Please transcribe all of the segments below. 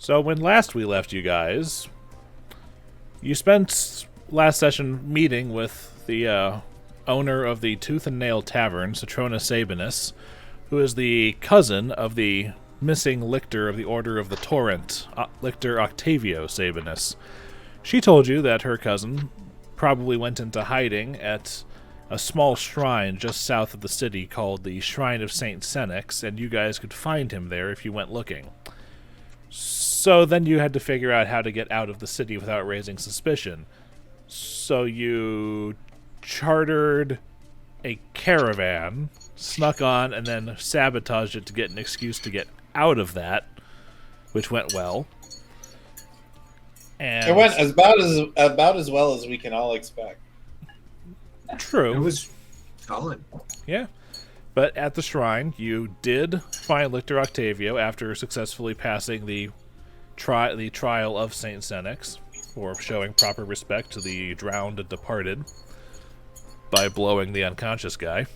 So when last we left you guys, you spent last session meeting with the owner of the Tooth and Nail Tavern, Citrona Sabinus, who is the cousin of the missing lictor of the Order of the Torrent, Lictor Octavio Sabinus. She told you that her cousin probably went into hiding at a small shrine just south of the city called the Shrine of Saint Senex, and you guys could find him there if you went looking. So then you had to figure out how to get out of the city without raising suspicion. So you chartered a caravan, snuck on, and then sabotaged it to get an excuse to get out of that, which went well. And it went about as well as we can all expect. True. It was solid. Yeah. But at the shrine, you did find Lictor Octavio after successfully passing the trial of Saint Senex, for showing proper respect to the drowned and departed by blowing the unconscious guy.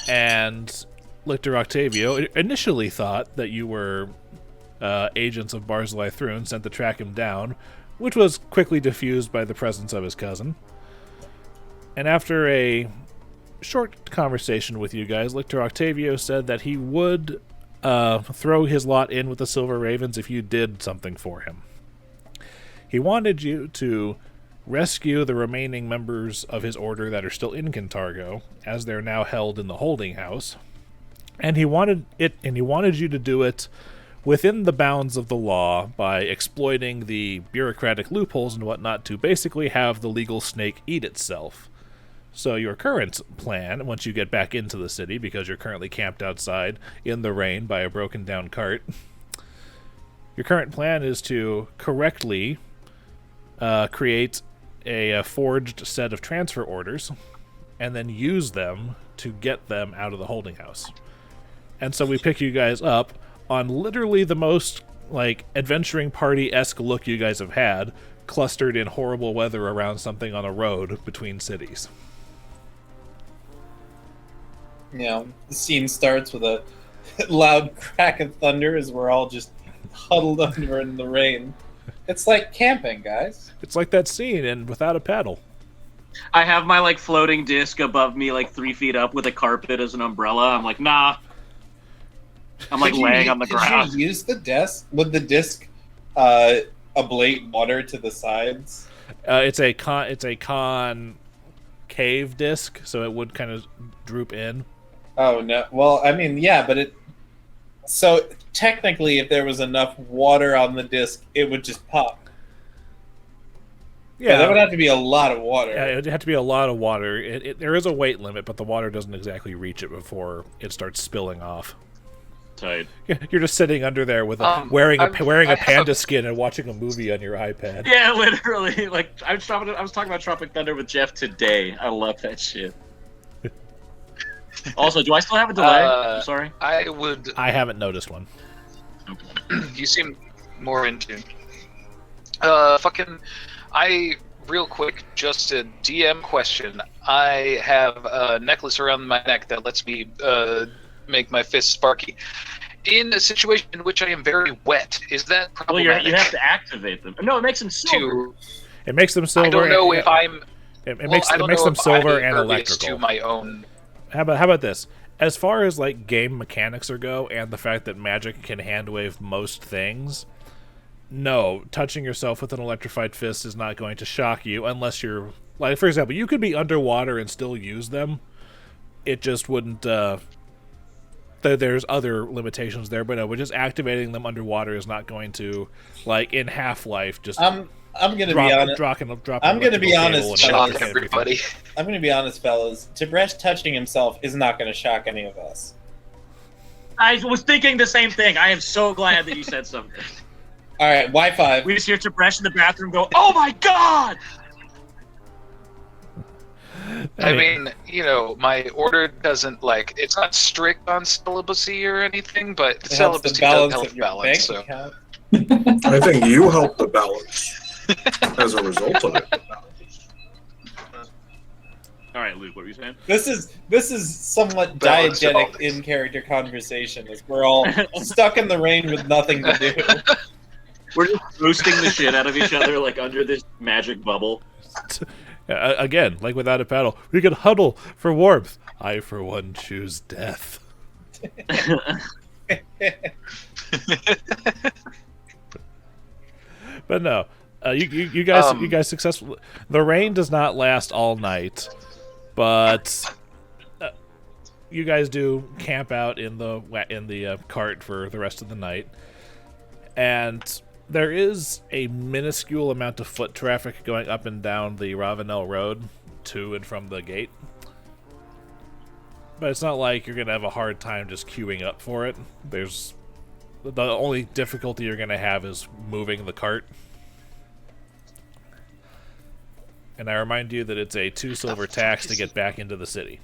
And Lictor Octavio initially thought that you were agents of Barzillai Thrune sent to track him down, which was quickly diffused by the presence of his cousin. And after a short conversation with you guys, Lictor Octavio said that he would throw his lot in with the Silver Ravens if you did something for him. He wanted you to rescue the remaining members of his order that are still in Kintargo, as they're now held in the holding house. And he wanted you to do it within the bounds of the law by exploiting the bureaucratic loopholes and whatnot to basically have the legal snake eat itself. So your current plan, once you get back into the city, because you're currently camped outside in the rain by a broken down cart, your current plan is to correctly create a forged set of transfer orders and then use them to get them out of the holding house. And so we pick you guys up on literally the most adventuring party-esque look you guys have had, clustered in horrible weather around something on a road between cities. The scene starts with a loud crack of thunder as we're all just huddled under in the rain. It's like camping, guys. It's like that scene in Without a Paddle. I have my floating disc above me 3 feet up with a carpet as an umbrella. I'm like, nah. I'm laying on the ground. Did you use the desk? Would the disc ablate water to the sides? It's a concave disc, so it would kind of droop in. Oh no! Well, I mean, yeah, but so technically, if there was enough water on the disc, it would just pop. Yeah, that would have to be a lot of water. Yeah, it would have to be a lot of water. There is a weight limit, but the water doesn't exactly reach it before it starts spilling off. Tight. You're just sitting under there with wearing a panda skin and watching a movie on your iPad. Yeah, literally. I was talking about Tropic Thunder with Jeff today. I love that shit. Also, do I still have a delay? I'm sorry. I haven't noticed one. Okay. You seem more in tune. Real quick, just a DM question. I have a necklace around my neck that lets me make my fists sparky. In a situation in which I am very wet, is that problematic? Well, you have to activate them. No, it makes them silver. It makes them silver. I don't know if I'm... It makes them silver and electrical. To my own... How about this? As far as game mechanics go, and the fact that magic can handwave most things, no, touching yourself with an electrified fist is not going to shock you unless you're... for example, you could be underwater and still use them. It just wouldn't... there's other limitations there, but no, just activating them underwater is not going to, in Half-Life, just... I'm gonna be honest. I'm gonna be honest, fellas. Everybody. I'm gonna be honest, fellas. Tib'resh touching himself is not gonna shock any of us. I was thinking the same thing. I am so glad that you said something. All right, Wi-Fi. We just hear Tib'resh in the bathroom go, "Oh my god!" I mean, my order doesn't it's not strict on celibacy or anything, but celibacy does help balance. So. I think you help the balance as a result of it. All right, Luke, what were you saying? This is somewhat Balance of all diegetic this. in character conversation, as we're all stuck in the rain with nothing to do. We're just roasting the shit out of each other, like under this magic bubble. Again, like without a paddle, we could huddle for warmth. I, for one, choose death. But no, you guys successful. The rain does not last all night, but you guys do camp out in the cart for the rest of the night, and there is a minuscule amount of foot traffic going up and down the Ravenel Road to and from the gate. But it's not like you're gonna have a hard time just queuing up for it. There's the only difficulty you're gonna have is moving the cart. And I remind you that it's a 2 silver tax to get back into the city.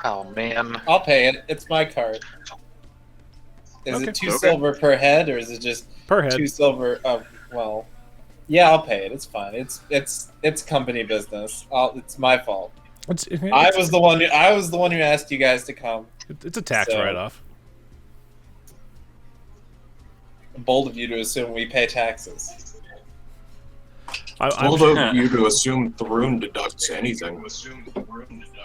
Oh man. I'll pay it. It's my card. Is Okay. it 2 silver per head, or is it just Per head. 2 silver? Well, yeah, I'll pay it. It's fine. It's company business. It's my fault. I was the one who asked you guys to come. It's a tax So- write-off. Bold of you to assume we pay taxes. I'm Bold of you to assume Thrun deducts anything.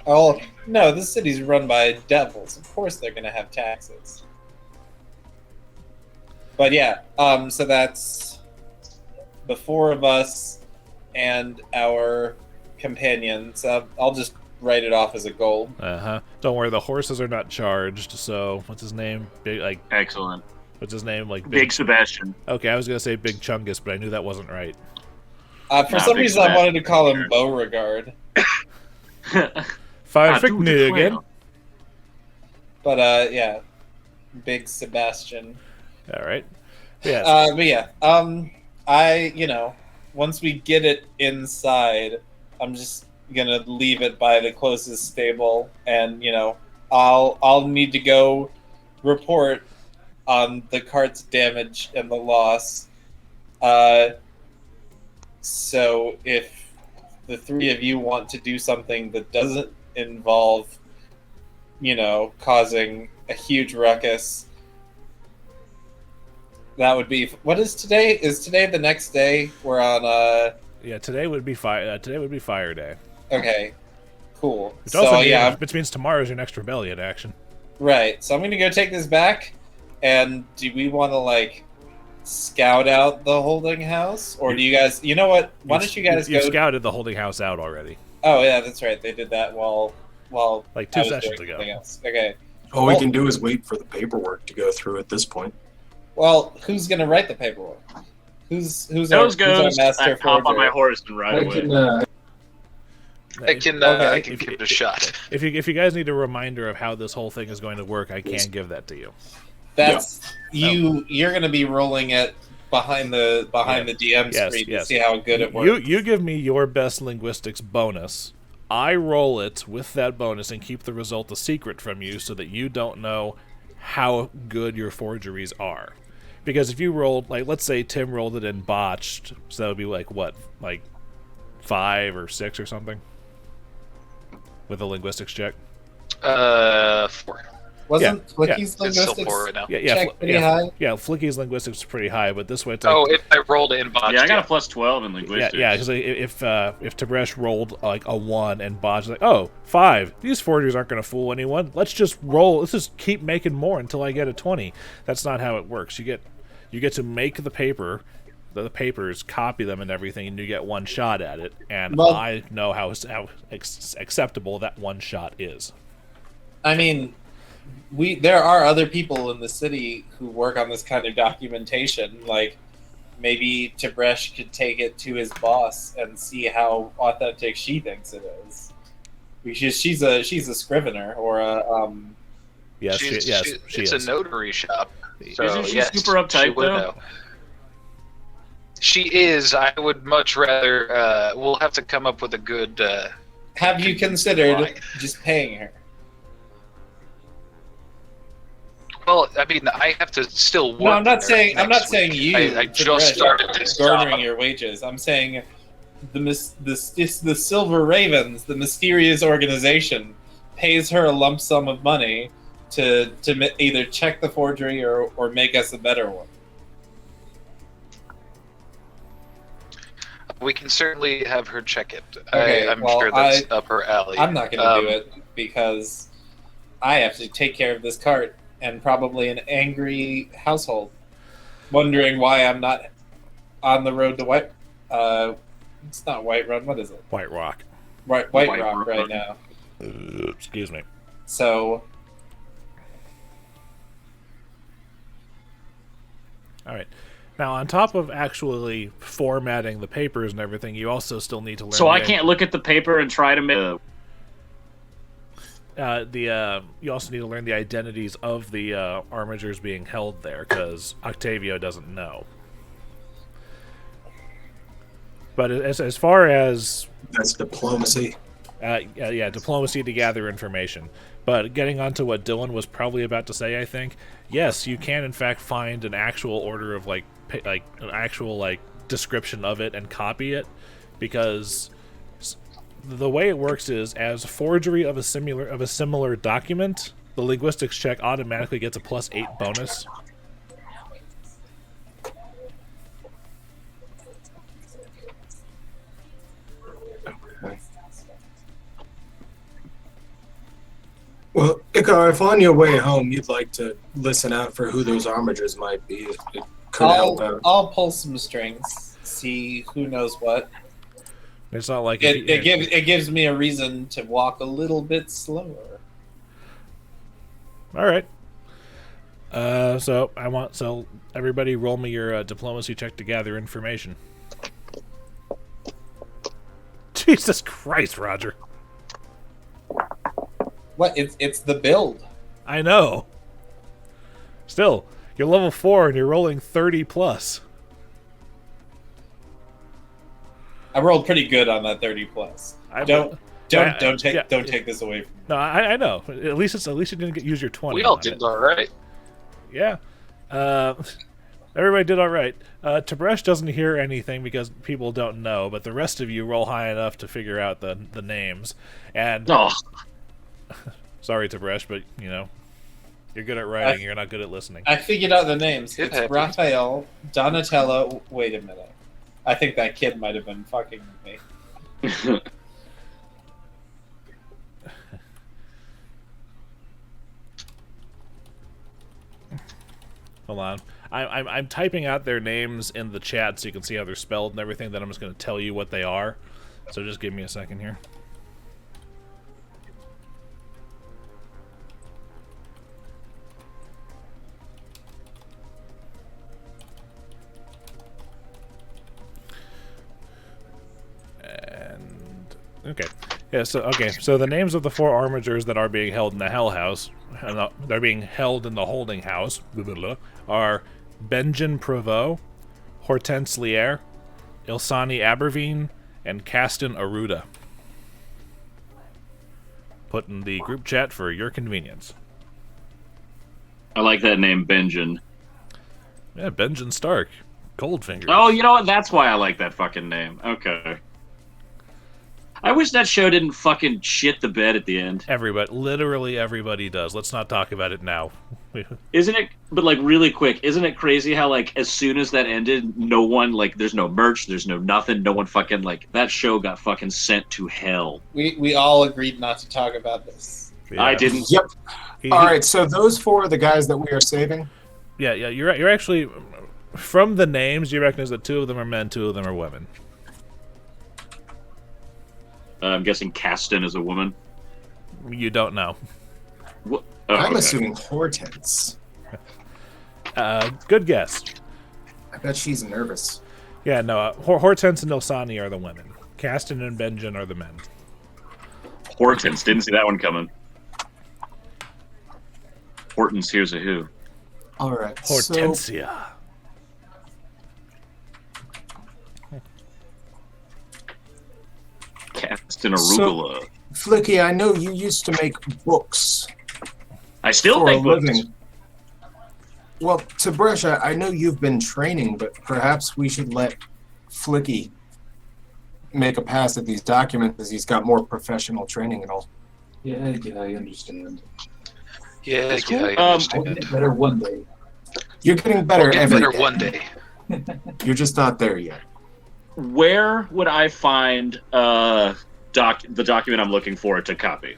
Oh no, this city's run by devils. Of course they're gonna have taxes. But yeah, so that's the 4 of us and our companions. I'll just write it off as a goal. Don't worry, the horses are not charged. So what's his name? Excellent. What's his name? Like Big Sebastian. Okay, I was gonna say Big Chungus, but I knew that wasn't right. For some reason, I wanted to call him Beauregard. Fine, Fick new again. But yeah, Big Sebastian. All right. Yeah. But yeah, once we get it inside, I'm just gonna leave it by the closest stable, and I'll need to go report on the cart's damage and the loss. So if the 3 of you want to do something that doesn't involve, causing a huge ruckus, that would be. What is today? Is today the next day? We're on. Yeah, today would be fire day. Okay, cool. Which So also yeah, which means tomorrow's your next rebellion action. right. So I'm gonna go take this back. And do we want to scout out the holding house, or do you guys? You know what? Why don't you guys You go? scouted the holding house out already. Oh yeah, that's right. They did that while Like I 2 was sessions doing ago. something else. Okay. All we can do is wait for the paperwork to go through at this point. Well, who's gonna write the paperwork? Who's our Those goes. master I hop on forger? my horse and ride away. I can Okay. give it a shot. If you guys need a reminder of how this whole thing is going to work, I can give that to you. That's You're gonna be rolling it behind the DM Yes, screen to yes. see how good it works. You give me your best linguistics bonus. I roll it with that bonus and keep the result a secret from you so that you don't know how good your forgeries are. Because if you rolled, let's say Tim rolled it and botched, so that would be what? 5 or 6 or something? With a linguistics check? 4. Wasn't Yeah, Flickie's It's still linguistics 4 right now. check pretty high? Yeah, Flickie's linguistics is pretty high, but this way it's Oh, if I rolled in botched. Yeah, I got a plus 12 in linguistics. Yeah, because if Tib'resh rolled a 1 and botched, 5. These forgeries aren't going to fool anyone. Let's just roll. Let's just keep making more until I get a 20. That's not how it works. You get to make the papers, copy them and everything, and you get 1 shot at it. And Well- I know how acceptable that 1 shot is. I mean, there are other people in the city who work on this kind of documentation. Maybe Tib'resh could take it to his boss and see how authentic she thinks it is. Because she's a scrivener or a Yes, she It's is. a notary shop. So, Isn't she yes, super uptight, she would though? know. She is. I would much rather. We'll have to come up with a good. Have you considered Why? just paying her? Well, I mean, I have to still work. No, I'm not there saying. I'm next not saying week. you. I just Tib'resh, started this garnering job. your wages. I'm saying the Silver Ravens, the mysterious organization, pays her a lump sum of money to either check the forgery or make us a better one. We can certainly have her check it. Okay, I'm sure that's up her alley. I'm not going to do it because I have to take care of this cart and probably an angry household, wondering why I'm not on the road to White. It's not White Run. What is it? White Rock. White Rock right now. Excuse me. So. All right. Now, on top of actually formatting the papers and everything, you also still need to learn. So I can't look at the paper and try to make. You also need to learn the identities of the armigers being held there, because Octavio doesn't know. But as far as That's diplomacy. Diplomacy to gather information. But getting onto what Dillon was probably about to say, I think, yes, you can in fact find an actual order of an actual description of it and copy it, because the way it works is, as forgery of a similar document, the linguistics check automatically gets a +8 bonus. Well, Icar, if on your way home you'd like to listen out for who those armigers might be, it could help out. I'll pull some strings, see who knows what. It's not like it gives me a reason to walk a little bit slower. All right. So everybody roll me your diplomacy check to gather information. Jesus Christ, Roger. What? It's the build. I know. Still, you're level 4 and you're rolling 30+. I rolled pretty good on that 30+. Don't take this away from me. No, I know. At least you didn't use your 20. We all did all right. Yeah. Everybody did all right. Tib'resh doesn't hear anything because people don't know, but the rest of you roll high enough to figure out the names. And sorry, Tib'resh, but you're good at writing. You're not good at listening. I figured out the names. It It's happens. Raphael, Donatello. Wait a minute. I think that kid might have been fucking with me. Hold on. I'm typing out their names in the chat so you can see how they're spelled and everything. Then I'm just going to tell you what they are. So just give me a second here. Okay. Yeah, so the names of the 4 armigers that are being held in the Hell House, they're being held in the holding house, are Benjen Prevost, Hortense Lier, Ilsani Abervine, and Caston Aruda. Put in the group chat for your convenience. I like that name, Benjen. Yeah, Benjen Stark. Coldfinger. Oh, you know what? That's why I like that fucking name. Okay. I wish that show didn't fucking shit the bed at the end. Literally everybody does. Let's not talk about it now. Isn't it? But really quick, isn't it crazy how as soon as that ended, no one there's no merch, there's no nothing, no one fucking that show got fucking sent to hell. We all agreed not to talk about this. Yeah. I didn't. Yep. All right, so those 4 are the guys that we are saving? Yeah, you're actually, from the names, you recognize that 2 of them are men, 2 of them are women. I'm guessing Caston is a woman. You don't know. What? I'm assuming Hortense. Good guess. I bet she's nervous. Yeah, no, Hortense and Ilsani are the women. Caston and Benjen are the men. Hortense, didn't see that one coming. Hortense, here's a who. All right. Hortensia. Caston Arugula. Flickie, I know you used to make books I still for a think books. living. Well, Tib'resh, I know you've been training, but perhaps we should let Flickie make a pass at these documents because he's got more professional training and all. Yeah, I understand. Yeah, That's yeah, cool. I I'll understand. get better one day. You're getting better I'll get every better day. one day. You're just not there yet. Where would I find the document I'm looking for to copy?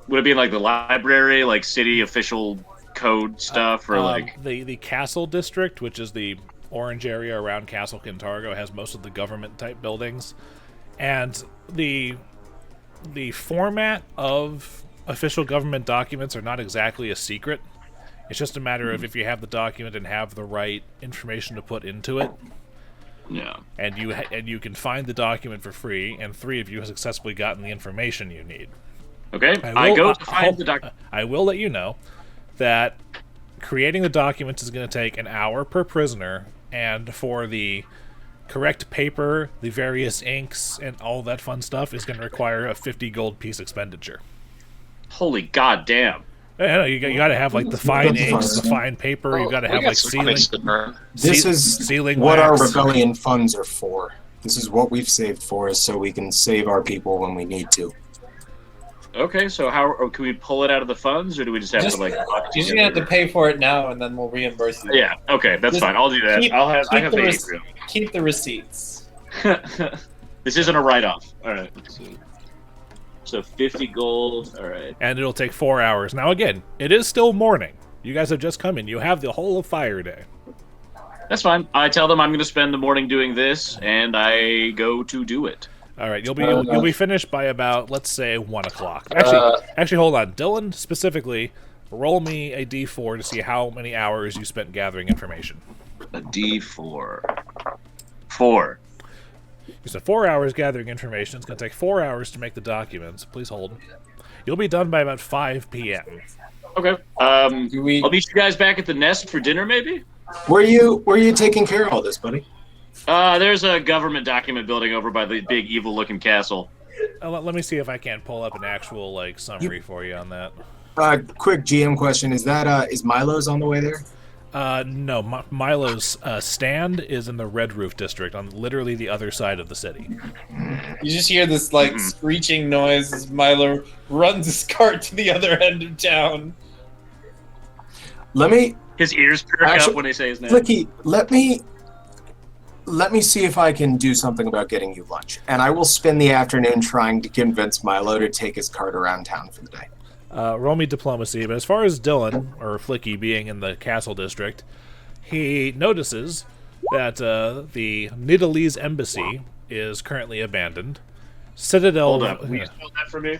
Would it be in, like, the library, like city official code stuff, or like the Castle District, which is the orange area around Castle Kintargo, has most of the government type buildings, and the format of official government documents are not exactly a secret. It's just a matter of if you have the document and have the right information to put into it. Yeah. And you can find the document for free, and 3 of you have successfully gotten the information you need. Okay, I go to find the document. I will let you know that creating the documents is going to take an hour per prisoner, and for the correct paper, the various inks, and all that fun stuff is going to require a 50 gold piece expenditure. Holy goddamn. Yeah, you got to have like the fine inks, the fine paper. You got to have like sealing. This is sealing what wax. our rebellion funds are for. This is what we've saved for, is so we can save our people when we need to. Okay, so how can we pull it out of the funds, or do we just have to like? You're just gonna have to pay for it now, and then we'll reimburse you. Yeah. Okay, that's Just fine. I'll do that. I have the keep the receipts. This isn't a write-off. All right. Let's see. So 50 gold. All right. And it'll take 4 hours. Now again, it is still morning. You guys have just come in. You have the whole of Fire Day. That's fine. I tell them I'm going to spend the morning doing this, and I go to do it. All right, you'll be finished by about, let's say, 1 o'clock. Actually, hold on. Dillon, specifically, roll me a d4 to see how many hours you spent gathering information. A d4. 4. You spent 4 hours gathering information. It's going to take 4 hours to make the documents. Please hold. You'll be done by about 5 p.m. Okay. I'll meet you guys back at the nest for dinner, maybe? Were you taking care of all this, buddy? There's a government document building over by the big evil-looking castle. Let me see if I can't pull up an actual like summary for you on that. Quick GM question: is Milo's on the way there? No, Milo's stand is in the Red Roof District, on literally the other side of the city. You just hear this like screeching noise as Milo runs his cart to the other end of town. His ears perk up when they say his name. Flickie, let me see if I can do something about getting you lunch, and I will spend the afternoon trying to convince Milo to take his cart around town for the day. Roll me diplomacy, but as far as Dillon, or Flickie, being in the Castle District, he notices that the Nidalese embassy is currently abandoned. Citadel... Hold up, will you spell that for me?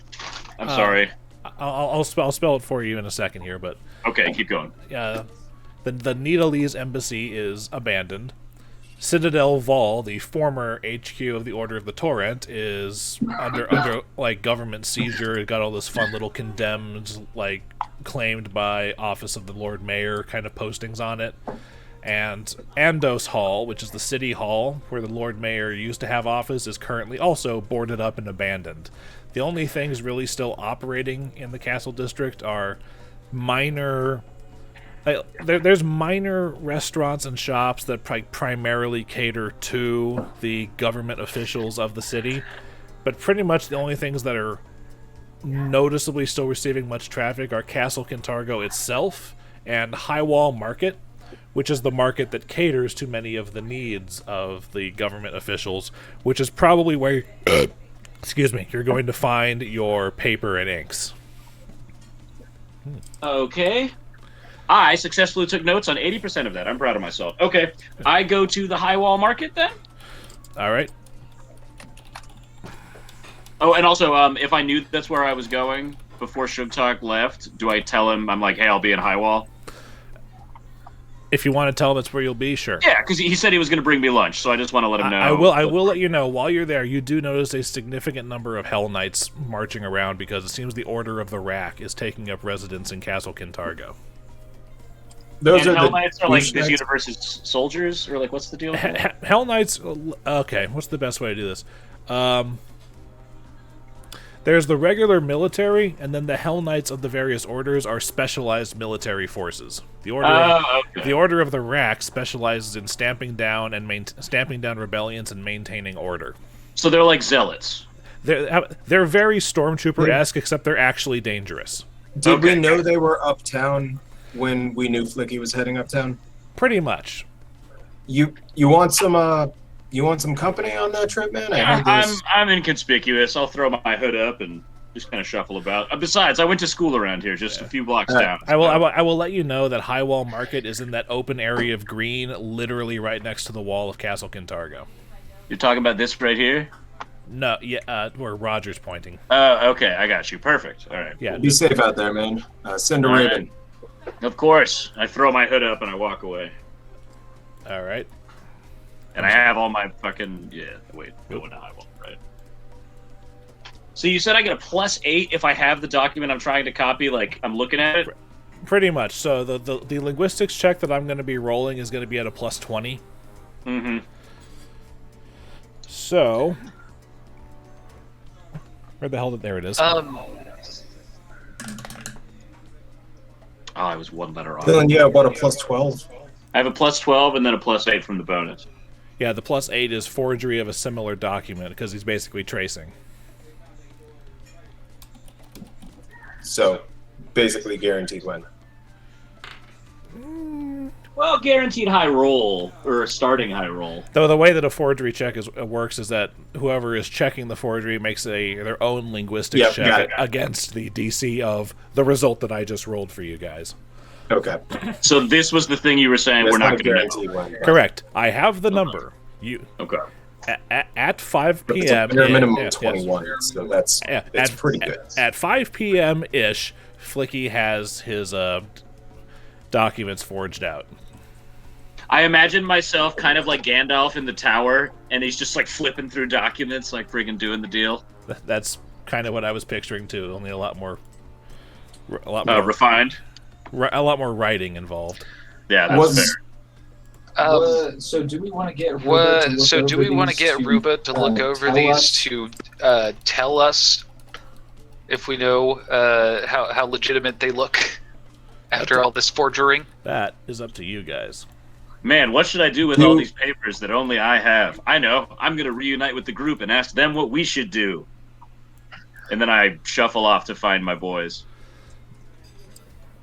I'm sorry. I'll spell it for you in a second here, but... Okay, keep going. The Nidalese embassy is abandoned. Citadel Vol, the former HQ of the Order of the Torrent, is under like government seizure. It got all this fun little condemned, like claimed by Office of the Lord Mayor kind of postings on it. And Andos Hall, which is the city hall where the Lord Mayor used to have office, is currently also boarded up and abandoned. The only things really still operating in the Castle District are minor... There's minor restaurants and shops that primarily cater to the government officials of the city, but pretty much the only things that are noticeably still receiving much traffic are Castle Kintargo itself and Highwall Market, which is the market that caters to many of the needs of the government officials, which is probably where you're going to find your paper and inks. Okay. I successfully took notes on 80% of that. I'm proud of myself. Okay, I go to the Highwall Market then? All right. Oh, and also, if I knew that's where I was going before Sugtok left, do I tell him, I'm like, hey, I'll be in Highwall? If you want to tell him that's where you'll be, sure. Yeah, because he said he was going to bring me lunch, so I just want to let him know. I will let you know, while you're there, you do notice a significant number of Hell Knights marching around because it seems the Order of the Rack is taking up residence in Castle Kintargo. Those and are Hell Knights are like douchebags. this universe's soldiers, or like what's the deal? With that? Hell Knights. Okay, what's the best way to do this? There's the regular military, and then the Hell Knights of the various orders are specialized military forces. The Order of the Rack specializes in stamping down rebellions and maintaining order. So they're like zealots. They're very Stormtrooper-esque, except they're actually dangerous. Did we know they were uptown when we knew Flickie was heading uptown? Pretty much. You want some company on that trip, man? I'm inconspicuous. I'll throw my hood up and just kind of shuffle about. Besides, I went to school around here, just a few blocks down. I will let you know that Highwall Market is in that open area of green, literally right next to the wall of Castle Kintargo. You're talking about this right here? No, where Roger's pointing. Oh, okay, I got you. Perfect. All right. Yeah, be safe out there, man. Send a raven. Of course. I throw my hood up and I walk away. All right. And I have all my fucking going to Highwall, right? So you said I get a +8 if I have the document I'm trying to copy, like I'm looking at it? Pretty much. So the linguistics check that I'm going to be rolling is going to be at a +20. Mm-hmm. So where the hell there it is? I was one letter off. Dillon, you have what, a +12? I have a +12 and then a +8 from the bonus. Yeah, the +8 is forgery of a similar document because he's basically tracing. So, basically guaranteed win. Well, guaranteed high roll, or a starting high roll. Though the way that a forgery check works is that whoever is checking the forgery makes their own linguistic check against the DC of the result that I just rolled for you guys. Okay. So this was the thing you were saying we're not going to guarantee win. Correct. I have the number. Okay. At 5 p.m. Their minimum 21, so that's pretty good. At 5 p.m. ish, Flickie has his documents forged out. I imagine myself kind of like Gandalf in the tower, and he's just like flipping through documents, like friggin' doing the deal. That's kind of what I was picturing too. Only a lot more refined. A lot more writing involved. Yeah, that's fair. So do we want to get Ruba to look over these to tell us if we know how legitimate they look after all this forgering? That is up to you guys. Man, what should I do with all these papers that only I have? I know. I'm going to reunite with the group and ask them what we should do. And then I shuffle off to find my boys.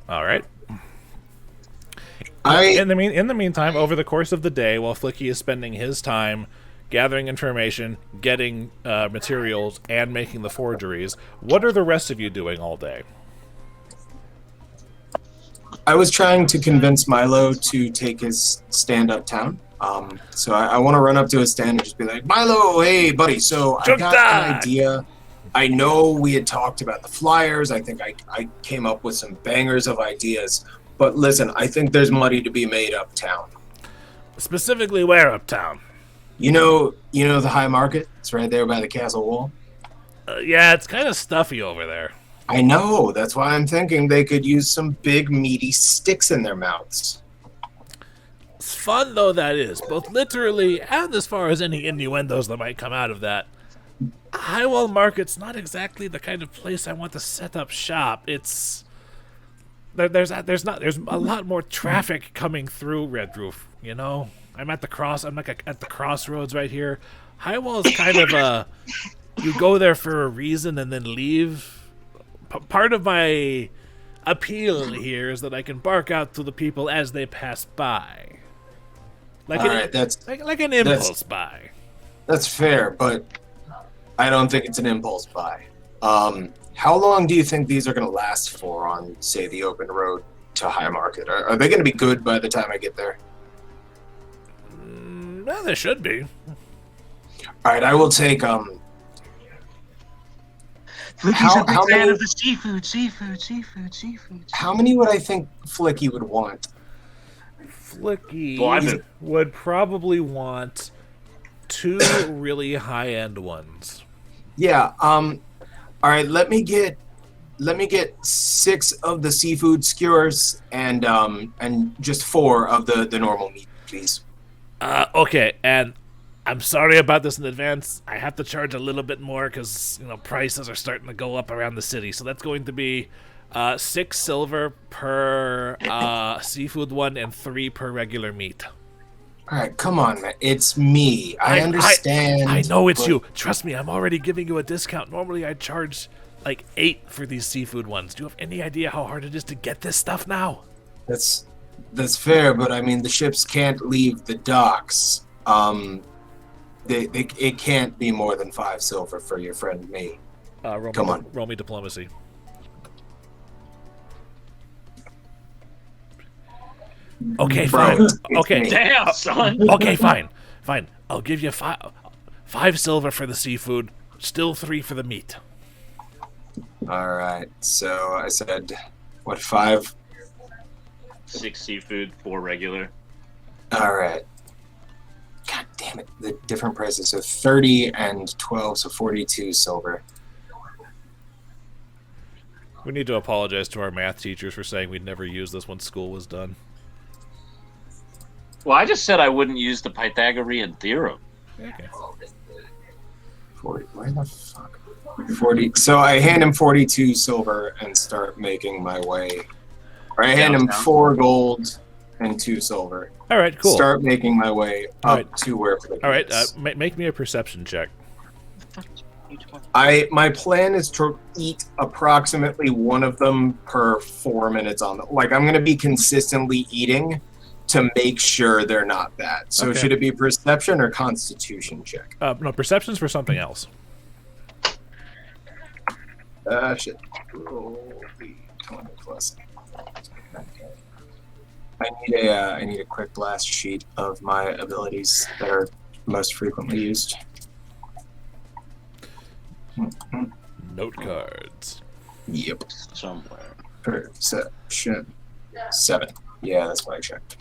All right. In the meantime, over the course of the day, while Flickie is spending his time gathering information, getting materials, and making the forgeries, what are the rest of you doing all day? I was trying to convince Milo to take his stand uptown. So I want to run up to his stand and just be like, Milo, hey, buddy, so I got an idea. I know we had talked about the flyers. I think I came up with some bangers of ideas. But listen, I think there's money to be made uptown. Specifically where uptown? You know the High Market? It's right there by the castle wall. Yeah, it's kind of stuffy over there. I know. That's why I'm thinking they could use some big, meaty sticks in their mouths. It's fun, though, that is. Both literally and as far as any innuendos that might come out of that. Highwall Market's not exactly the kind of place I want to set up shop. It's... There's a lot more traffic coming through Red Roof, you know? I'm at the crossroads right here. Highwall is kind of you go there for a reason and then leave. Part of my appeal here is that I can bark out to the people as they pass by. Like an impulse buy. That's fair, but I don't think it's an impulse buy. How long do you think these are going to last for on, say, the open road to High Market? Are they going to be good by the time I get there? Well, they should be. All right, I will take Flickie's a big fan of the seafood. How many would I think Flickie would want? Flickie would probably want 2 really high-end ones. Yeah. All right. Let me get 6 of the seafood skewers and just 4 of the normal meat, please. Okay, and I'm sorry about this in advance. I have to charge a little bit more because prices are starting to go up around the city. So that's going to be 6 silver per seafood one and 3 per regular meat. All right, come on, man. It's me. I understand. I know it's you. Trust me, I'm already giving you a discount. Normally I charge like 8 for these seafood ones. Do you have any idea how hard it is to get this stuff now? That's fair, but I mean the ships can't leave the docks. It can't be more than 5 silver for your friend me. Roll me diplomacy. Okay, fine. Okay. Damn, son. Okay, fine. I'll give you 5 silver for the seafood, still 3 for the meat. All right. So I said, what, 5? 6 seafood, 4 regular. All right. God damn it. The different prices. So 30 and 12, so 42 silver. We need to apologize to our math teachers for saying we'd never use this once school was done. Well, I just said I wouldn't use the Pythagorean theorem. Okay. 40. Where the fuck? 40. So I hand him 42 silver and start making my way. Or I hand him 4 gold and 2 silver. All right, cool. Start making my way up to where the All right, make me a perception check. My plan is to eat approximately one of them per 4 minutes on the. Like, I'm going to be consistently eating to make sure they're not bad. So Okay. should it be perception or constitution check? No, perception's for something else. Shit. Roll the 20 plus. I need a quick blast sheet of my abilities that are most frequently used. Note cards. Yep. Somewhere. Perception 7. Yeah, that's what I checked.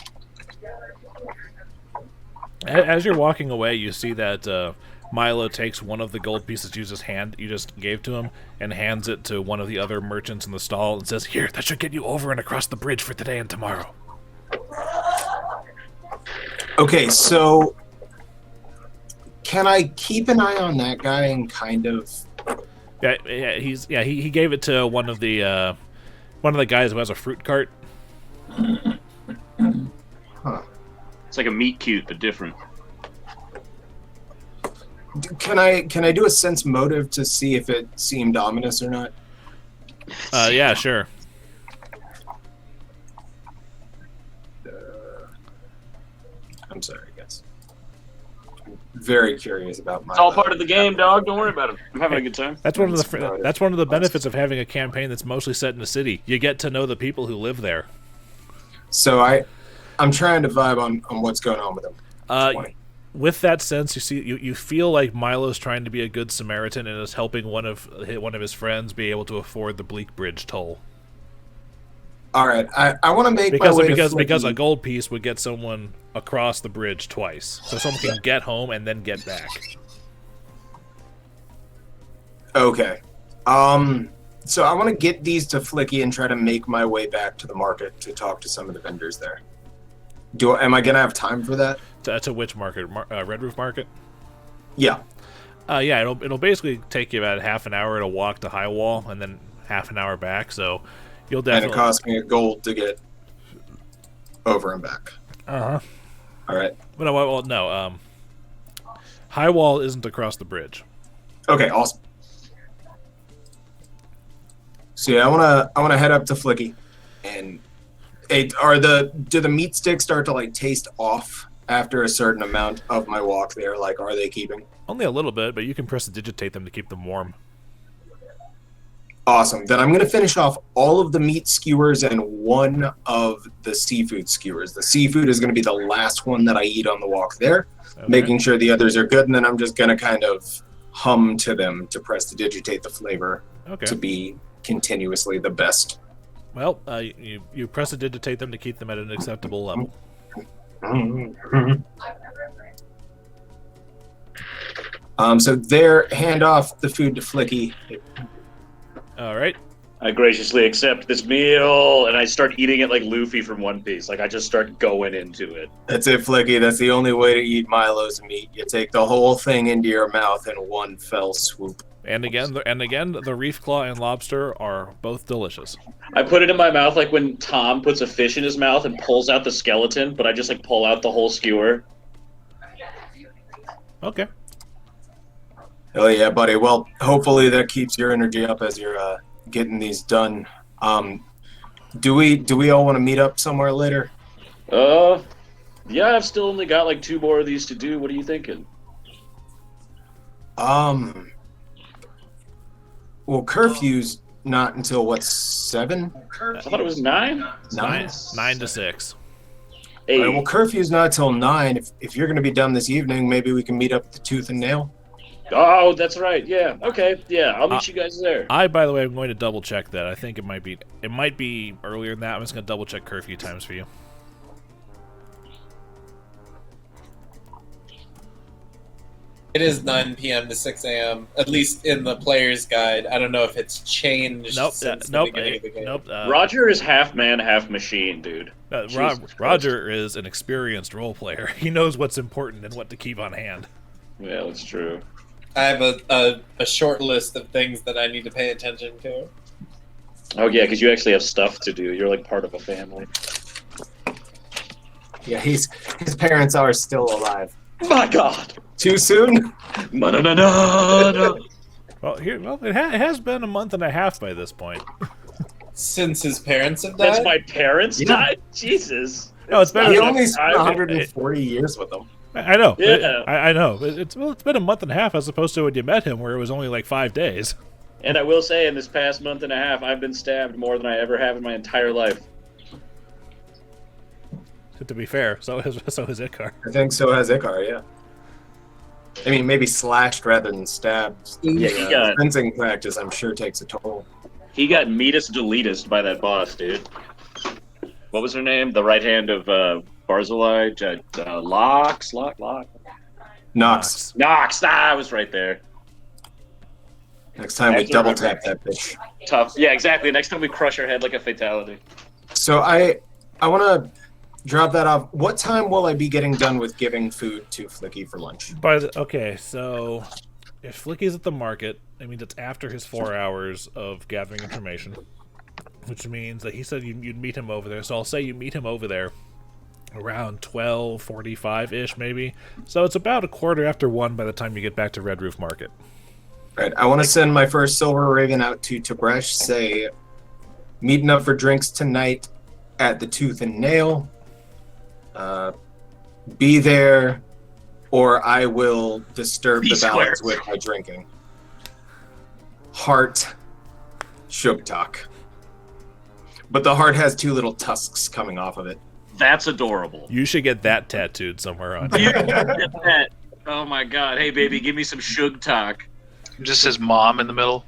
As you're walking away, you see that Milo takes one of the gold pieces you just gave to him and hands it to one of the other merchants in the stall and says, "Here, that should get you over and across the bridge for today and tomorrow." Okay, so can I keep an eye on that guy and kind of? He gave it to one of the guys who has a fruit cart. Huh. It's like a meat cute, but different. Can I do a sense motive to see if it seemed ominous or not? Yeah, sure. I'm sorry, guys. I'm very curious about my. It's all part of the game, dog. Don't worry about it. I'm having a good time. That's one of the benefits of having a campaign that's mostly set in a city. You get to know the people who live there. So I'm trying to vibe on what's going on with him. With that sense, you feel like Milo's trying to be a good Samaritan and is helping one of his friends be able to afford the Bleak Bridge toll. All right, I want to make my way to because Flickie. a gold piece would get someone across the bridge twice, so someone can get home and then get back. Okay, so I want to get these to Flickie and try to make my way back to the market to talk to some of the vendors there. Am I gonna have time for that? To which market? Red Roof Market? Yeah. Yeah, it'll basically take you about half an hour to walk to High Wall and then half an hour back, so you'll definitely... And it costs me a gold to get over and back. Uh-huh. All right. But no, High Wall isn't across the bridge. Okay, awesome. So yeah, I wanna head up to Flickie, and do the meat sticks start to like taste off after a certain amount of my walk there? Like, are they keeping? Only a little bit, but you can prestidigitate them to keep them warm. Awesome. Then I'm going to finish off all of the meat skewers and one of the seafood skewers. The seafood is going to be the last one that I eat on the walk there, making sure the others are good, and then I'm just going to kind of hum to them to prestidigitate the flavor to be continuously the best. Well, you prestidigitate them to keep them at an acceptable level. So there, hand off the food to Flickie. All right. I graciously accept this meal, and I start eating it like Luffy from One Piece. Like, I just start going into it. That's it, Flickie. That's the only way to eat Milo's meat. You take the whole thing into your mouth in one fell swoop. And again, the reef claw and lobster are both delicious. I put it in my mouth like when Tom puts a fish in his mouth and pulls out the skeleton, but I just like pull out the whole skewer. Okay. Oh yeah, buddy. Well, hopefully that keeps your energy up as you're getting these done. Do we all want to meet up somewhere later? Yeah, I've still only got like 2 more of these to do. What are you thinking? Well, curfew's not until what, 7? I thought it was 9. 9 to 6. 8. All right, well, curfew's not till 9. If you're going to be done this evening, maybe we can meet up at the Tooth and Nail. Oh, that's right. Yeah. Okay. Yeah, I'll meet you guys there. By the way, I'm going to double check that. I think it might be earlier than that. I'm just going to double check curfew times for you. It is 9 p.m. to 6 a.m. At least in the player's guide. I don't know if it's changed since the beginning of the game. Roger is half man, half machine, dude. Roger is an experienced role player. He knows what's important and what to keep on hand. Yeah, that's true. I have a short list of things that I need to pay attention to. Oh yeah, because you actually have stuff to do. You're like part of a family. Yeah, his parents are still alive. My God! Too soon? No. Well, it has been a month and a half by this point. Since his parents have died? Since my parents died? Jesus. No, it's been. He only spent 140 years with them. I know. Yeah. I know. It's been a month and a half as opposed to when you met him, where it was only like 5 days. And I will say, in this past month and a half, I've been stabbed more than I ever have in my entire life. To be fair, so has Icar. I think so has Icar, yeah. I mean, maybe slashed rather than stabbed. Yeah, he got... Fencing practice, I'm sure, takes a toll. He got meatus deletus by that boss, dude. What was her name? The right hand of Barzillai? Nox. Nox! Ah, I was right there. Next time we double tap that bitch. Tough. Yeah, exactly. Next time we crush her head like a fatality. So I want to drop that off. What time will I be getting done with giving food to Flickie for lunch? Okay, so if Flickie's at the market, I mean, it's after his 4 hours of gathering information, which means that he said you'd meet him over there. So I'll say you meet him over there around 12:45-ish, maybe. So it's about 1:15 by the time you get back to Red Roof Market. Right. I want to send my first Silver Raven out to Tib'resh, say, meeting up for drinks tonight at the Tooth and Nail. Be there, or I will disturb the balance with my drinking. Heart, Sugtok. But the heart has 2 little tusks coming off of it. That's adorable. You should get that tattooed somewhere on you. Oh my God. Hey, baby, give me some Sugtok. Just his mom in the middle.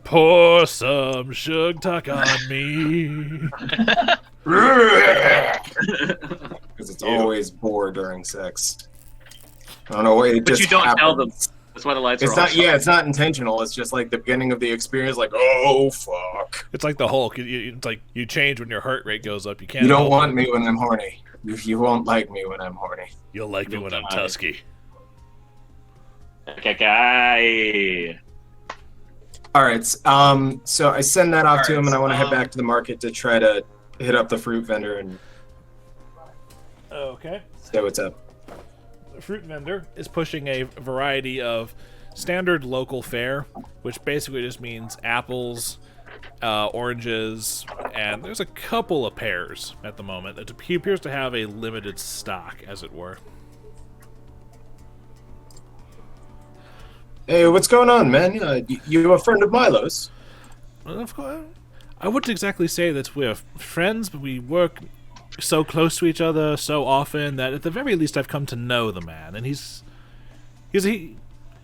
Pour some Sugtok on me. Because it's always bore during sex. I don't know. It but just you don't happens. tell them. That's why the lights it's are not. off. Yeah, it's not intentional. It's just like the beginning of the experience. Like, oh fuck. It's like the Hulk. It's like you change when your heart rate goes up. You can't. You don't want me when I'm horny. You won't like me when I'm horny. You'll like me when I'm tusky. Okay. All right. So I send that off to him, and I want to head back to the market to try to hit up the fruit vendor and. Okay. Say what's up. The fruit vendor is pushing a variety of standard local fare, which basically just means apples, oranges, and there's a couple of pears at the moment. He appears to have a limited stock, as it were. Hey, what's going on, man? You a friend of Milo's? Well, of course. I wouldn't exactly say that we're friends, but we work so close to each other so often that at the very least I've come to know the man, and he's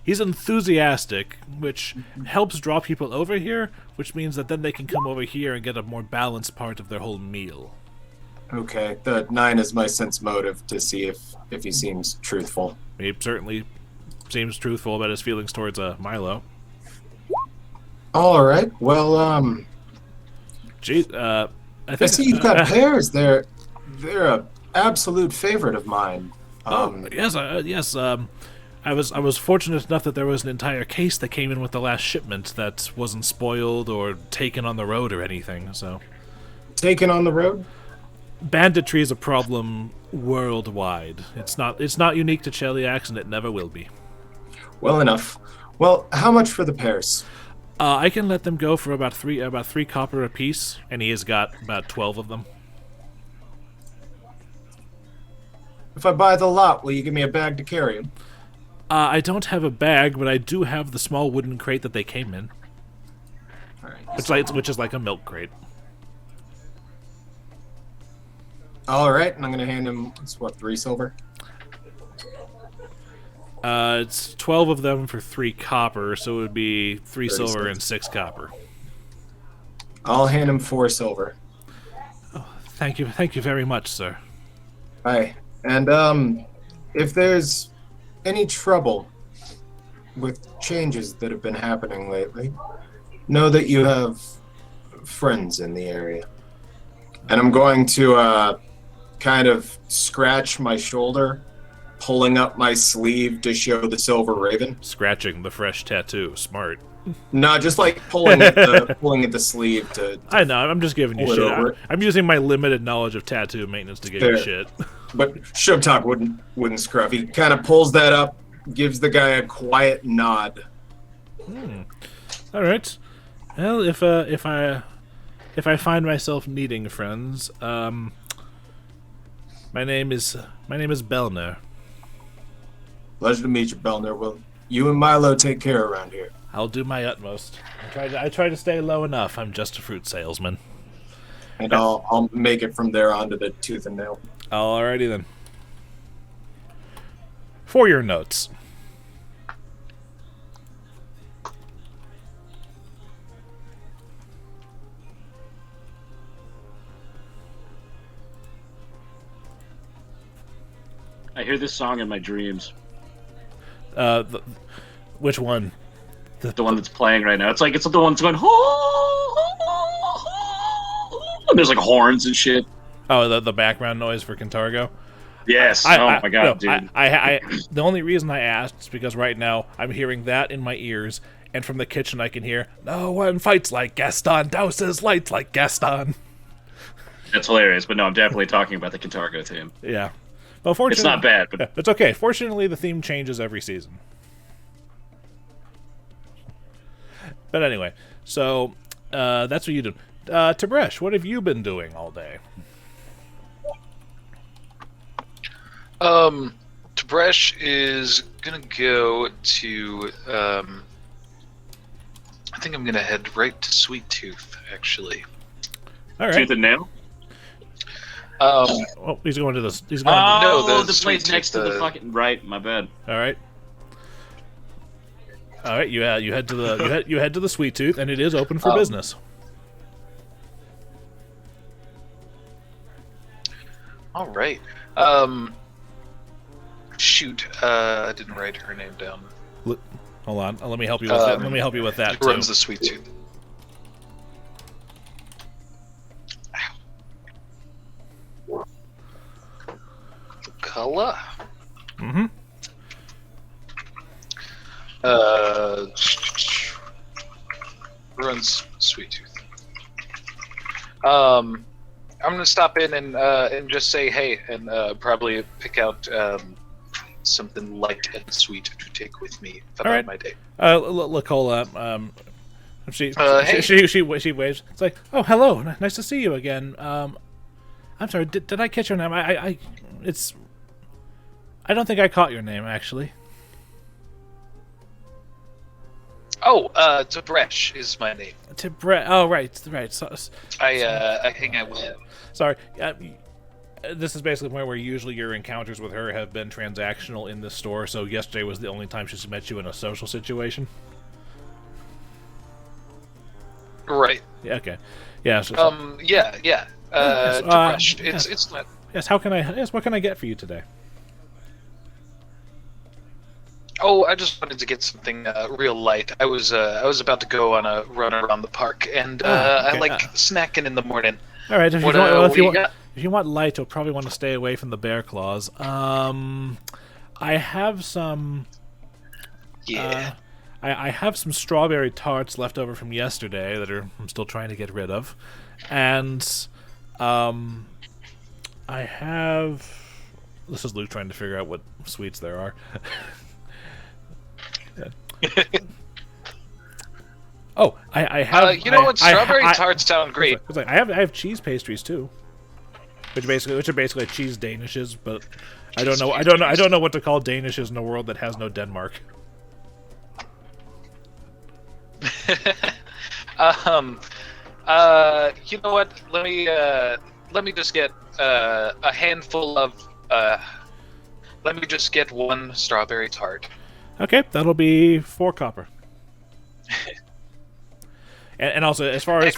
enthusiastic, which helps draw people over here, which means that then they can come over here and get a more balanced part of their whole meal. Okay, the 9 is my sense motive to see if he seems truthful. He certainly seems truthful about his feelings towards Milo. All right. Well, Gee, I I see you've got pears. They're a absolute favorite of mine. Yes. I was fortunate enough that there was an entire case that came in with the last shipment that wasn't spoiled or taken on the road or anything. So, taken on the road. Banditry is a problem worldwide. It's not unique to Cheliax, and it never will be. Well enough. Well, how much for the pears? I can let them go for about three copper apiece, and he has got about 12 of them. If I buy the lot, will you give me a bag to carry them? I don't have a bag, but I do have the small wooden crate that they came in. All right. Which is like a milk crate. All right, and I'm going to hand him, 3 silver? It's 12 of them for 3 copper, so it would be 3 silver and 6 copper. I'll hand him 4 silver. Oh, thank you very much, sir. Hi. And if there's any trouble with changes that have been happening lately, know that you have friends in the area. And I'm going to kind of scratch my shoulder, pulling up my sleeve to show the silver raven. Scratching the fresh tattoo. Smart. No, just like pulling at the sleeve to I know, I'm just giving you shit. I'm using my limited knowledge of tattoo maintenance to give you shit. But Sugtok wouldn't scruff. He kind of pulls that up, gives the guy a quiet nod. All right. Well, if I find myself needing friends, my name is Belner. Pleasure to meet you, Belner. Well, you and Milo take care around here. I'll do my utmost. I try to stay low enough. I'm just a fruit salesman. And I'll make it from there on to the tooth and nail. Alrighty then. For your notes. I hear this song in my dreams. Which one? The one that's playing right now. It's the one that's going. There's like horns and shit. Oh, the background noise for Kintargo? Yes. Oh my god, dude. The only reason I asked is because right now I'm hearing that in my ears, and from the kitchen I can hear, "No one fights like Gaston, douses lights like Gaston." That's hilarious, but no, I'm definitely talking about the Kintargo theme. Yeah. Well, fortunately, it's not bad, but it's okay. Fortunately, the theme changes every season. But anyway, so that's what you do. Tib'resh, what have you been doing all day? Tib'resh is gonna go to. I think I'm gonna head right to Sweet Tooth, actually. All right. Tooth and nail. Oh, he's going to this. He's going. No, the place next to the fucking right. My bad. All right. All right. You head to the you head to the Sweet Tooth, and it is open for business. All right. Shoot. I didn't write her name down. Hold on. Let me help you with that. Let me help you with that Who runs the Sweet Tooth? Color. Mm-hmm. Runs Sweet Tooth. I'm gonna stop in and just say hey, and probably pick out something light and sweet to take with me about my day. Look, hold up. She waves. It's like, oh, hello, nice to see you again. I'm sorry, did I catch your name? I don't think I caught your name, actually. Oh, Tib'resh is my name. Tib'resh. Oh, right. So, I hang out with him. Sorry. This is basically where usually your encounters with her have been transactional in this store, so yesterday was the only time she's met you in a social situation. Right. Yeah, okay. Yeah. Yeah. Tib'resh. It's not. Yes, what can I get for you today? Oh, I just wanted to get something real light. I was about to go on a run around the park, and I like snacking in the morning. All right, if you want light, you'll probably want to stay away from the bear claws. I have some. Yeah. I have some strawberry tarts left over from yesterday that I'm still trying to get rid of, and I have. This is Luke trying to figure out what sweets there are. Oh, I have. You know what? Strawberry tarts sound great. I have cheese pastries too, which are basically cheese danishes, but I don't know what to call danishes in a world that has no Denmark. You know what? Let me just get a handful of. Let me just get one strawberry tart. Okay, that'll be 4 copper. and also, as far as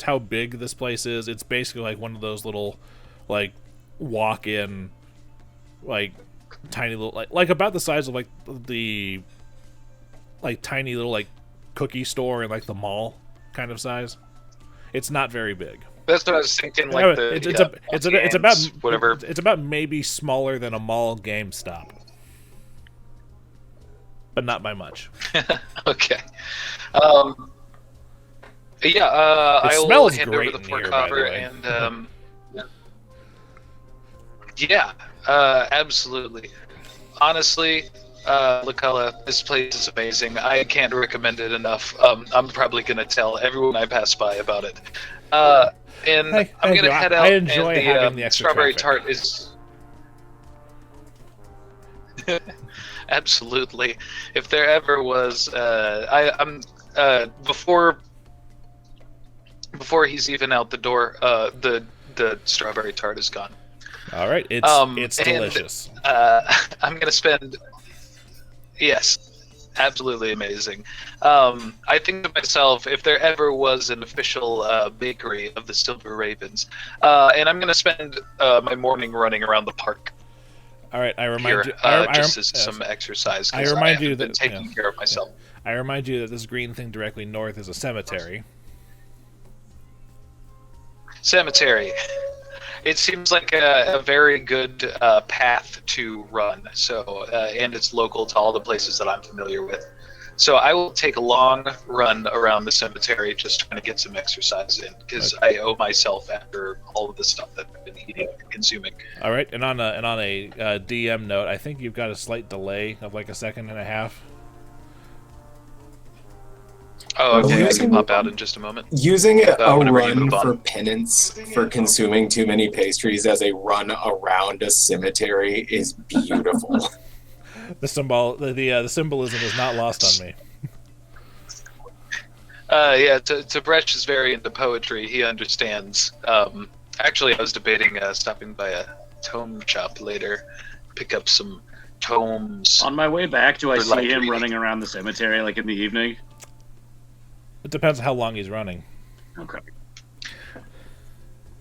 how big this place is, it's basically like one of those little, like, walk-in, like, tiny little, like about the size of like the, like, tiny little like cookie store in like the mall kind of size. It's not very big. That's what I was thinking. Like it's about maybe smaller than a mall GameStop, but not by much. Okay. It I will smells hand great over the in 4 here, by the copper way. and absolutely. Honestly, Luculla, this place is amazing. I can't recommend it enough. I'm probably gonna tell everyone I pass by about it. And I'm gonna head out. I enjoy and having the extra strawberry traffic. tart is. Absolutely. If there ever was, I'm before he's even out the door, the strawberry tart is gone. All right, it's delicious. I'm gonna spend. Yes. Absolutely amazing. I think to myself, if there ever was an official bakery of the Silver Ravens, and I'm going to spend my morning running around the park. All right, I remind you. Just as some exercise. I remind you been that taking care of myself. I remind you that this green thing directly north is a cemetery. Cemetery. It seems like a very good path to run. So, and it's local to all the places that I'm familiar with. So I will take a long run around the cemetery, just trying to get some exercise in, because I owe myself after all of the stuff that I've been eating and consuming. All right, and on a DM note, I think you've got a slight delay of like a second and a half. Oh, okay. I can pop out in just a moment. Using a run for penance for consuming too many pastries as a run around a cemetery is beautiful. The symbolism is not lost on me. Tib'resh is very into poetry. He understands. Actually, I was debating stopping by a tome shop later, pick up some tomes. On my way back, do I see him reading. running around the cemetery like in the evening? It depends on how long he's running. Okay.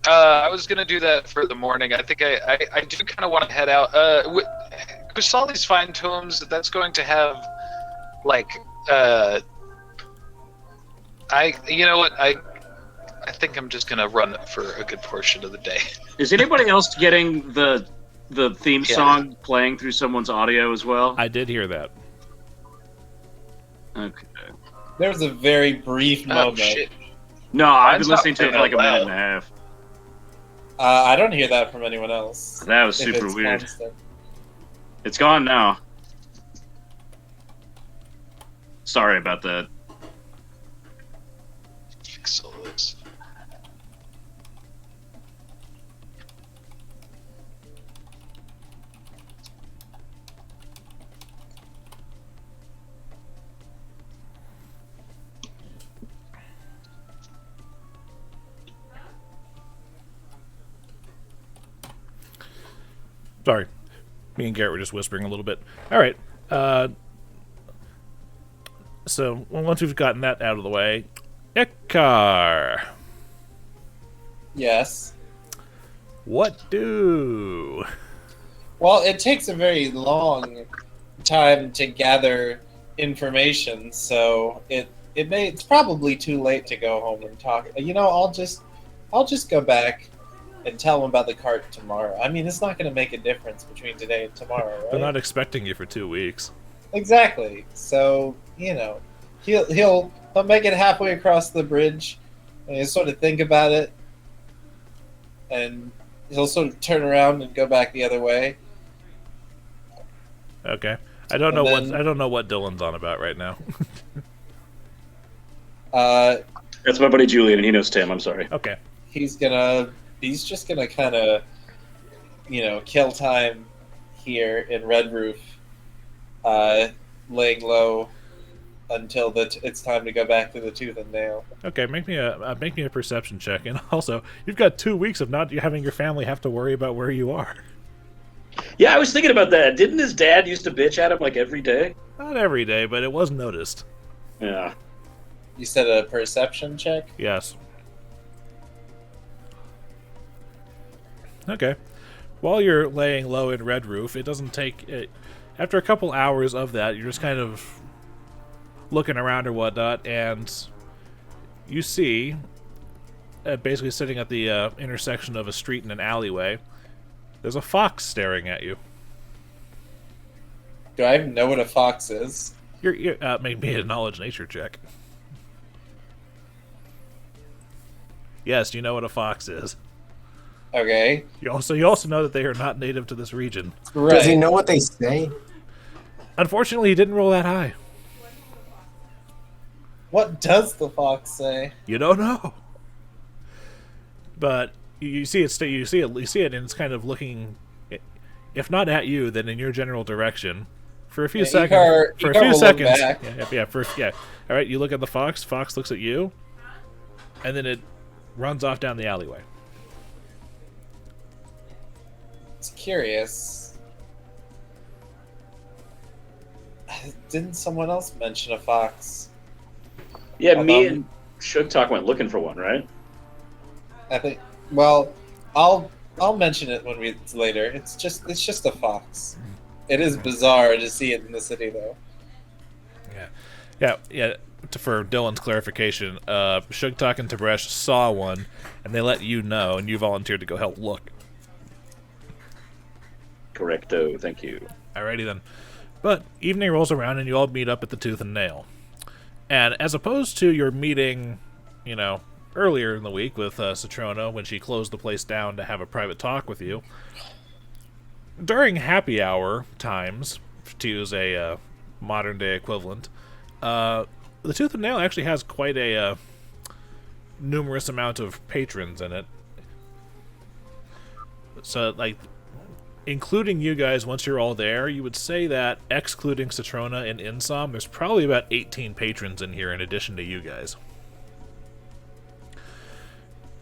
I was gonna do that for the morning. I think I do kind of want to head out. With all these fine tomes, that's going to have, like, you know what? I think I'm just gonna run for a good portion of the day. Is anybody else getting the theme song playing through someone's audio as well? I did hear that. Okay. There was a very brief moment. Shit. No, I've been Mine's listening to it for like a minute and a half. I don't hear that from anyone else. That was if super it's weird. constant. It's gone now. Sorry about that. Excellent. Sorry. Me and Garrett were just whispering a little bit. All right. So once we've gotten that out of the way, Icar, Yes. what do? Well, it takes a very long time to gather information, so it's probably too late to go home and talk. I'll just go back and tell him about the cart tomorrow. I mean, it's not going to make a difference between today and tomorrow, right? They're not expecting you for 2 weeks. Exactly. So, he'll make it halfway across the bridge, and he'll sort of think about it, and he'll sort of turn around and go back the other way. Okay. I don't know what Dillon's on about right now. That's my buddy Julian, and he knows Tim. I'm sorry. Okay. He's just gonna kind of, kill time here in Red Roof, laying low until it's time to go back to the Tooth and Nail. Okay, make me a perception check, and also you've got 2 weeks of not having your family have to worry about where you are. Yeah, I was thinking about that. Didn't his dad used to bitch at him like every day? Not every day, but it was noticed. Yeah. You said a perception check? Yes. Okay. While you're laying low in Red Roof, it doesn't take... after a couple hours of that, you're just kind of looking around or whatnot, and you see, basically sitting at the intersection of a street and an alleyway, there's a fox staring at you. Do I even know what a fox is? You're make me a knowledge nature check. Yes, you know what a fox is. Okay. You also know that they are not native to this region. Right. Does he know what they say? Unfortunately, he didn't roll that high. What does the fox say? You don't know. But you see it, and it's kind of looking, if not at you, then in your general direction, for a few seconds. Icar All right, you look at the fox. Fox looks at you, and then it runs off down the alleyway. It's curious. Didn't someone else mention a fox? Yeah, me and Sugtok went looking for one, right? I think. Well, I'll mention it when it's later. It's just a fox. It is bizarre to see it in the city, though. Yeah. For Dillon's clarification, Sugtok and Tib'resh saw one, and they let you know, and you volunteered to go help look. Correcto, thank you. Alrighty then. But evening rolls around, and you all meet up at the Tooth and Nail. And as opposed to your meeting, earlier in the week with Citrona when she closed the place down to have a private talk with you, during happy hour times, to use a modern-day equivalent, the Tooth and Nail actually has quite a numerous amount of patrons in it. So, including you guys, once you're all there, you would say that, excluding Citrona and Insom, there's probably about 18 patrons in here in addition to you guys.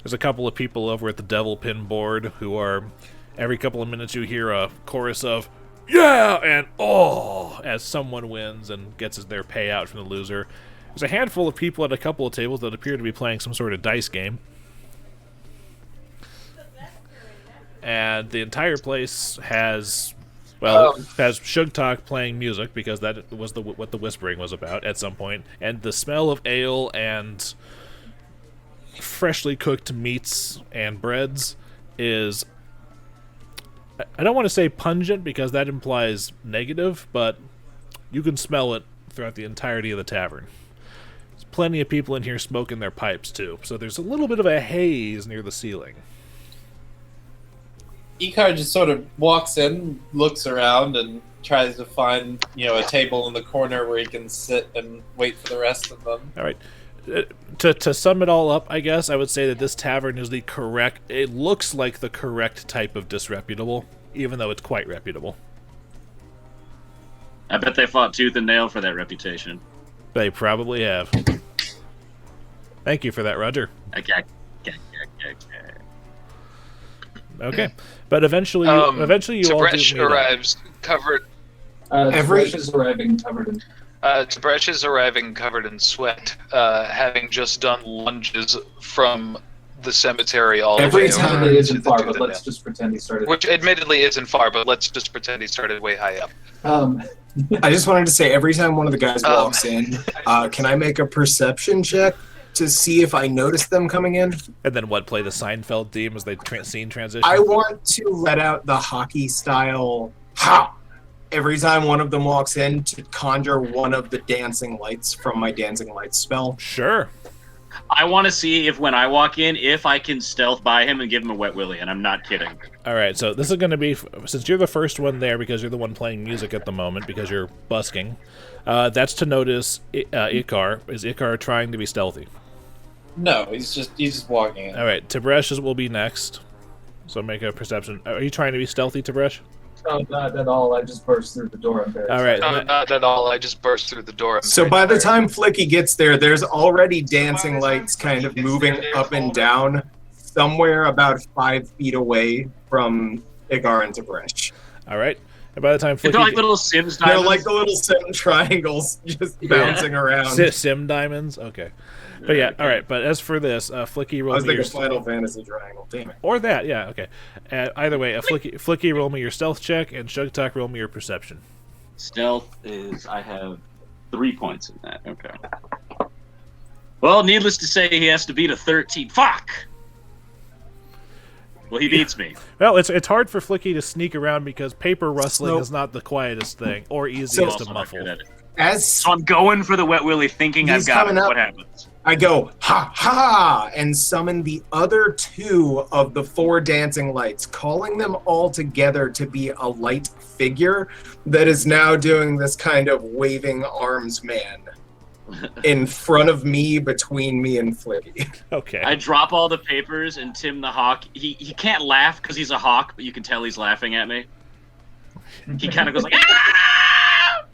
There's a couple of people over at the Devil Pin board who are, every couple of minutes you hear a chorus of, "Yeah!" and "Oh!" as someone wins and gets their payout from the loser. There's a handful of people at a couple of tables that appear to be playing some sort of dice game. And the entire place has Sugtok playing music, because that was what the whispering was about at some point. And the smell of ale and freshly cooked meats and breads is, I don't want to say pungent because that implies negative, but you can smell it throughout the entirety of the tavern. There's plenty of people in here smoking their pipes too, so there's a little bit of a haze near the ceiling. Icar just sort of walks in, looks around, and tries to find, a table in the corner where he can sit and wait for the rest of them. All right. To sum it all up, I guess, I would say that this tavern is it looks like the correct type of disreputable, even though it's quite reputable. I bet they fought tooth and nail for that reputation. They probably have. Thank you for that, Roger. Okay, but eventually you all do Tib'resh meet up. arrives covered. Tib'resh is arriving covered in. Tib'resh is arriving covered in sweat, having just done lunges from the cemetery all Every the way time over. It isn't to far, do but the let's just pretend he started. Which admittedly isn't far, but let's just pretend he started way high up. I just wanted to say, every time one of the guys walks in, can I make a perception check to see if I notice them coming in? And then what? Play the Seinfeld theme as they scene transition. I want to let out the hockey style ha every time one of them walks in to conjure one of the dancing lights from my dancing lights spell. Sure. I want to see if when I walk in, if I can stealth by him and give him a wet willy, and I'm not kidding. All right, so this is going to be, since you're the first one there because you're the one playing music at the moment because you're busking, that's to notice Icar. Is Icar trying to be stealthy? No, he's just walking in. All right, Tib'resh will be next. So make a perception. Are you trying to be stealthy, Tib'resh? Oh, not at all. I just burst through the door. I'm very All right. sorry. Not at all. I just burst through the door. So by the time Flickie gets there, there's already dancing lights kind of moving up and down somewhere about 5 feet away from Icar and Tib'resh. All right. And by the time They're Flickie... like little Sims They're diamonds. like the little sim triangles just bouncing around. Sim diamonds? Okay. But yeah, all right. But as for this, Flickie I roll was me your... thinking Final Fantasy triangle. Damn it. Or that, yeah, okay. Either way, Flickie roll me your stealth check, and Sugtok roll me your perception. Stealth is, I have 3 points in that. Okay. Well, needless to say, he has to beat a 13. Fuck! Well, he beats me. Well, it's hard for Flickie to sneak around because paper rustling is not the quietest thing, or easiest to muffle. So I'm going for the wet willy thinking I've got it. What happens? I go, ha, ha, and summon the other 2 of the 4 dancing lights, calling them all together to be a light figure that is now doing this kind of waving arms man in front of me, between me and Flickie. Okay. I drop all the papers, and Tim the Hawk, he can't laugh because he's a hawk, but you can tell he's laughing at me. He kind of goes like, ah!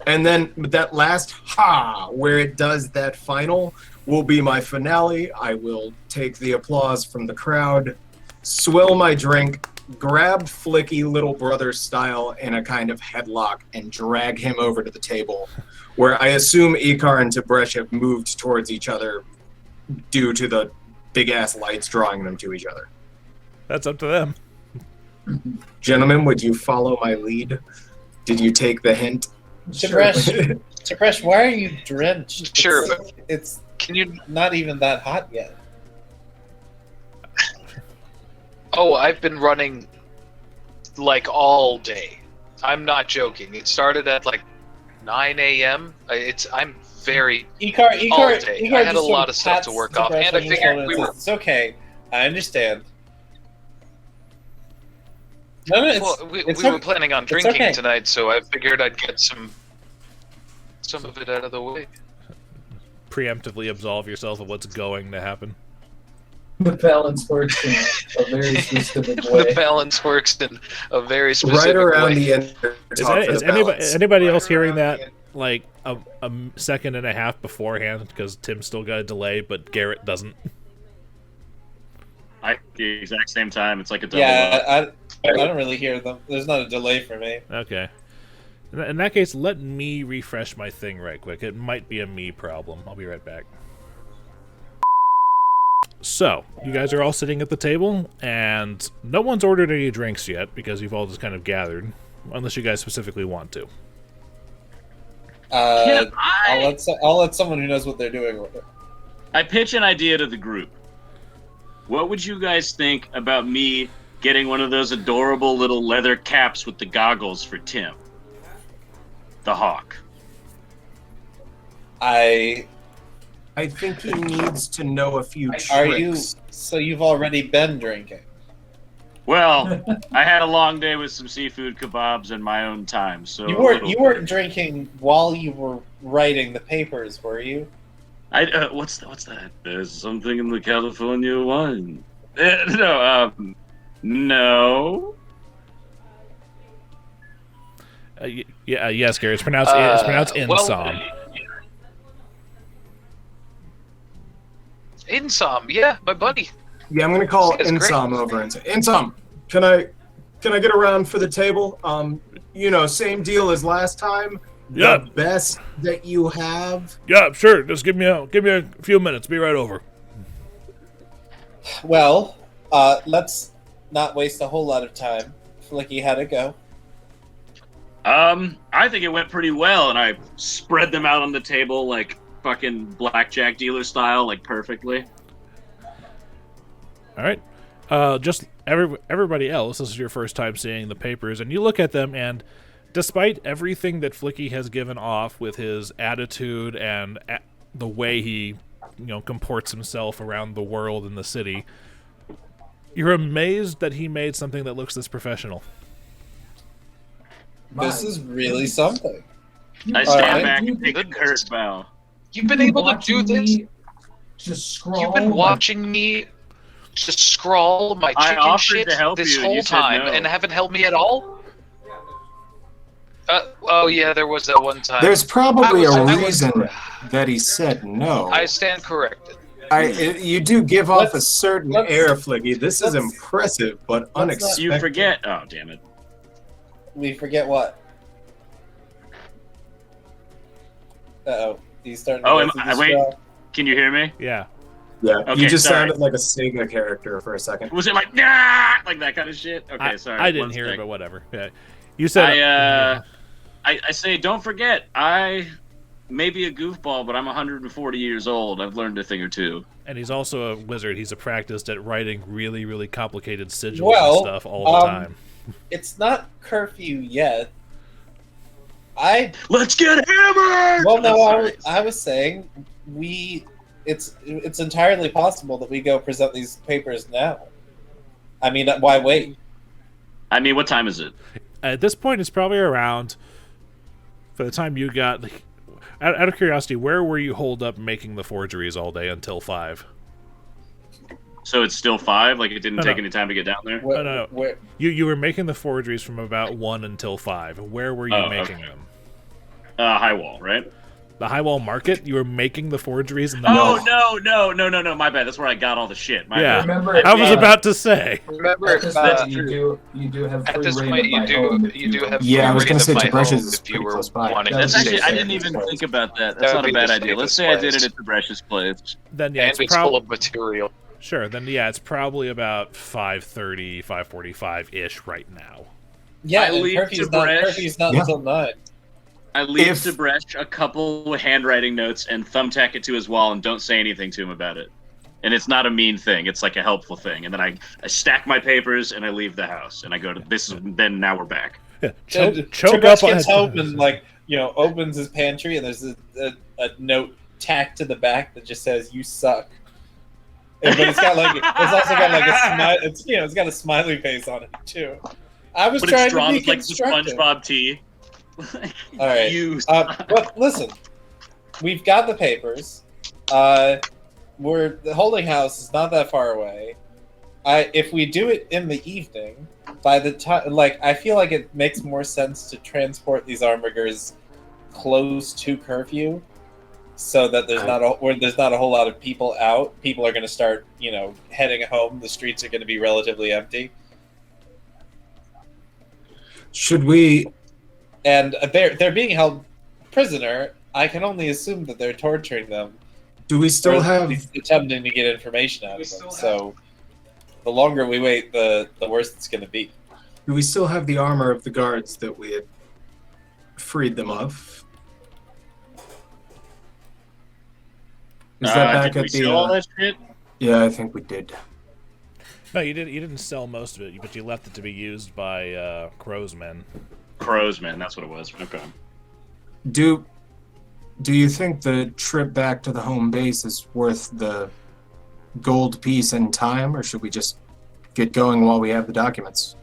And then that last ha, where it does that final, will be my finale. I will take the applause from the crowd, swill my drink, grab Flickie little brother style in a kind of headlock, and drag him over to the table, where I assume Icar and Tib'resh have moved towards each other due to the big-ass lights drawing them to each other. That's up to them. Gentlemen, would you follow my lead? Did you take the hint? Tib'resh, why are you drenched? Sure, It's can you? not even that hot yet. Oh, I've been running like all day. I'm not joking. It started at like 9 a.m. I'm very Icar all day. Icar I had a just lot of sort stuff to pats work off, Tib'resh and I on the figured shoulder we and were. says, it's okay. I understand. No, Well, we were planning on drinking tonight, so I figured I'd get some of it out of the way. Preemptively absolve yourself of what's going to happen. The balance works in a very specific way. The balance works in a very specific Right around way. the end. Is anybody else hearing that like a second and a half beforehand? Because Tim's still got a delay, but Garrett doesn't. I the exact same time. It's like a double. Yeah, I don't really hear them. There's not a delay for me. Okay. In that case, let me refresh my thing right quick. It might be a me problem. I'll be right back. So, you guys are all sitting at the table, and no one's ordered any drinks yet because you've all just kind of gathered, unless you guys specifically want to. I'll let someone who knows what they're doing with it. I pitch an idea to the group. What would you guys think about me getting one of those adorable little leather caps with the goggles for Tim? The Hawk. I think he needs to know a few tricks. Are you? So you've already been drinking? Well, I had a long day with some seafood kebabs in my own time, so You weren't drinking while you were writing the papers, were you? What's that? There's something in the California wine. No. Yes, Gary. It's pronounced Insom. Insom, yeah, my buddy. Yeah, I'm gonna call That's Insom great. over and say, Insom, can I get around for the table? Same deal as last time. Yeah. The best that you have. Yeah, sure. Just give me a few minutes. Be right over. Well, let's not waste a whole lot of time. Flickie, how'd it go? I think it went pretty well, and I spread them out on the table like fucking blackjack dealer style, like perfectly. All right. Just everybody else, this is your first time seeing the papers, and you look at them, and despite everything that Flickie has given off with his attitude and the way he, comports himself around the world and the city, you're amazed that he made something that looks this professional. This is really something. I stand back and take a curt bow. You've been able to do this? Just scroll. You've been watching me just scrawl my chicken shit this whole time and haven't helped me at all? Oh yeah, there was that one time. There's probably a reason that he said no. I stand corrected. You do give off a certain air, Flickie. This is impressive, but unexpected. You forget. Oh, damn it. We forget what? Uh-oh. He's starting to wait. Can you hear me? Yeah. Yeah, Okay, you just sorry. sounded like a Sega character for a second. Was it like, nah, like that kind of shit? Okay, sorry. I didn't hear it, but whatever. Yeah. You said... I say, don't forget, I may be a goofball, but I'm 140 years old. I've learned a thing or two. And he's also a wizard. He's practiced at writing really, really complicated sigils and stuff all the time. It's not curfew yet. Let's get hammered! Well, no, I was saying it's entirely possible that we go present these papers now. I mean, why wait? I mean, what time is it? At this point, it's probably around... For the time you got... Out of curiosity, where were you holed up making the forgeries all day until 5? So it's still 5? Like, it didn't take any time to get down there? No. You were making the forgeries from about 1 until 5. Where were you making them? High Wall, right? The High Wall Market? You were making the forgeries in the... No, my bad. That's where I got all the shit. My bad. Remember, I was about to say. Remember, you do have at free this reign point, of my home if you do have Yeah, I was going to say my Tib'resh home is if you pretty were close by. wanting That's to actually, stay I there. didn't even think about that. That That's would not a be bad the idea. Let's safest say I did it place. at Tibresh's place. Then, yeah, And it's full of material. Sure, then, yeah, it's probably about 5:30, 5:45-ish right now. Yeah, I leave curfew's not until 9. I leave Tib'resh a couple handwriting notes and thumbtack it to his wall and don't say anything to him about it. And it's not a mean thing. It's like a helpful thing. And then I stack my papers and I leave the house. And I go to then now we're back. Yeah, choke Tib'resh up gets on home and opens his pantry and there's a note tacked to the back that just says "You suck." But it's got also got like a smile. It's got a smiley face on it too. I was trying to be like the constructive. SpongeBob tea. All right. But listen, we've got the papers. The holding house is not that far away. If we do it in the evening, by the time, I feel like it makes more sense to transport these armigers close to curfew, so that there's not a whole lot of people out. People are going to start, heading home. The streets are going to be relatively empty. Should we? And they're being held prisoner. I can only assume that they're torturing them. Do we still have attempting to get information out of them? So the longer we wait, the worse it's going to be. Do we still have the armor of the guards that we had freed them of? Is that back did at we the? sell all that shit? Yeah, I think we did. No, you didn't sell most of it, but you left it to be used by Crow's men. Crow's men, that's what it was. Okay. Do you think the trip back to the home base is worth the gold piece and time, or should we just get going while we have the documents?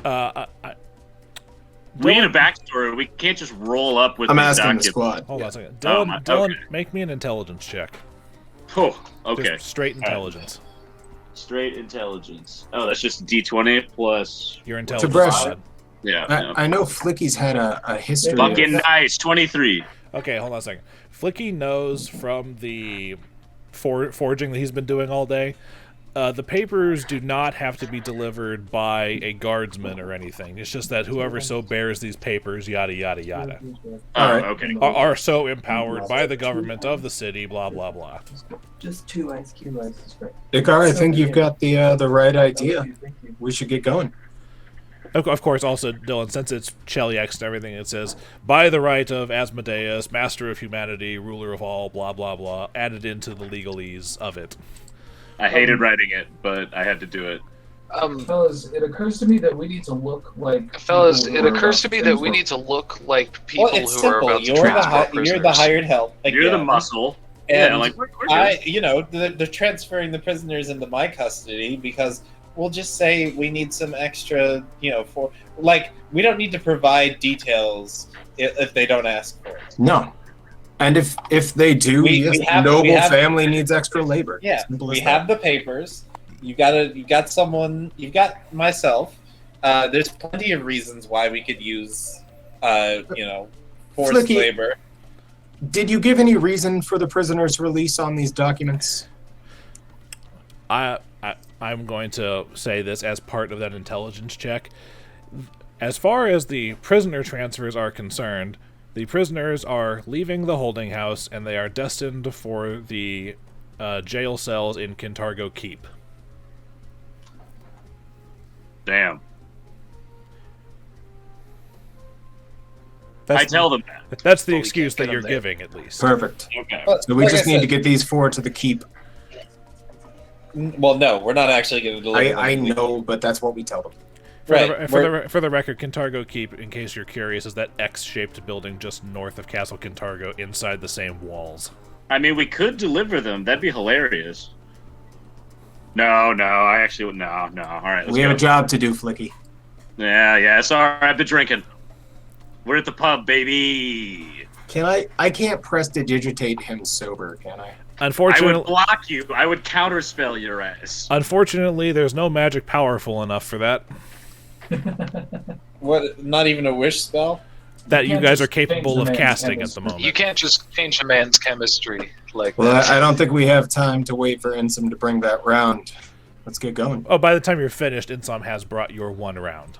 We need a backstory. We can't just roll up with I'm these asking documents. the squad. Hold on a second. Dillon, okay. Make me an intelligence check. Oh, okay. Just straight intelligence. Straight intelligence. Oh, that's just D20 plus... Your intelligence. Tib'resh, Yeah. I know Flickie's had a history. Fucking nice. 23. Okay, hold on a second. Flickie knows from the forging that he's been doing all day The papers do not have to be delivered by a guardsman or anything. It's just that whoever so bears these papers, yada, yada, yada, Okay. are so empowered by the government of the city, blah, blah, blah. Just 2 ice cube ice. Icar, I think you've got the right idea. We should get going. Of course, also, Dillon, since it's Cheliax and everything, it says, by the right of Asmodeus, master of humanity, ruler of all, blah, blah, blah, added into the legalese of it. I hated writing it, but I had to do it. Fellas, it occurs to me that we need to look like people who who are about to transport prisoners. You're the hired help. You're the muscle. And yeah, like we're good. they're transferring the prisoners into my custody because we'll just say we need some extra, for we don't need to provide details if they don't ask for it. No. And if they do, noble family needs extra labor. Yeah, we have the papers. You've got someone. You've got myself. There's plenty of reasons why we could use, forced Flickie, labor. Did you give any reason for the prisoner's release on these documents? I'm going to say this as part of that intelligence check. As far as the prisoner transfers are concerned, the prisoners are leaving the holding house, and they are destined for the jail cells in Kintargo Keep. Damn. I tell them that. That's the excuse that you're giving, at least. Perfect. Okay. So we just need to get these 4 to the keep. Well, no, we're not actually going to deliver them. I know, but that's what we tell them. For the record, Kintargo Keep, in case you're curious, is that X-shaped building just north of Castle Kintargo, inside the same walls. I mean, we could deliver them. That'd be hilarious. No, I actually would. No. All right, we have a job to do, Flickie. Yeah, it's all right. I've been drinking. We're at the pub, baby. I can't prestidigitate him sober, can I? Unfortunately, I would block you. I would counterspell your ass. Unfortunately, there's no magic powerful enough for that. What? Not even a wish spell? That you guys are capable of casting at the moment. You can't just change a man's chemistry like Well, that. I don't think we have time to wait for Insom to bring that round. Let's get going. Oh, by the time you're finished, Insom has brought your 1 round.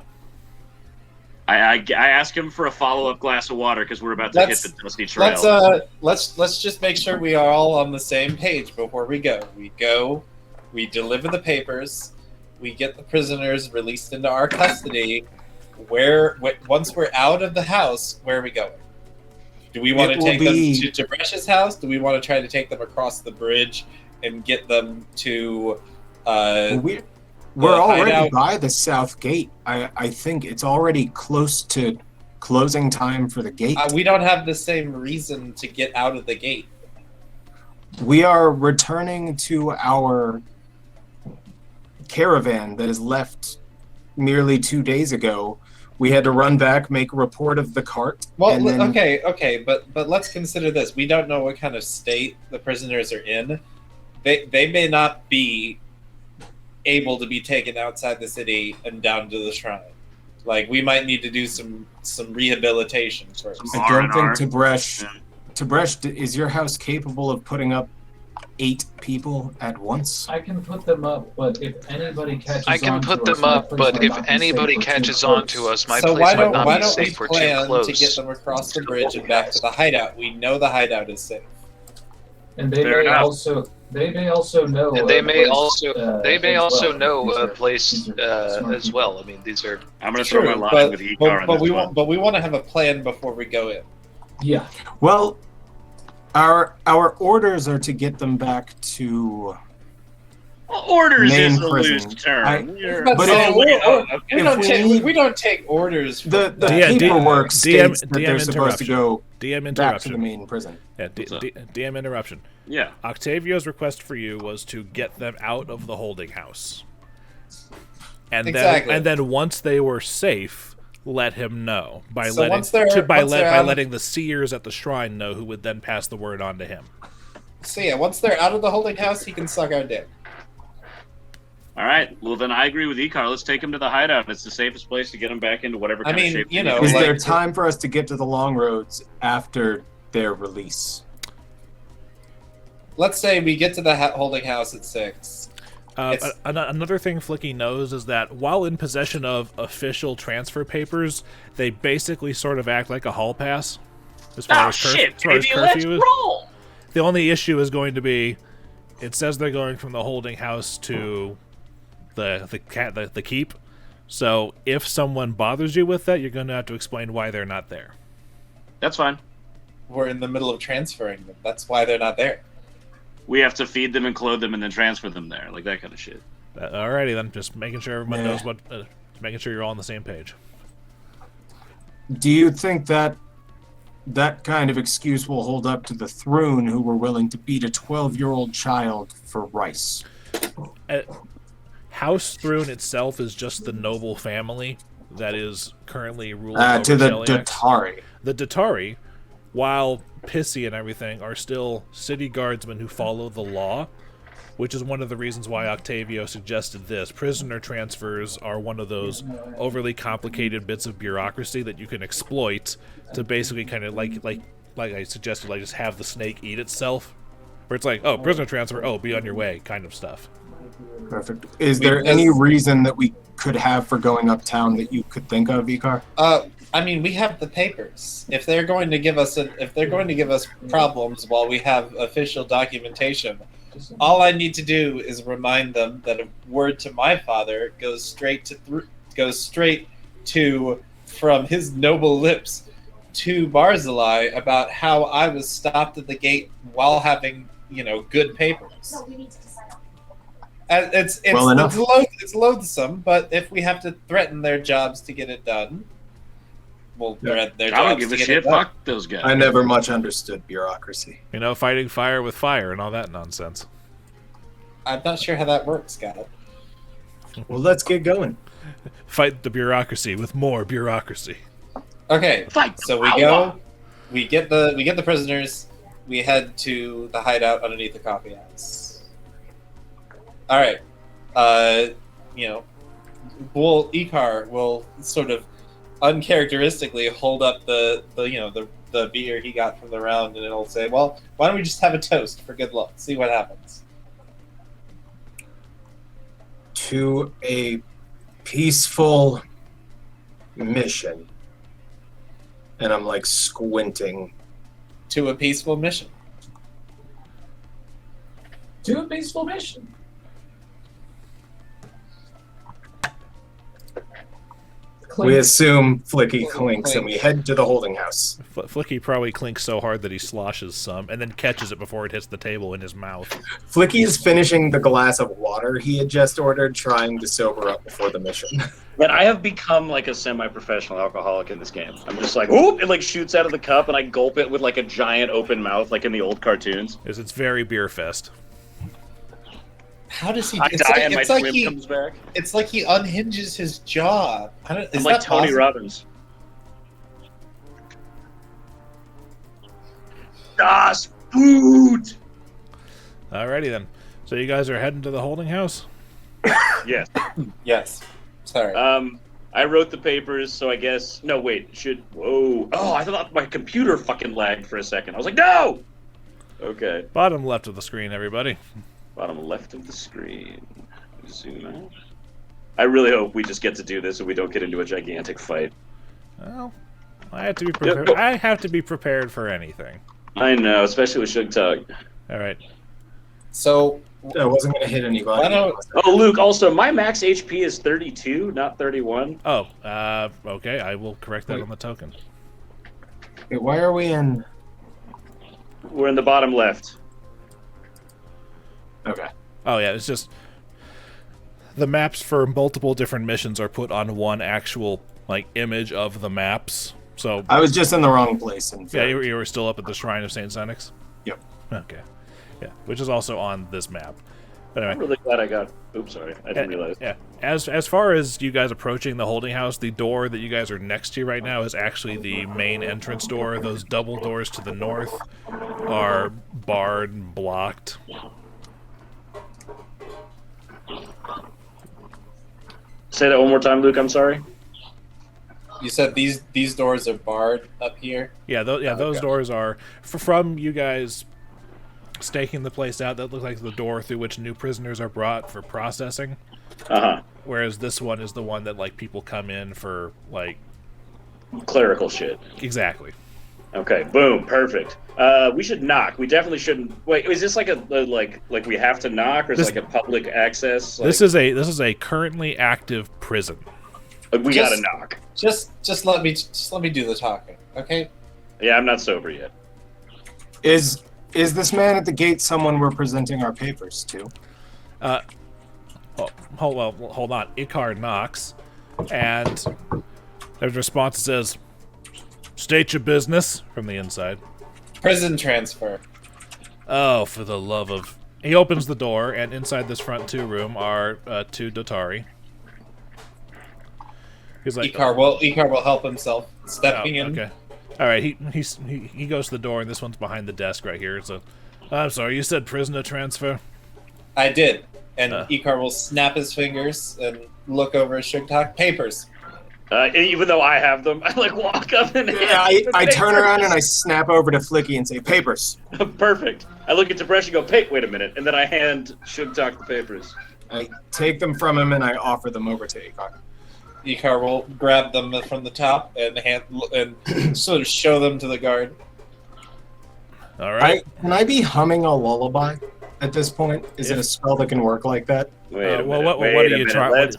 I ask him for a follow-up glass of water because we're about to hit the dusty trail. Let's just make sure we are all on the same page before we go. We deliver the papers, we get the prisoners released into our custody. Once we're out of the house, where are we going? Do we want to take them to Tibresh's house? Do we want to try to take them across the bridge and get them to? We're already by the south gate. I think it's already close to closing time for the gate. We don't have the same reason to get out of the gate. We are returning to our caravan that is left merely 2 days ago. We had to run back, make a report of the cart. Well, okay, but let's consider this. We don't know what kind of state the prisoners are in. They may not be able to be taken outside the city and down to the shrine. We might need to do some rehabilitation first. I don't think Tib'resh, is your house capable of putting up 8 people at once? I can put them up, but if anybody catches I can put them up, but if anybody catches on to us, my place why might not don't be we safe. We're too plan close. to get them across the bridge and back to the hideout? We know the hideout is safe. And they may also know. And they may also know a place as well. I mean, these are. I'm going to throw my line with Icar on this one. But we want to have a plan before we go in. Yeah. Well, our orders are to get them back to. Orders main is a prison. loose term. We don't take orders. The paperwork states that they're supposed to go back to the main prison. Yeah, DM interruption. Yeah. Octavio's request for you was to get them out of the holding house. And then once they were safe, let him know by letting the seers at the shrine know, who would then pass the word on to him. So yeah, once they're out of the holding house, he can suck our dick. All right. Well, then I agree with Icar. Let's take him to the hideout. It's the safest place to get him back into whatever kind of shape. Is there time for us to get to the long roads after their release? Let's say we get to the holding house at 6. Another thing Flickie knows is that while in possession of official transfer papers, they basically sort of act like a hall pass. As far as curfew is. Roll. The only issue is going to be, it says they're going from the holding house to the keep. So if someone bothers you with that, you're going to have to explain why they're not there. That's fine. We're in the middle of transferring them. That's why they're not there. We have to feed them and clothe them and then transfer them there, like that kind of shit. Alrighty then, just making sure everyone knows what, making sure you're all on the same page. Do you think that kind of excuse will hold up to the Thrune who were willing to beat a 12-year-old child for rice? House Thrune itself is just the noble family that is currently ruling to the Sheliax. Datari. The Datari, while pissy and everything, are still city guardsmen who follow the law, which is one of the reasons why Octavio suggested this. Prisoner transfers are one of those overly complicated bits of bureaucracy that you can exploit to basically kind of like I suggested, like just have the snake eat itself, where it's like, oh, prisoner transfer, oh, be on your way, kind of stuff. Perfect. Is there any reason that we could have for going uptown that you could think of, Icar? I mean, we have the papers. If they're going to give us problems while we have official documentation, all I need to do is remind them that a word to my father goes straight to from his noble lips to Barzillai about how I was stopped at the gate while having, good papers. It's loathsome, but if we have to threaten their jobs to get it done, we'll threaten their jobs. I don't give a shit. Fuck those guys. I never much understood bureaucracy. Fighting fire with fire and all that nonsense. I'm not sure how that works, Garrett. Well, let's get going. Fight the bureaucracy with more bureaucracy. Okay, Fight. So we go. We get the prisoners. We head to the hideout underneath the coffee house. All right. Icar will sort of uncharacteristically hold up the beer he got from the round, and it'll say, "Well, why don't we just have a toast for good luck? See what happens." To a peaceful mission. And I'm like squinting. To a peaceful mission. To a peaceful mission. We assume Flickie clinks and we head to the holding house. Flickie probably clinks so hard that he sloshes some and then catches it before it hits the table in his mouth. Flickie is finishing the glass of water he had just ordered, trying to sober up before the mission. But I have become like a semi-professional alcoholic in this game. I'm just like, whoop, it like shoots out of the cup and I gulp it with like a giant open mouth like in the old cartoons. It's very beer fest. How does he? I die and my swim comes back. It's like he unhinges his jaw. I'm like Tony Robbins. Das Boot! Alrighty then. So you guys are heading to the holding house? Yes. Yes. Sorry. I wrote the papers, so I guess... No, wait. Whoa. Oh, I thought my computer fucking lagged for a second. I was like, no! Okay. Bottom left of the screen, everybody. Bottom left of the screen. Zoom out. I really hope we just get to do this and we don't get into a gigantic fight. Well, I have to be prepared. I have to be prepared for anything. I know, especially with Sugtok. All right. So I wasn't going to hit anybody. Oh, Luke. Also, my max HP is 32, not 31. Oh, okay. I will correct that on the token. Okay, why are we in? We're in the bottom left. Okay. Oh yeah, it's just the maps for multiple different missions are put on one actual image of the maps. So I was just in the wrong place. Yeah, you were still up at the Shrine of Saint Xenix? Yep. Okay. Yeah, which is also on this map. But anyway, I'm really glad I got... Oops, sorry. I didn't realize. Yeah. As far as you guys approaching the holding house, the door that you guys are next to right now is actually the main entrance door. Those double doors to the north are barred and blocked. Say that one more time, Luke. I'm sorry. You said these doors are barred up here? Yeah, those doors are from you guys staking the place out. That looks like the door through which new prisoners are brought for processing. Whereas this one is the one that like people come in for like clerical shit. Exactly. Okay, boom, perfect. We should knock. We definitely shouldn't. Wait, is this like a like we have to knock, or is it like a public access? Like, this is a currently active prison. We gotta knock. Just let me do the talking, okay? Yeah, I'm not sober yet. Is this man at the gate someone we're presenting our papers to? Hold on. Icar knocks, and there's a response that says, "State your business," from the inside. Prison transfer. Oh, for the love of... He opens the door, and inside this front room are 2 Dotari. He's like, Icar will help himself, stepping in. Okay. All right, he goes to the door, and this one's behind the desk right here. So, I'm sorry, you said prisoner transfer? I did. And Icar will snap his fingers and look over at Sugtok. Papers. Even though I have them, I like walk up and I turn around and I snap over to Flickie and say, papers. Perfect. I look at Tib'resh and go, wait a minute, and then I hand Sugtok the papers. I take them from him and I offer them over to Icar. Icar will grab them from the top and sort of show them to the guard. All right. Can I be humming a lullaby at this point? Is it a spell that can work like that? Wait a minute. What are you trying?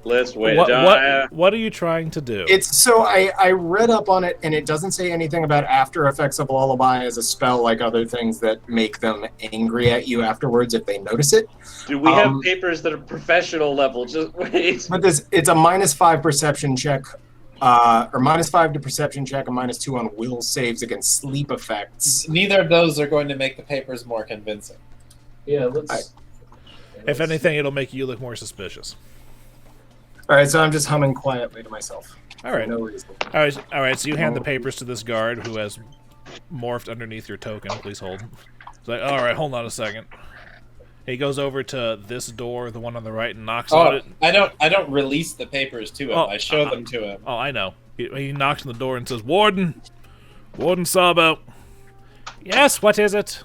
Let's wait. What are you trying to do? I read up on it, and it doesn't say anything about after effects of lullaby as a spell, like other things that make them angry at you afterwards if they notice it. Do we have papers that are professional level? Just wait. But it's a -5 perception check, or -5 to perception check, and -2 on will saves against sleep effects. Neither of those are going to make the papers more convincing. Yeah, let's. If anything, it'll make you look more suspicious. All right, so I'm just humming quietly to myself. All right. For no reason. All right. So you hand the papers to this guard who has morphed underneath your token. Please hold. It's like, all right, hold on a second. He goes over to this door, the one on the right, and knocks on it. I don't release the papers to him. I show them to him. Oh, I know. He knocks on the door and says, "Warden Sabo." Yes, what is it?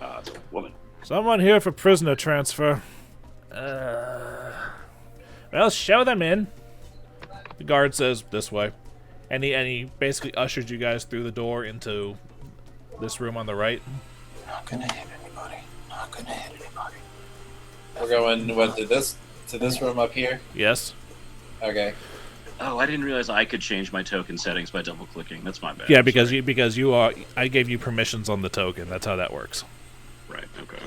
It's a woman. Someone here for prisoner transfer. Well, show them in. The guard says, "This way," and he basically ushers you guys through the door into this room on the right. Not gonna hit anybody. We're going to this room up here. Yes. Okay. Oh, I didn't realize I could change my token settings by double clicking. That's my bad. Yeah, because you are. I gave you permissions on the token. That's how that works. Right. Okay.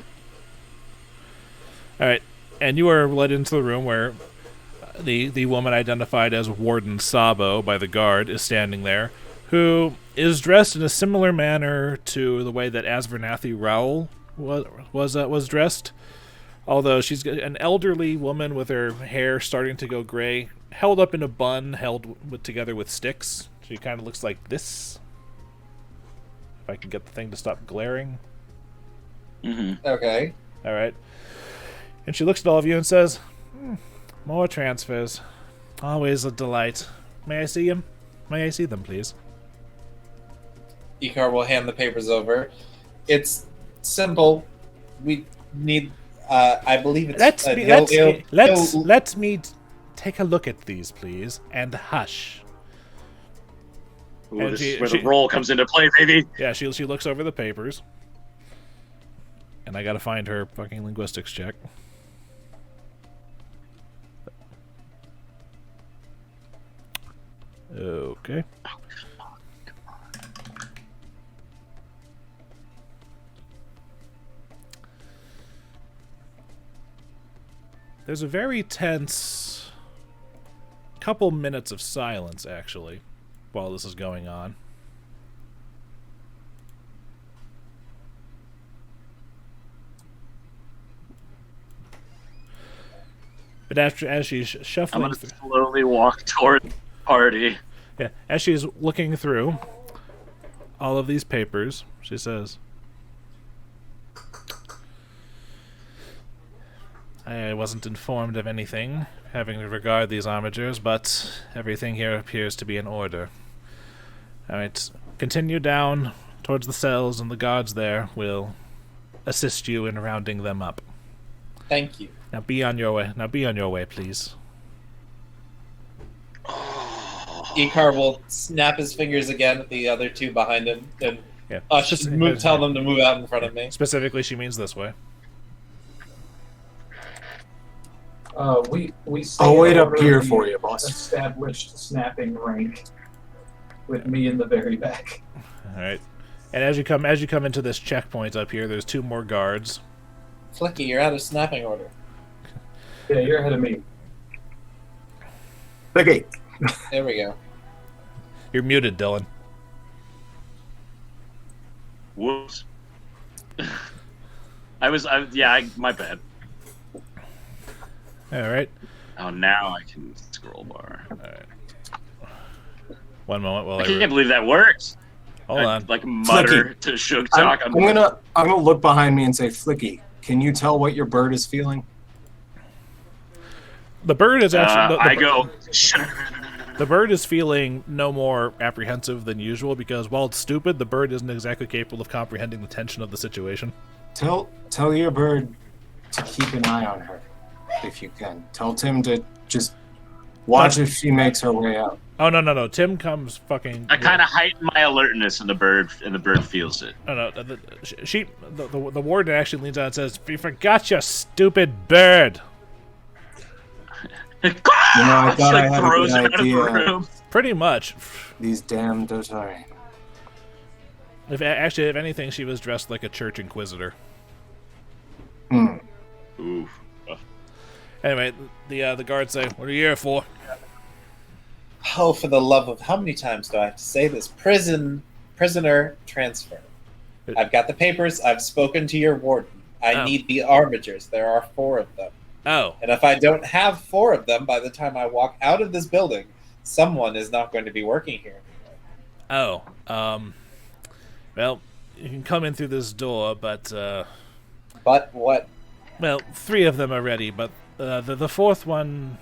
All right, and you are led into the room where the woman identified as Warden Sabo by the guard is standing there, who is dressed in a similar manner to the way that Asvernathi Raoul was dressed. Although she's an elderly woman with her hair starting to go gray, held up in a bun, together with sticks. She kind of looks like this. If I can get the thing to stop glaring. Mm-hmm. Okay. All right. And she looks at all of you and says, "More transfers. Always a delight. May I see them? May I see them, please?" Icar will hand the papers over. It's simple. We need... I believe it's... Let me take a look at these, please, and hush. Ooh, this is where the roll comes into play, baby. Yeah, she looks over the papers. And I gotta find her fucking linguistics check. Okay. There's a very tense couple minutes of silence, actually, while this is going on. But as she's shuffling, I'm gonna slowly walk toward the party. Yeah, as she's looking through all of these papers, she says, "I wasn't informed of anything having to regard these armigers, but everything here appears to be in order. Alright, continue down towards the cells, and the guards there will assist you in rounding them up. Thank you. Now be on your way, please. Icar will snap his fingers again at the other two behind him and tell them to move out in front of me. Specifically, she means this way. We I'll wait up here for you, boss. Established snapping rank with me in the very back. All right. And as you come into this checkpoint up here, there's 2 more guards. Flickie, you're out of snapping order. Yeah, you're ahead of me. Flickie. There we go. You're muted, Dillon. Whoops. My bad. All right. Oh, now I can scroll bar. All right. One moment while I can't believe that works. Hold on. Like mutter Flickie. to Sugtok. I'm gonna look behind me and say, Flickie, can you tell what your bird is feeling? The bird is actually. The The bird is feeling no more apprehensive than usual because while it's stupid, the bird isn't exactly capable of comprehending the tension of the situation. Tell your bird to keep an eye on her, if you can. Tell Tim to just watch if she makes her way out. Oh no! Tim comes fucking. I kind of heighten my alertness, and the bird feels it. No. The warden actually leans out and says, "You forgot your stupid bird." I thought I had throws a it good out of the idea. room. Pretty much. These damn Dotari. If anything, she was dressed like a church inquisitor. Oof. Anyway, the guards say, "What are you here for?" Oh, for the love of... How many times do I have to say this? Prisoner transfer. I've got the papers. I've spoken to your warden. I need the armigers. There are 4 of them. Oh. And if I don't have 4 of them by the time I walk out of this building, someone is not going to be working here. Oh. Well, you can come in through this door, but... But what? Well, 3 of them are ready, but the 4th one...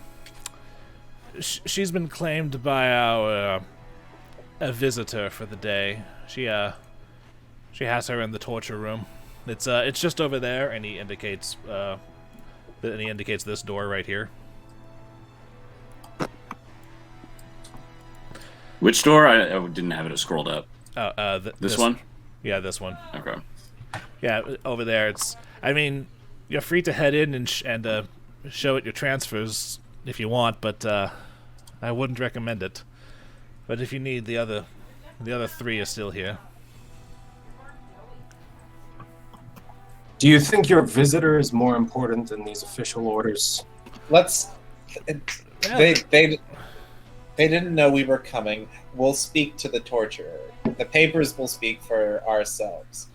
She's been claimed by our a visitor for the day. She has her in the torture room. It's just over there, and he indicates this door right here. Which door? I didn't have it scrolled up. This one? Yeah, this one. Okay. Yeah, over there. You're free to head in and show it your transfers if you want, but I wouldn't recommend it. But if you need, the other 3 are still here. Do you think your visitor is more important than these official orders? They didn't know we were coming. We'll speak to the torturer. The papers will speak for ourselves.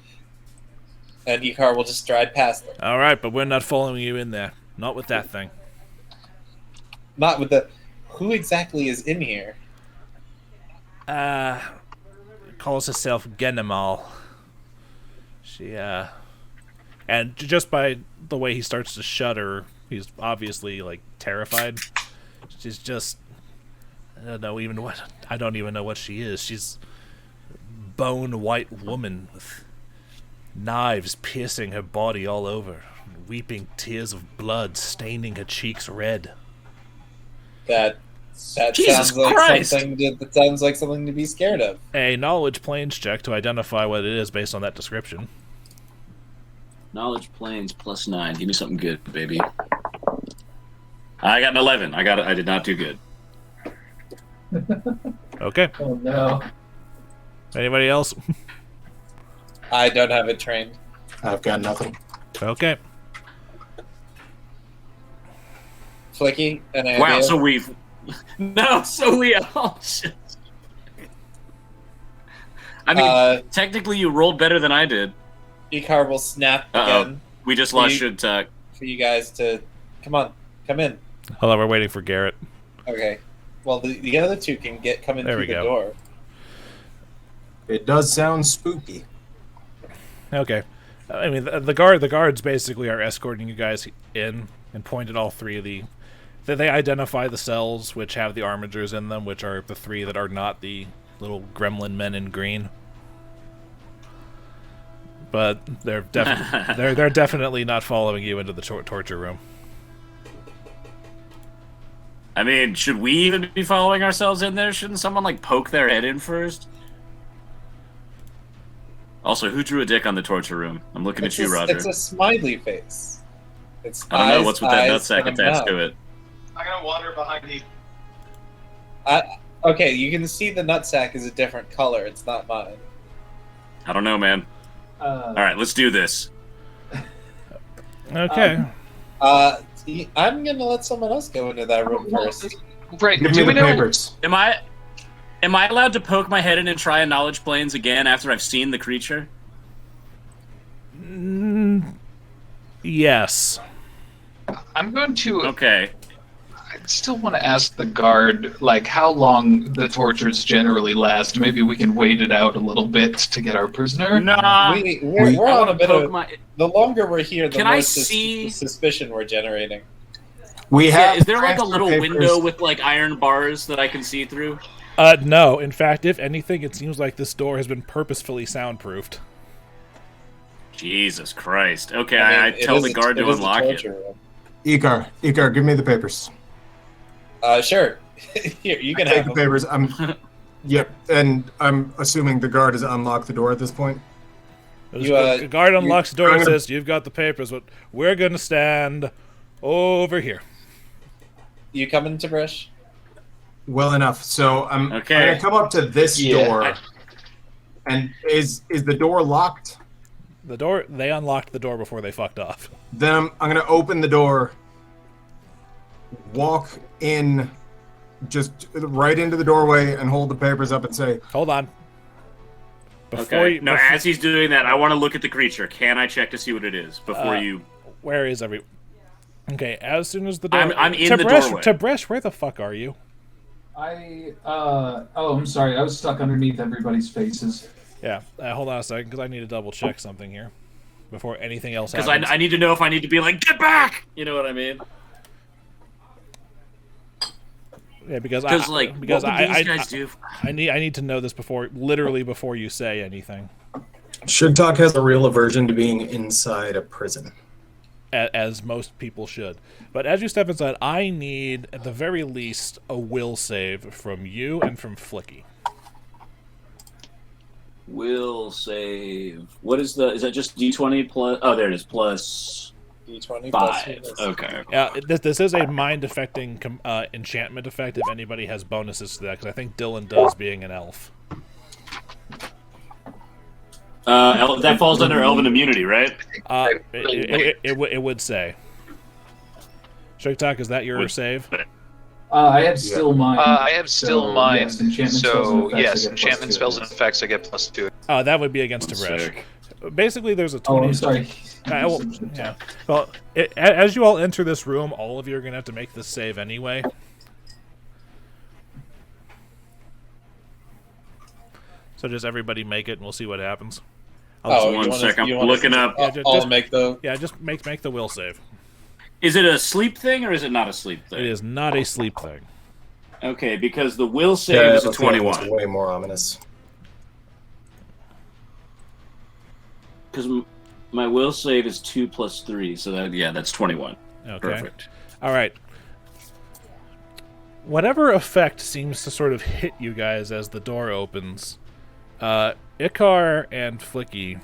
And Icar will just stride past them. All right, but we're not following you in there. Not with that thing. Not with the... Who exactly is in here? Calls herself Genimal. She, And just by the way he starts to shudder, he's obviously, terrified. She's just... I don't even know what she is. She's a bone-white woman with knives piercing her body all over, weeping tears of blood staining her cheeks red. That Jesus sounds like Christ! that sounds like something to be scared of. A knowledge planes check to identify what it is based on that description. Knowledge planes +9. Give me something good, baby. I got an 11. I did not do good. Okay. Oh no. Anybody else? I don't have it trained. I've got nothing. Okay. Flickie, an idea? Wow, so we all just... I mean, technically you rolled better than I did. Icar will snap again. We just lost Shattersong. For you guys to... Come in. Hold on, we're waiting for Garrett. Okay. Well, the other 2 can come in through the door. It does sound spooky. Okay. I mean, the guards basically are escorting you guys in and point at all 3 of the... They identify the cells which have the armigers in them, which are the 3 that are not the little gremlin men in green. but they're definitely not following you into the torture room. I mean, should we even be following ourselves in there? Shouldn't someone, like, poke their head in first? Also, who drew a dick on the torture room? I'm looking at you, Roger. It's a smiley face. It's I don't know what's with that nutsack attached to it. I'm gonna wander behind you. Okay, you can see the nutsack is a different color. It's not mine. I don't know, man. All right, let's do this. Okay. I'm gonna let someone else go into that room first. Right. Give me the papers. Am I allowed to poke my head in and try a knowledge planes again after I've seen the creature? Yes. I'm going to. Okay. I still want to ask the guard, like, how long the tortures generally last. Maybe we can wait it out a little bit to get our prisoner. Nah. We're on a bit of. The longer we're here, the more see suspicion we're generating. We have. Is there like a little window with like iron bars that I can see through? No. In fact, if anything, it seems like this door has been purposefully soundproofed. Jesus Christ. Okay, I tell the guard to unlock it. Icar, give me the papers. Sure. Here, you can have the papers. Yep, and I'm assuming the guard has unlocked the door at this point. The guard unlocks the door and says, "You've got the papers, but we're gonna stand over here." You coming, Tib'resh? Well enough. So I'm gonna come up to this door. And is the door locked? They unlocked the door before they fucked off. Then I'm gonna open the door, walk in, just right into the doorway, and hold the papers up and say, "Hold on." As he's doing that, I want to look at the creature. Can I check to see what it is before you? Where is every? Okay, as soon as the door. I'm in the doorway. Tib'resh, where the fuck are you? I'm sorry. I was stuck underneath everybody's faces. Yeah, hold on a second, because I need to double check something here before anything else happens. Because I need to know if I need to be like, get back! You know what I mean? Yeah, because what would these guys do? I need to know this before you say anything. Sugtok has a real aversion to being inside a prison. As most people should. But as you step inside, I need, at the very least, a will save from you and from Flickie. Will save. What is that just D20 plus? Oh, there it is. Plus D20 5. Okay. This is a mind-affecting enchantment effect if anybody has bonuses to that, because I think Dillon does, being an elf. That falls under elven immunity, right? It would say. Sugtok, is that your save? I have still mine. I have still mine. Yes, enchantment spells and effects I get +2. Oh, that would be against Tib'resh. Basically, there's a 20. Oh, I'm sorry. Yeah. Well, as you all enter this room, all of you are going to have to make this save anyway. So just everybody make it, and we'll see what happens. One second. I'm looking up. Just make the will save. Is it a sleep thing, or is it not a sleep thing? It is not a sleep thing. Okay, because the will save is a 21. It's way more ominous. Because my will save is 2 plus 3, so that's 21. Okay. Perfect. All right. Whatever effect seems to sort of hit you guys as the door opens, Icar and Flickie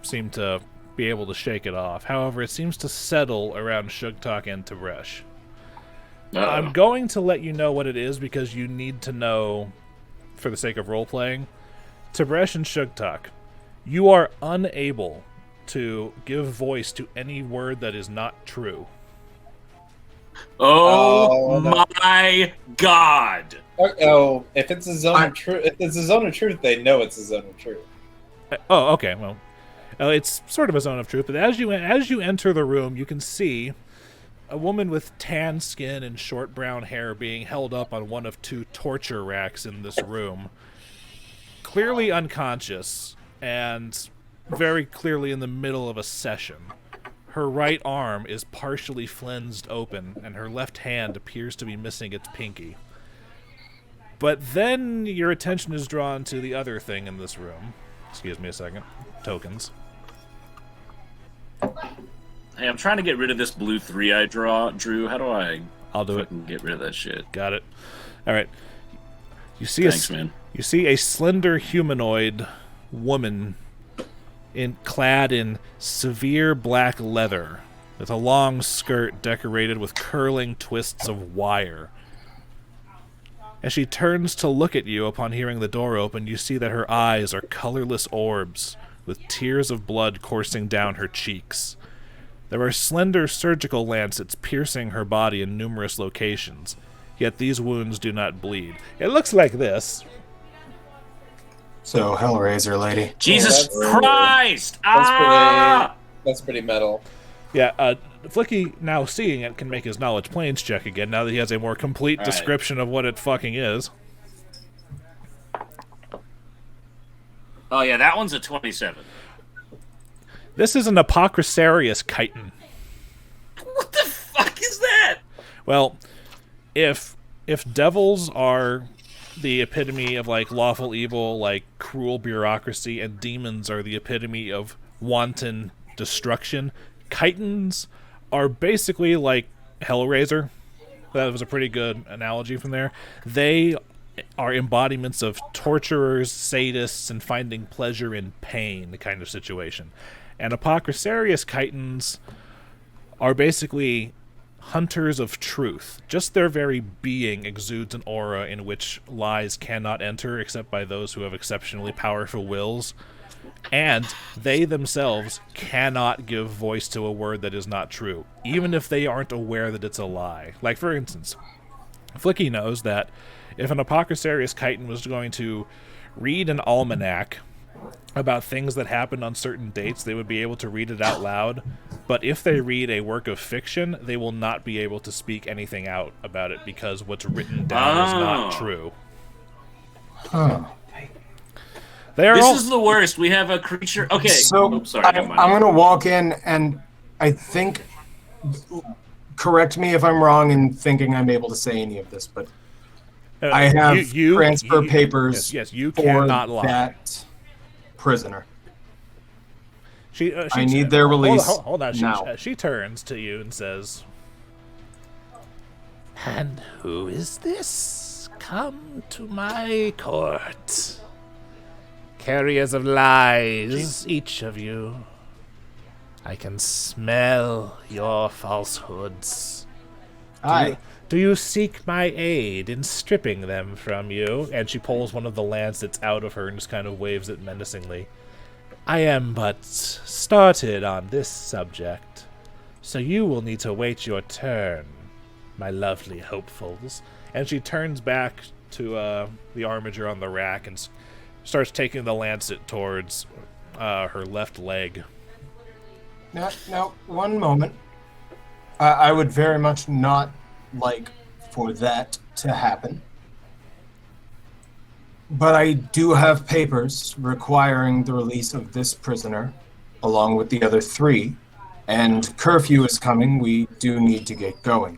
seem to be able to shake it off. However, it seems to settle around Sugtok and Tib'resh. I'm going to let you know what it is because you need to know for the sake of role-playing. Tib'resh and Sugtok, you are unable to give voice to any word that is not true. Oh my god! Oh, if it's a zone of truth, if it's a zone of truth, they know it's a zone of truth. Oh, okay. Well, it's sort of a zone of truth. But as you enter the room, you can see a woman with tan skin and short brown hair being held up on one of 2 torture racks in this room, clearly unconscious and very clearly in the middle of a session. Her right arm is partially flensed open, and her left hand appears to be missing its pinky. But then your attention is drawn to the other thing in this room. Excuse me a second. Tokens. Hey, I'm trying to get rid of this blue 3 I drew. How do I? I'll do it. Get rid of that shit. Got it. All right. You see Thanks, man. You see a slender humanoid woman clad in severe black leather with a long skirt decorated with curling twists of wire. As she turns to look at you upon hearing the door open, you see that her eyes are colorless orbs with tears of blood coursing down her cheeks. There are slender surgical lancets piercing her body in numerous locations, yet these wounds do not bleed. It looks like this. So, Hellraiser lady. Jesus Christ! That's pretty metal. Yeah, Flickie, now seeing it, can make his knowledge planes check again, now that he has a more complete description of what it fucking is. Oh yeah, that one's a 27. This is an Apocrysarius chitin. What the fuck is that? Well, if devils are the epitome of, like, lawful evil, like, cruel bureaucracy, and demons are the epitome of wanton destruction, chitins are basically like Hellraiser. That was a pretty good analogy from there. They are embodiments of torturers, sadists, and finding pleasure in pain kind of situation. And Apocrysarius chitins are basically hunters of truth. Just their very being exudes an aura in which lies cannot enter except by those who have exceptionally powerful wills. And they themselves cannot give voice to a word that is not true, even if they aren't aware that it's a lie. Like, for instance, Flickie knows that if an Apocrysarius chitin was going to read an almanac about things that happened on certain dates, they would be able to read it out loud. But if they read a work of fiction, they will not be able to speak anything out about it because what's written down is not true. Huh. This is the worst. We have a creature. Okay. So sorry, I'm going to walk in, and I think, correct me if I'm wrong in thinking I'm able to say any of this, but I have transfer papers you for cannot lie. That prisoner. She I need their release. Hold on. now. She turns to you and says, "And who is this? Come to my court. Carriers of lies, each of you. I can smell your falsehoods. Do you seek my aid in stripping them from you?" And she pulls one of the lancets out of her and just kind of waves it menacingly. "I am but started on this subject, so you will need to wait your turn, my lovely hopefuls." And she turns back to the armiger on the rack and starts taking the lancet towards her left leg. Now, one moment. I would very much not like for that to happen. But I do have papers requiring the release of this prisoner, along with the other 3. And curfew is coming. We do need to get going.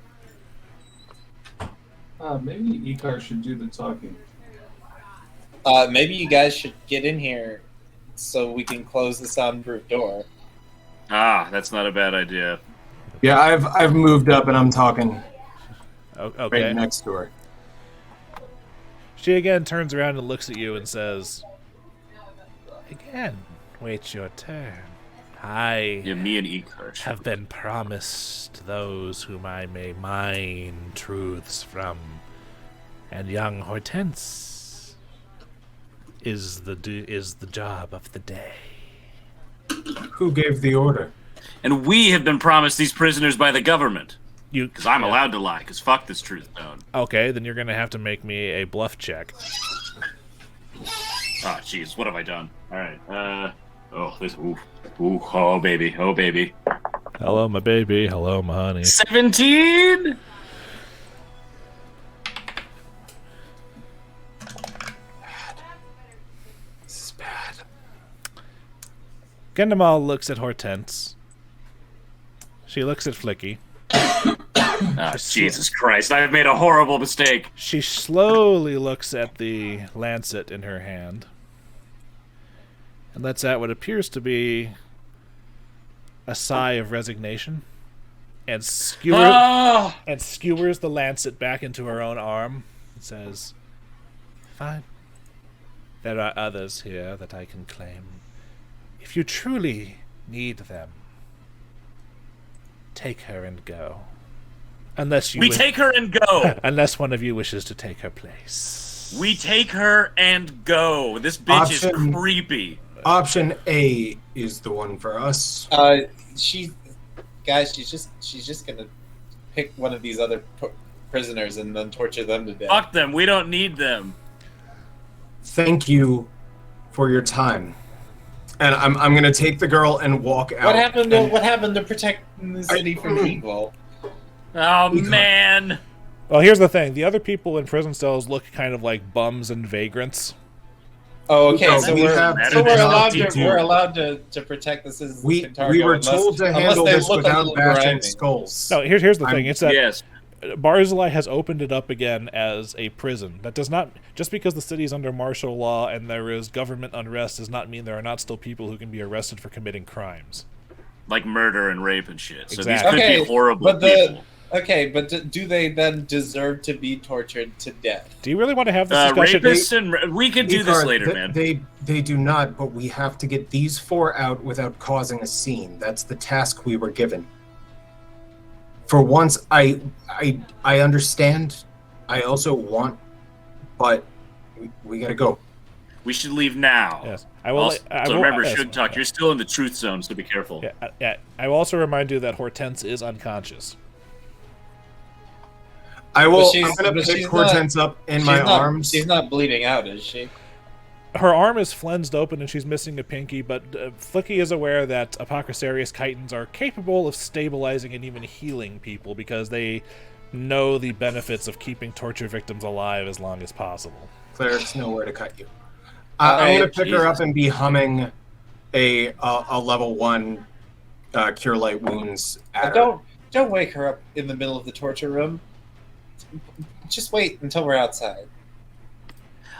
Maybe Icar should do the talking. Maybe you guys should get in here so we can close the soundproof door. That's not a bad idea. Yeah, I've moved up and I'm talking Okay. right next to her. She again turns around and looks at you and says, "Again, wait your turn. Me and Icar have been promised those whom I may mine truths from, and young Hortense is the job of the day." Who gave the order? And we have been promised these prisoners by the government. Because I'm Yeah. allowed to lie, because fuck this truth zone. Okay, then you're going to have to make me a bluff check. Oh, jeez, what have I done? Alright, oh, baby, oh, baby. Hello, my baby. Hello, my honey. 17? This is bad. Gendamal looks at Hortense. She looks at Flickie. Jesus Christ, I have made a horrible mistake. She slowly looks at the lancet in her hand and lets out what appears to be a sigh of resignation and skewers the lancet back into her own arm and says, "Fine. There are others here that I can claim. If you truly need them, take her and go. Take her and go. Unless one of you wishes to take her place. We take her and go. This bitch is creepy. Option A is the one for us. She's just gonna pick one of these other prisoners and then torture them to death. Fuck them. We don't need them. Thank you for your time. And I'm gonna take the girl and walk out. What happened to protecting the city from evil? Oh man. Well, here's the thing. The other people in prison cells look kind of like bums and vagrants. Oh, okay. No, So we're allowed to protect the citizens. We were told to handle this without bashing skulls. No, here's the thing. It's that yes. Barzillai has opened it up again as a prison. That does not, just because the city is under martial law and there is government unrest, does not mean there are not still people who can be arrested for committing crimes. Like murder and rape and shit. So Exactly. these could be horrible people. Okay, but do they then deserve to be tortured to death? Do you really want to have this discussion? Rapists and we can do this later, man. They do not, but we have to get these four out without causing a scene. That's the task we were given. For once, I understand. I also want, but we gotta go. We should leave now. Yes. Remember, Sugtok, you're still in the truth zone, so be careful. Yeah. I will also remind you that Hortense is unconscious. I'm gonna pick Hortense up in my arms. She's not bleeding out, is she? Her arm is flensed open and she's missing a pinky, but Flickie is aware that Apocristarius chitons are capable of stabilizing and even healing people because they know the benefits of keeping torture victims alive as long as possible. Clerics know where to cut you. I'm gonna pick her up and be humming a level 1 cure light wounds at her. Don't wake her up in the middle of the torture room. Just wait until we're outside.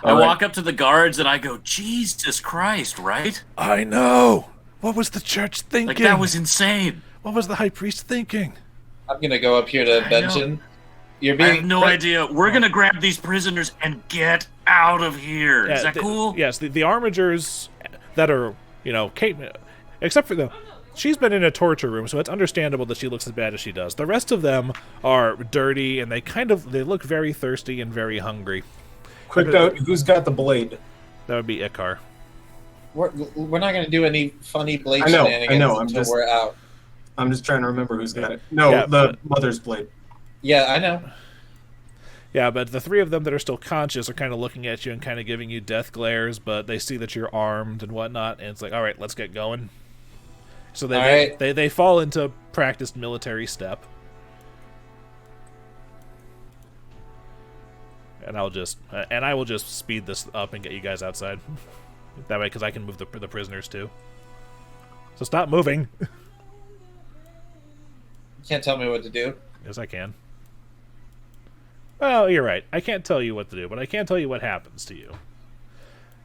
I walk up to the guards and I go, Jesus Christ, right? I know! What was the church thinking? Like, that was insane. What was the high priest thinking? I'm gonna go up here to Benjamin. I have no idea. We're gonna grab these prisoners and get out of here. Is that cool? Yes, the armigers that are, except for she's been in a torture room, so it's understandable that she looks as bad as she does. The rest of them are dirty, and they look very thirsty and very hungry. Quick note, who's got the blade? That would be Icar. We're not going to do any funny blade shenanigans until we're out. I'm just trying to remember who's got it. No, the mother's blade. Yeah, I know. Yeah, but the three of them that are still conscious are kind of looking at you and kind of giving you death glares, but they see that you're armed and whatnot, and it's like, all right, let's get going. So they fall into practiced military step. And I will just speed this up and get you guys outside. That way, because I can move the prisoners too. So stop moving. You can't tell me what to do. Yes, I can. Well, you're right. I can't tell you what to do, but I can tell you what happens to you.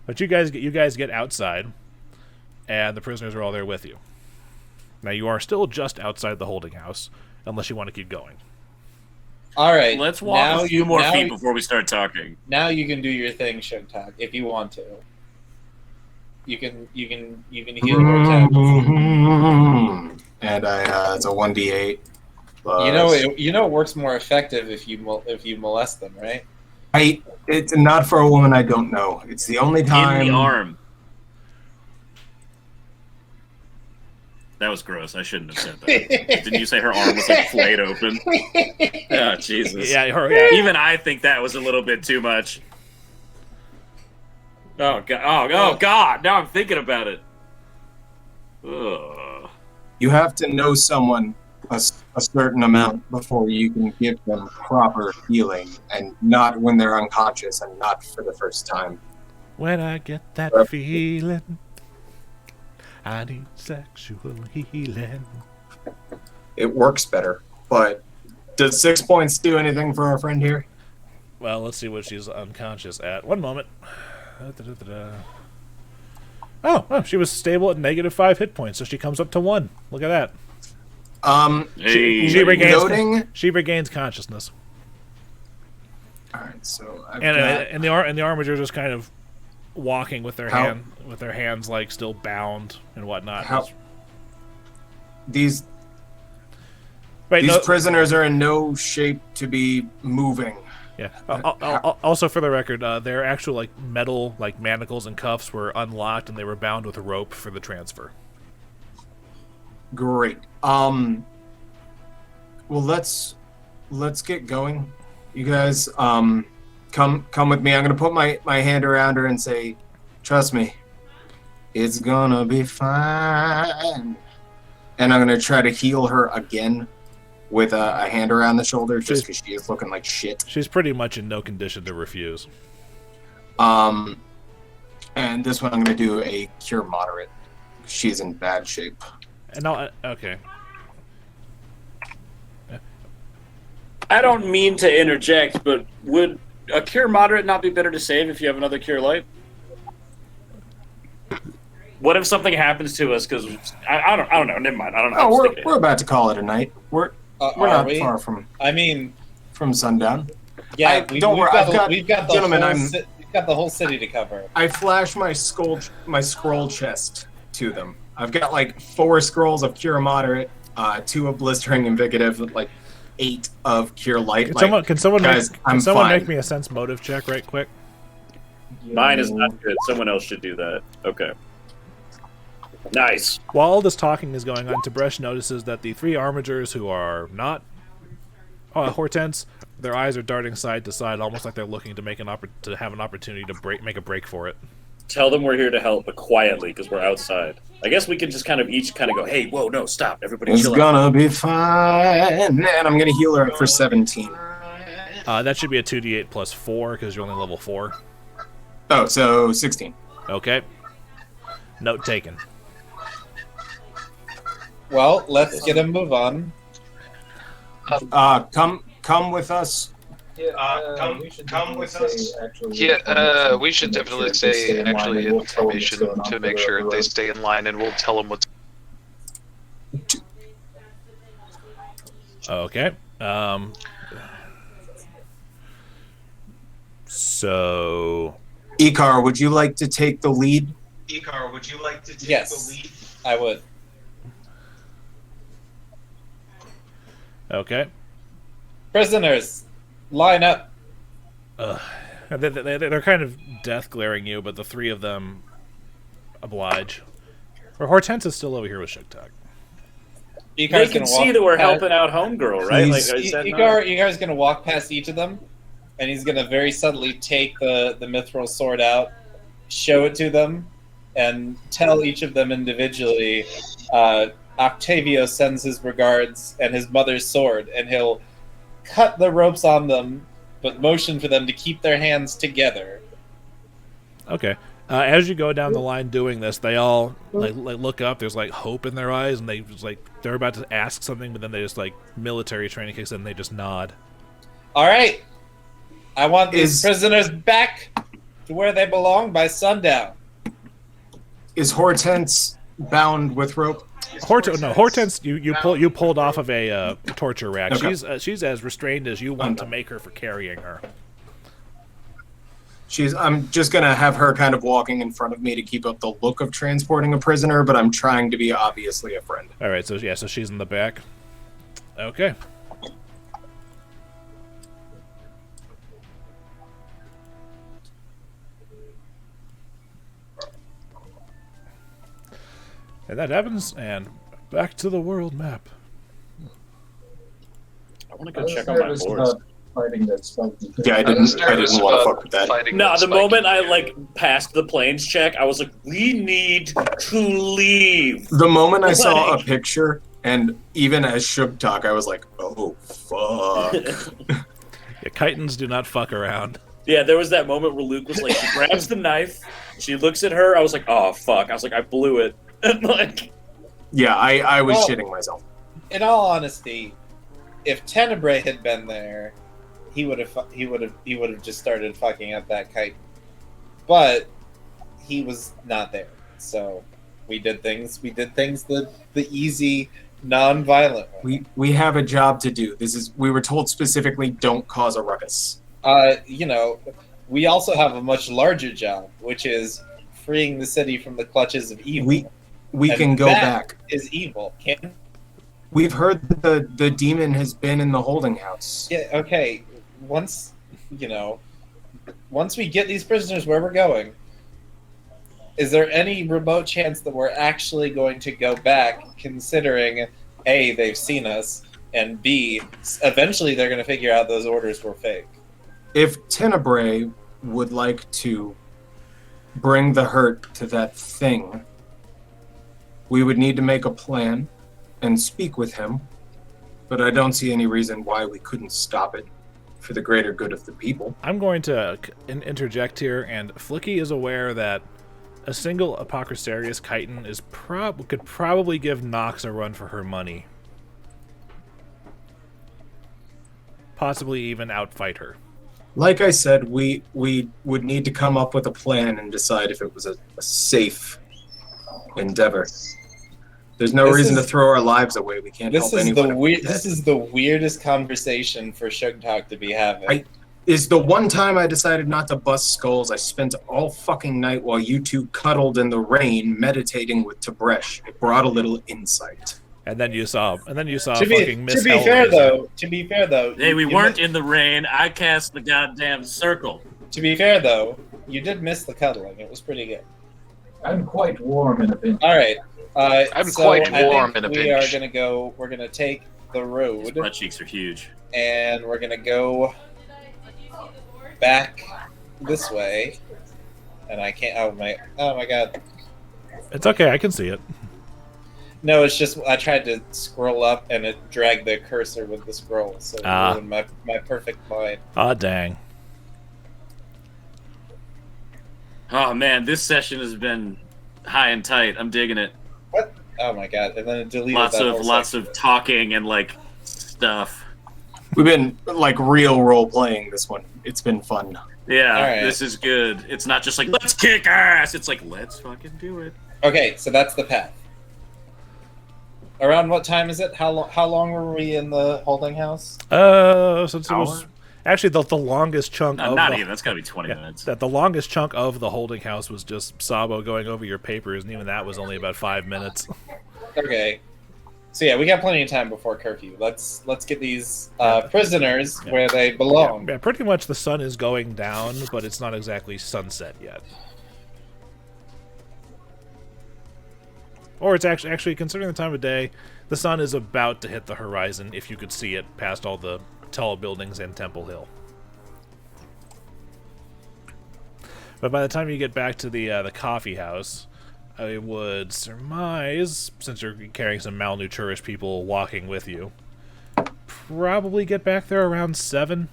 But you guys get outside, and the prisoners are all there with you. Now you are still just outside the holding house, unless you want to keep going. All right. Let's walk a few more feet before we start talking. Now you can do your thing, Sugtok, if you want to. You can heal your attacks. And it's a 1d8. You know it works more effective if you molest them, right? It's not for a woman I don't know. It's the only time. In the arm. That was gross. I shouldn't have said that. Didn't you say her arm was like flayed open? Oh, Jesus. Yeah. Even I think that was a little bit too much. Oh, God. Oh, God. Now I'm thinking about it. Ugh. You have to know someone a certain amount before you can give them proper healing, and not when they're unconscious and not for the first time. When I get that feeling, I need sexual healing. It works better, but does 6 points do anything for our friend here? Well, let's see what she's unconscious at. One moment. Oh, she was stable at -5 hit points, so she comes up to 1. Look at that. Hey. She regains consciousness. All right, so And the armigers are just kind of walking with their How- hands like still bound and whatnot. These Right, these prisoners are in no shape to be moving. Yeah. Also, for the record, their actual like metal like manacles and cuffs were unlocked, and they were bound with a rope for the transfer. Great. Well, let's get going. You guys, come with me. I'm gonna put my hand around her and say, "Trust me, it's gonna be fine." And I'm gonna try to heal her again with a hand around the shoulder, just because she is looking like shit. She's pretty much in no condition to refuse. And this one I'm gonna do a cure moderate. She's in bad shape. And okay. I don't mean to interject, but would a cure moderate not be better to save if you have another cure light? What if something happens to us? Because I don't know. Never mind. I don't know. Oh, we're about to call it a night. We're not far from. I mean, from sundown. Yeah, we've got the whole city to cover. I flash my scroll chest to them. I've got like 4 scrolls of cure moderate, 2 of blistering indicative, like 8 of cure light. Can someone make me a sense motive check right quick? Mine is not good. Someone else should do that. Okay. Nice. While all this talking is going on, Tib'resh notices that the 3 armigers who are not Hortense, their eyes are darting side to side, almost like they're looking to have an opportunity to make a break for it. Tell them we're here to help, but quietly, because we're outside. I guess we can just each go, hey, whoa, no, stop, everybody It's chill gonna out. be fine. And I'm gonna heal her up for 17. That should be a 2d8 plus 4, because you're only level 4. Oh, so 16. Okay. Note taken. Well, let's get a move on. Come with us. Come with us. Yeah, we should definitely say actually information to make sure they stay in line, and we'll tell them what's. Okay. So, Icar, would you like to take the lead? Yes, I would. Okay. Prisoners, line up. They're kind of death glaring you, but the 3 of them oblige. Or Hortense is still over here with Sugtok. They can see that we're helping out Homegirl, right? Icar's going to walk past each of them, and he's going to very subtly take the mithril sword out, show it to them, and tell each of them individually, Octavio sends his regards and his mother's sword, and he'll cut the ropes on them, but motion for them to keep their hands together. Okay. As you go down the line doing this, they all like look up. There's like hope in their eyes, and they just they're about to ask something, but then they just military training kicks in, and they just nod. All right, I want these prisoners back to where they belong by sundown. Is Hortense bound with rope? Hortense, you pulled off of a torture rack. Okay. She's as restrained as you want to make her for carrying her. I'm just gonna have her kind of walking in front of me to keep up the look of transporting a prisoner, but I'm trying to be obviously a friend. All right, so she's in the back. Okay. And that happens, and back to the world map. I want to go check on my boards. Yeah, I didn't want to fuck with that. No, the moment I passed the planes check, I was like, we need to leave. The moment I saw a picture, and even as Sugtok, I was like, oh fuck. Yeah, Chitons do not fuck around. Yeah, there was that moment where Luke was like, she grabs the knife, she looks at her, I was like, oh fuck. I was like, I blew it. Yeah, I was shitting myself. In all honesty, if Tenebrae had been there, he would have just started fucking up that kite. But he was not there. So we did things the easy, non-violent way. We have a job to do. We were told specifically, don't cause a ruckus. We also have a much larger job, which is freeing the city from the clutches of evil. We can go back. Is evil. We've heard that the demon has been in the holding house. Yeah, okay. Once we get these prisoners where we're going, is there any remote chance that we're actually going to go back, considering A, they've seen us, and B, eventually they're going to figure out those orders were fake? If Tenebrae would like to bring the hurt to that thing, we would need to make a plan and speak with him, but I don't see any reason why we couldn't stop it for the greater good of the people. I'm going to interject here, and Flickie is aware that a single Apocristarius chitin could probably give Nox a run for her money. Possibly even outfight her. Like I said, we would need to come up with a plan and decide if it was a safe endeavor. There's no reason to throw our lives away. We can't help anyone. This is the weirdest conversation for Sugtok to be having. Is the one time I decided not to bust skulls. I spent all fucking night while you two cuddled in the rain meditating with Tib'resh. It brought a little insight. And then you saw to fucking Miss To be fair though, hey, we weren't in the rain. I cast the goddamn circle. To be fair though, you did miss the cuddling. It was pretty good. I'm quite warm in a pinch. All right. I'm quite warm in a pinch. We're gonna take the road. His butt cheeks are huge. And we're gonna go back this way. And I can't. Oh my god. It's okay. I can see it. No, it's just I tried to scroll up and it dragged the cursor with the scroll, so it ruined my perfect line. Ah, dang. Oh man, this session has been high and tight. I'm digging it. What? Oh my god! And then it deleted lots of talking and like stuff. We've been like real role playing this one. It's been fun. Yeah, This is good. It's not just like let's kick ass. It's like let's fucking do it. Okay, so that's the path. Around what time is it? How long were we in the holding house? Since it was actually the longest chunk of not even. That's got to be 20 minutes. That the longest chunk of the holding house was just Sabo going over your papers, and even that was only about 5 minutes. Okay, so yeah, we got plenty of time before curfew. Let's get these prisoners where they belong. Yeah, pretty much the sun is going down, but it's not exactly sunset yet. Or it's actually considering the time of day, the sun is about to hit the horizon if you could see it past all the tall buildings and Temple Hill. But by the time you get back to the coffee house, I would surmise, since you're carrying some malnourished people walking with you, probably get back there around 7.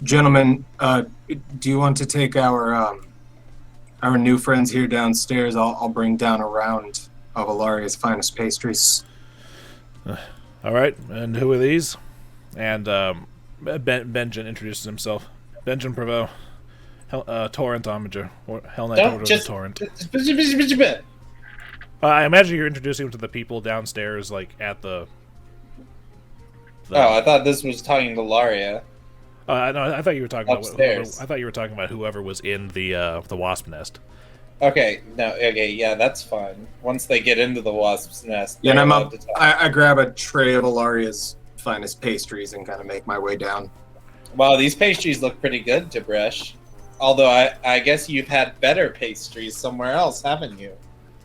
Gentlemen, do you want to take our new friends here downstairs? I'll bring down a round of Alaria's finest pastries. All right, and who are these? And Benjen introduces himself. Benjen Prevost, Torrent Armiger, or Hell Knight Order of the Torrent. I imagine you're introducing him to the people downstairs, like at the Oh, I thought this was talking to Laria. No, I thought you were talking upstairs. about. I thought you were talking about whoever was in the wasp nest. Okay, yeah, that's fine. Once they get into the wasp's nest, yeah, and I grab a tray of Alaria's finest pastries and kind of make my way down. Wow, these pastries look pretty good, Tib'resh. Although I guess you've had better pastries somewhere else, haven't you?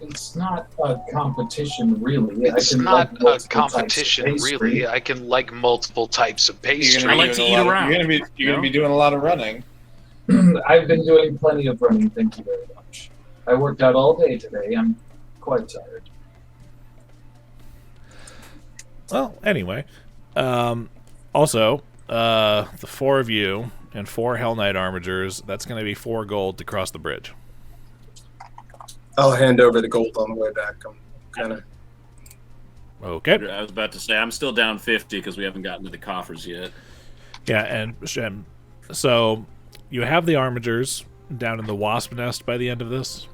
It's not a competition, really. It's not a competition, really. I can like multiple types of pastry. I like to eat around. You're gonna be doing a lot of running. I've been doing plenty of running, thank you very much. I worked out all day today. I'm quite tired. Well, anyway. Also, the 4 of you and 4 Hell Knight Armigers, that's going to be 4 gold to cross the bridge. I'll hand over the gold on the way back. I'm kind of... Okay. I was about to say, I'm still down 50 because we haven't gotten to the coffers yet. Yeah, and so you have the Armigers down in the wasp nest by the end of this?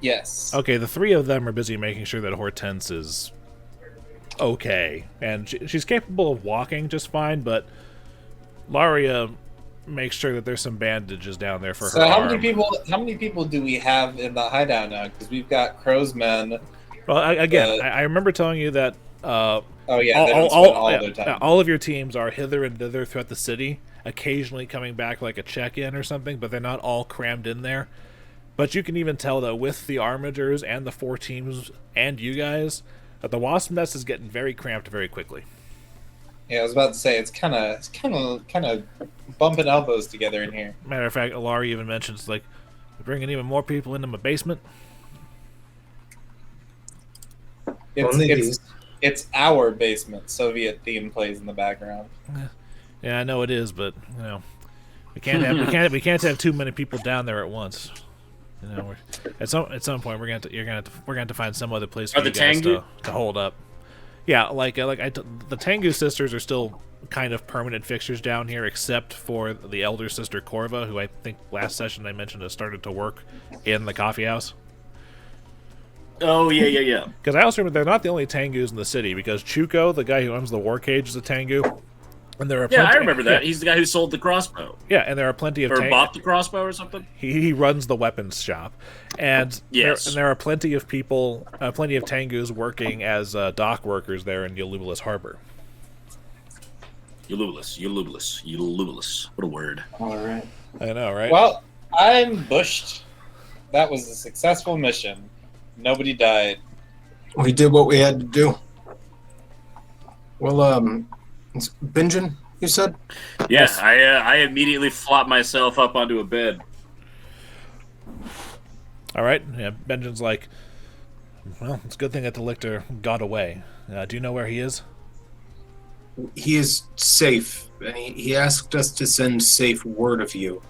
Yes. Okay, the three of them are busy making sure that Hortense is okay. And she's capable of walking just fine, but Laria makes sure that there's some bandages down there for her So how arm. many people do we have in the hideout now? Because we've got Crow's Men. Well, I remember telling you that oh yeah, they don't spend all their time. all of your teams are hither and thither throughout the city, occasionally coming back like a check-in or something, but they're not all crammed in there. But you can even tell that with the armigers and the 4 teams and you guys, that the wasp nest is getting very cramped very quickly. Yeah, I was about to say it's kind of bumping elbows together in here. Matter of fact, Alari even mentions like bringing even more people into my basement. It's our basement. Soviet theme plays in the background. Yeah, I know it is, but you know, we can't have too many people down there at once. You know, at some point we're going to have to find some other place for you guys to hold up. Yeah, the Tengu sisters are still kind of permanent fixtures down here, except for the elder sister Corva, who I think last session I mentioned has started to work in the coffee house. Oh, yeah. Because I also remember they're not the only Tengus in the city, because Chuko, the guy who owns the war cage, is a Tengu. And there are I remember that. He's the guy who sold the crossbow. Yeah, and there are plenty of... Or bought the crossbow or something? He runs the weapons shop. And, there are plenty of people, plenty of Tengus working as dock workers there in Ulubilis Harbor. Ulubilis. What a word. All right. I know, right? Well, I'm bushed. That was a successful mission. Nobody died. We did what we had to do. Well, it's Benjamin, you said? Yes, I immediately flopped myself up onto a bed. All right. Yeah, Benjamin's like, well, it's a good thing that the lictor got away. Do you know where he is? He is safe, and he asked us to send safe word of you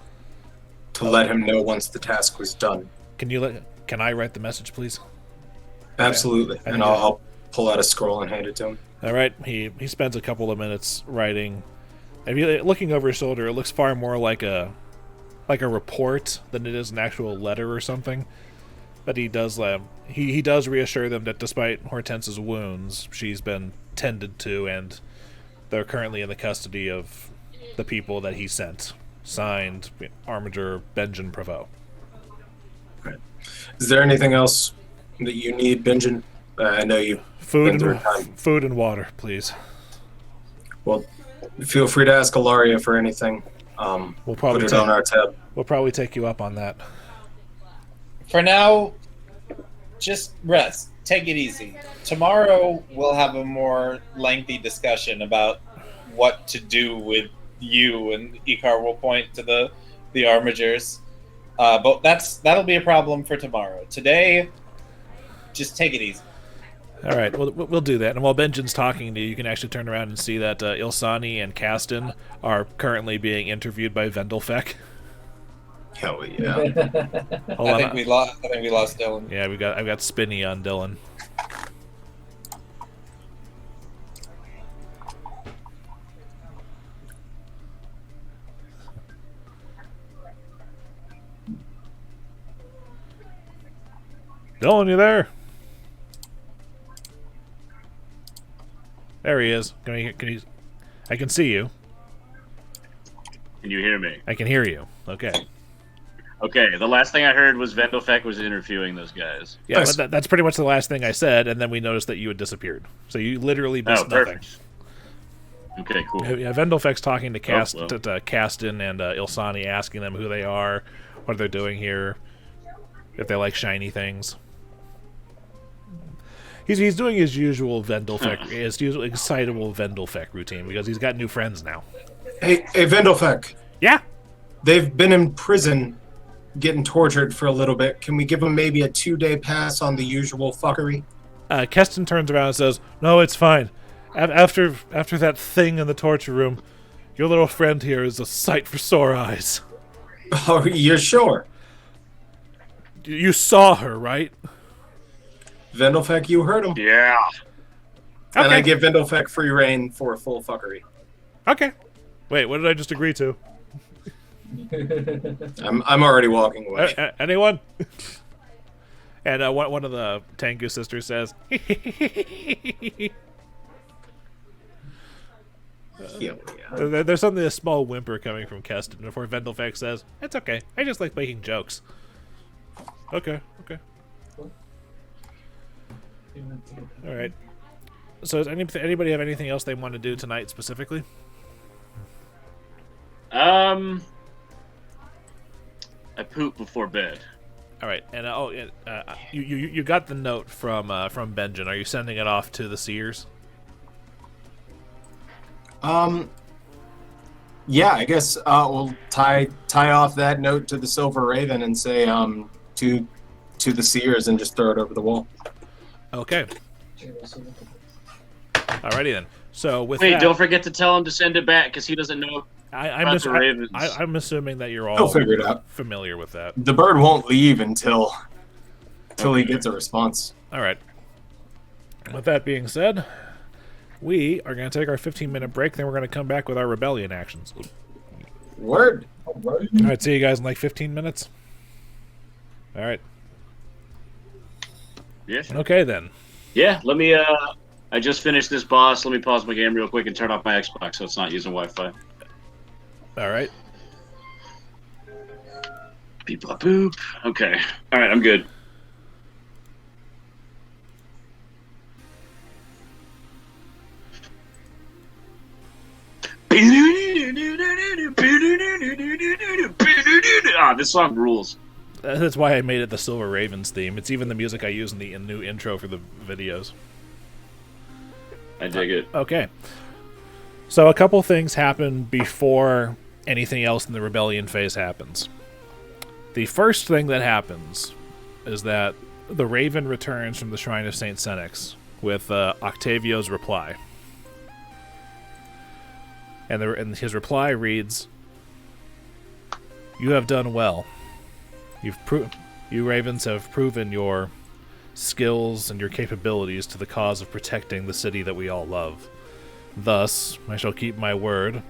to let him know once the task was done. Can I write the message, please? Absolutely, and I'll pull out a scroll and hand it to him. All right. He spends a couple of minutes writing. If you're looking over his shoulder, it looks far more like a report than it is an actual letter or something. But he does he does reassure them that despite Hortense's wounds, she's been tended to, and they're currently in the custody of the people that he sent. Signed, Armiger Benjamin Prevost. Right. Is there anything else that you need, Benjamin? I know you. Food and water, please. Well, feel free to ask Ilaria for anything. We'll probably put it on our tab. We'll probably take you up on that. For now, just rest. Take it easy. Tomorrow we'll have a more lengthy discussion about what to do with you, and Icar will point to the armigers. But that'll be a problem for tomorrow. Today, just take it easy. All right, we'll do that. And while Benjamin's talking to you, you can actually turn around and see that Ilsani and Kasten are currently being interviewed by Vendelfek. Hell yeah! I think we lost Dillon. Yeah, I've got Spinny on Dillon. Dillon, you there? There he is. I can see you. Can you hear me? I can hear you. Okay. Okay, the last thing I heard was Vendelfek was interviewing those guys. Yeah, nice. But that's pretty much the last thing I said, and then we noticed that you had disappeared. So you literally missed nothing. Okay, cool. Yeah, Vendelfek's talking to Kasten and Ilsani, asking them who they are, what they're doing here, if they like shiny things. He's doing his usual his usual excitable Vendelfek routine because he's got new friends now. Hey, Vendelfek. Yeah? They've been in prison getting tortured for a little bit. Can we give them maybe a 2-day pass on the usual fuckery? Keston turns around and says, "No, it's fine. After that thing in the torture room, your little friend here is a sight for sore eyes." Oh, you're sure? You saw her, right? Vendelfek, you heard him. Yeah. And okay. I give Vendelfek free reign for full fuckery. Okay. Wait, what did I just agree to? I'm already walking away. Anyone? And one of the Tengu sisters says, There's something, a small whimper coming from Keston before Vendelfex says, "It's okay. I just like making jokes." Okay. All right. So does anybody have anything else they want to do tonight specifically? I poop before bed. All right, and you got the note from Benjen. Are you sending it off to the Seers? Yeah, I guess we'll tie off that note to the Silver Raven and say to the Seers and just throw it over the wall. Okay. Alrighty then. So with Wait, that, don't forget to tell him to send it back because he doesn't know. I'm assuming that you're all He'll figure it out. Familiar with that. The bird won't leave until he gets a response. All right. With that being said, we are going to take our 15-minute break. Then we're going to come back with our rebellion actions. Word. All right. See you guys in like 15 minutes. All right. Yeah. Sure. Okay then. Yeah. Let me. I just finished this boss. Let me pause my game real quick and turn off my Xbox so it's not using Wi-Fi. All right. Beep bop boop. Okay. All right. I'm good. Ah, this song rules. That's why I made it the Silver Ravens theme. It's even the music I use in the new intro for the videos. I dig it. Okay. So a couple things happen before anything else in the rebellion phase happens. The first thing that happens is that the Raven returns from the Shrine of St. Senex with Octavio's reply. And his reply reads, "You have done well. You Ravens have proven your skills and your capabilities to the cause of protecting the city that we all love. Thus, I shall keep my word,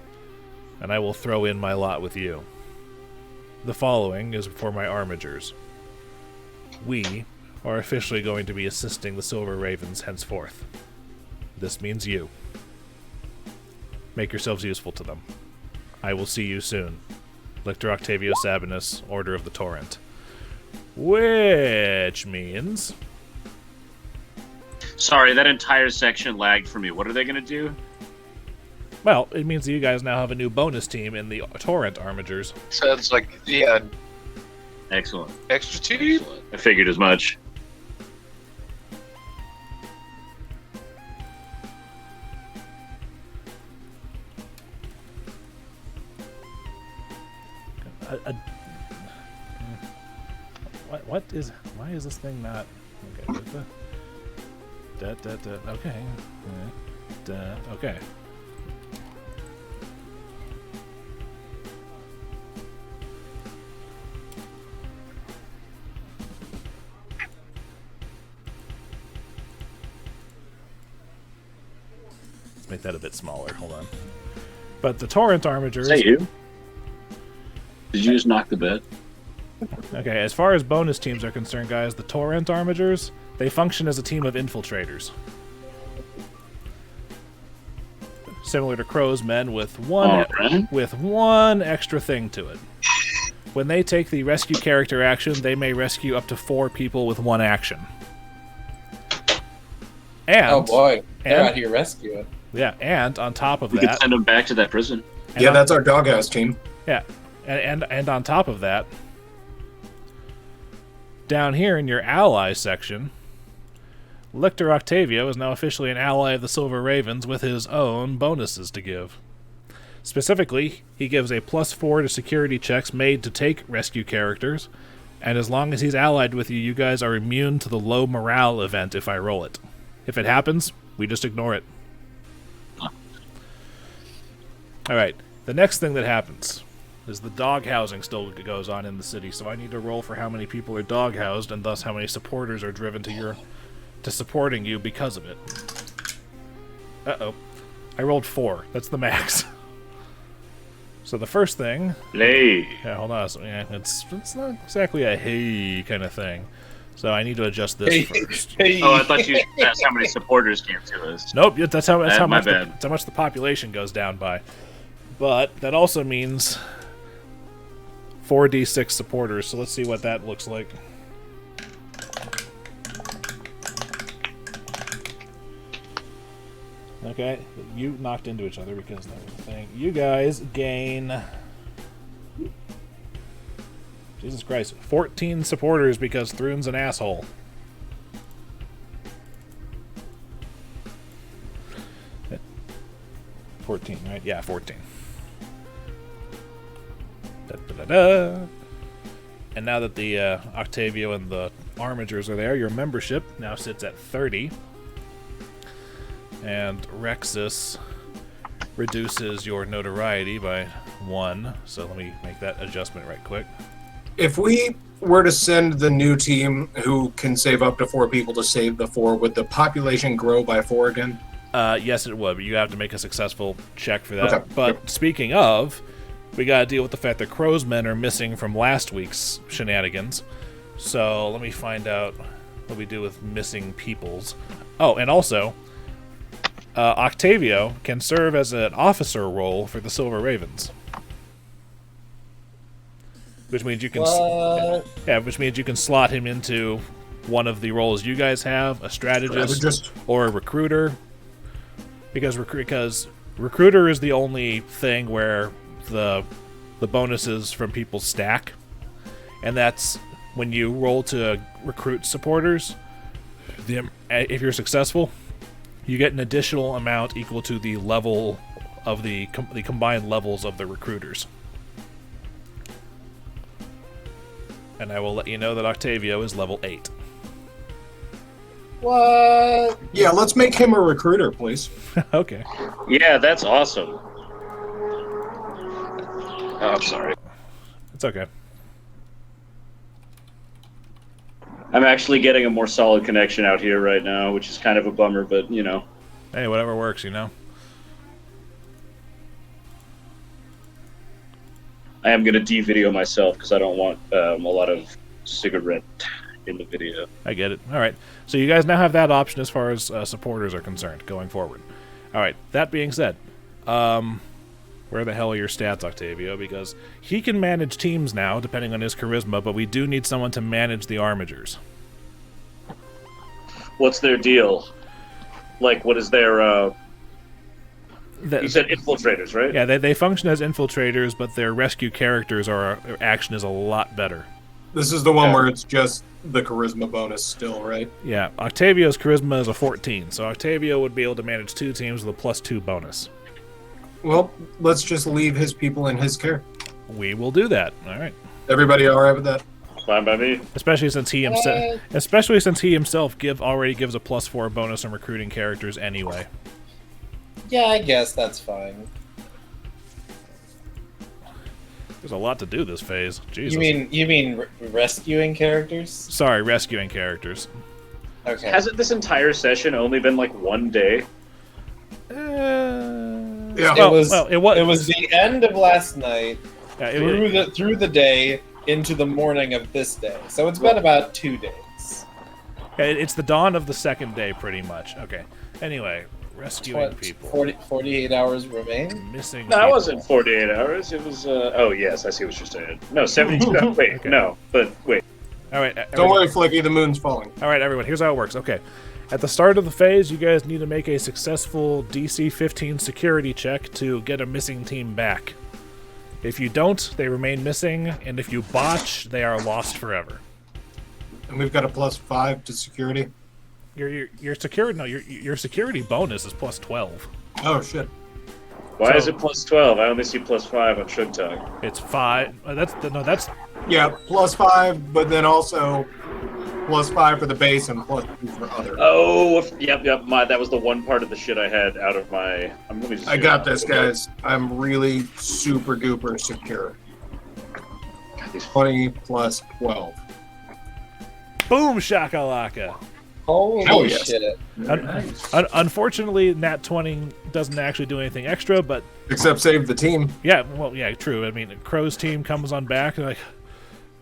and I will throw in my lot with you. The following is for my armigers. We are officially going to be assisting the Silver Ravens henceforth. This means you. Make yourselves useful to them. I will see you soon. Lictor Octavio Sabinus, Order of the Torrent." Which means... Sorry, that entire section lagged for me. What are they going to do? Well, it means that you guys now have a new bonus team in the Torrent Armigers. Sounds like, yeah. Excellent. Extra team? Excellent. I figured as much. Why is this thing not... Okay. Okay. Okay. Let's make that a bit smaller. Hold on. But the Torrent Armigers... Is that you? Did you just knock the bed? Okay, as far as bonus teams are concerned, guys, the Torrent Armigers, they function as a team of infiltrators. Similar to Crow's Men with one extra thing to it. When they take the rescue character action, they may rescue up to 4 people with 1 action. And, oh boy, they're out here rescuing. Yeah, and on top of we could send them back to that prison. Yeah, that's our doghouse team. Yeah, and on top of that, down here in your ally section, Lictor Octavio is now officially an ally of the Silver Ravens with his own bonuses to give. Specifically, he gives a +4 to security checks made to take rescue characters, and as long as he's allied with you, you guys are immune to the low morale event if I roll it. If it happens, we just ignore it. Alright, the next thing that happens is the dog housing still goes on in the city, so I need to roll for how many people are dog housed, and thus how many supporters are driven to supporting you because of it. Uh-oh. I rolled 4. That's the max. So the first thing... Hey. Yeah, hold on. So, yeah, it's not exactly a hey kind of thing. So I need to adjust this first. Oh, I thought you asked how many supporters came to us. Nope, that's how much the population goes down by. But that also means 4d6 supporters. So let's see what that looks like. Okay, you knocked into each other because that was the thing. You guys gain... Jesus Christ. 14 supporters because Thrune's an asshole. Yeah. 14, right? Yeah, 14. Da-da-da-da. And now that the Octavio and the armigers are there, your membership now sits at 30. And Rexus reduces your notoriety by 1. So let me make that adjustment right quick. If we were to send the new team who can save up to 4 people to save the 4, would the population grow by 4 again? Yes, it would, but you have to make a successful check for that. Okay. But speaking of, we gotta deal with the fact that Crow's men are missing from last week's shenanigans. So let me find out what we do with missing peoples. Oh, and also, Octavio can serve as an officer role for the Silver Ravens. Which means you can, which means you can slot him into one of the roles you guys have, a strategist or a recruiter. Because recruiter is the only thing where the bonuses from people stack, and that's when you roll to recruit supporters. If you're successful, you get an additional amount equal to the level of the combined levels of the recruiters. And I will let you know that Octavio is level 8. What? Yeah, let's make him a recruiter, please. Okay. Yeah, that's awesome. Oh, I'm sorry. It's okay. I'm actually getting a more solid connection out here right now, which is kind of a bummer, but, you know. Hey, whatever works, you know? I am going to de-video myself because I don't want a lot of cigarette in the video. I get it. All right. So you guys now have that option as far as supporters are concerned going forward. All right. That being said, where the hell are your stats, Octavio? Because he can manage teams now, depending on his charisma, but we do need someone to manage the armigers. What's their deal? Like, what is their... you said infiltrators, right? Yeah, they function as infiltrators, but their rescue characters their action is a lot better. This is the one where it's just the charisma bonus still, right? Yeah, Octavio's charisma is a 14, so Octavio would be able to manage 2 teams with a +2 bonus. Well, let's just leave his people in his care. We will do that. All right. Everybody all right with that? Fine by me. Especially since he himself already gives a +4 bonus on recruiting characters anyway. Yeah, I guess that's fine. There's a lot to do this phase. Jesus. You mean rescuing characters? Sorry, rescuing characters. Okay. Hasn't this entire session only been like 1 day? Yeah. It was the end of last night through the day into the morning of this day. So it's been about 2 days. It's the dawn of the second day, pretty much. Okay. Anyway, rescuing people. 48 hours remain? Missing No, people. it wasn't 48 hours. It was, oh, yes, I see what you're saying. No, 72. No, wait, Okay. no, but wait. All right. Don't worry, Flickie, the moon's falling. All right, everyone. Here's how it works. Okay. At the start of the phase, you guys need to make a successful DC 15 security check to get a missing team back. If you don't, they remain missing, and if you botch, they are lost forever. And we've got a +5 to security. Your security bonus is +12. Oh shit! Why is it +12? I only see +5 on Sugtok. It's 5. That's Yeah, +5, but then also +5 for the base and +2 for other. Oh, yep. That was the one part of the shit I had out of my. I got this, guys. I'm really super duper secure. 20 + 12. boom shakalaka. Holy yes. shit. Unfortunately, Nat 20 doesn't actually do anything extra, but Except save the team. yeah, well, yeah, true. I mean, Crow's team comes on back, and like,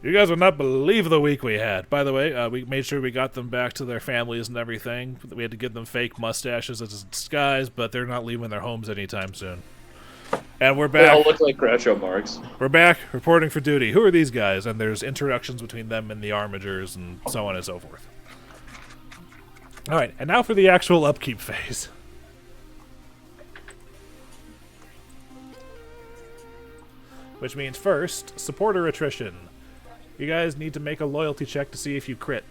you guys would not believe the week we had. By the way, we made sure we got them back to their families and everything. We had to give them fake mustaches as a disguise, but they're not leaving their homes anytime soon. And we're They all back. look like Groucho Marx. We're back, reporting for duty. Who are these guys? And there's introductions between them and the armigers and so on and so forth. All right, and now for the actual upkeep phase. Which means first, supporter attrition. You guys need to make a loyalty check to see if you crit.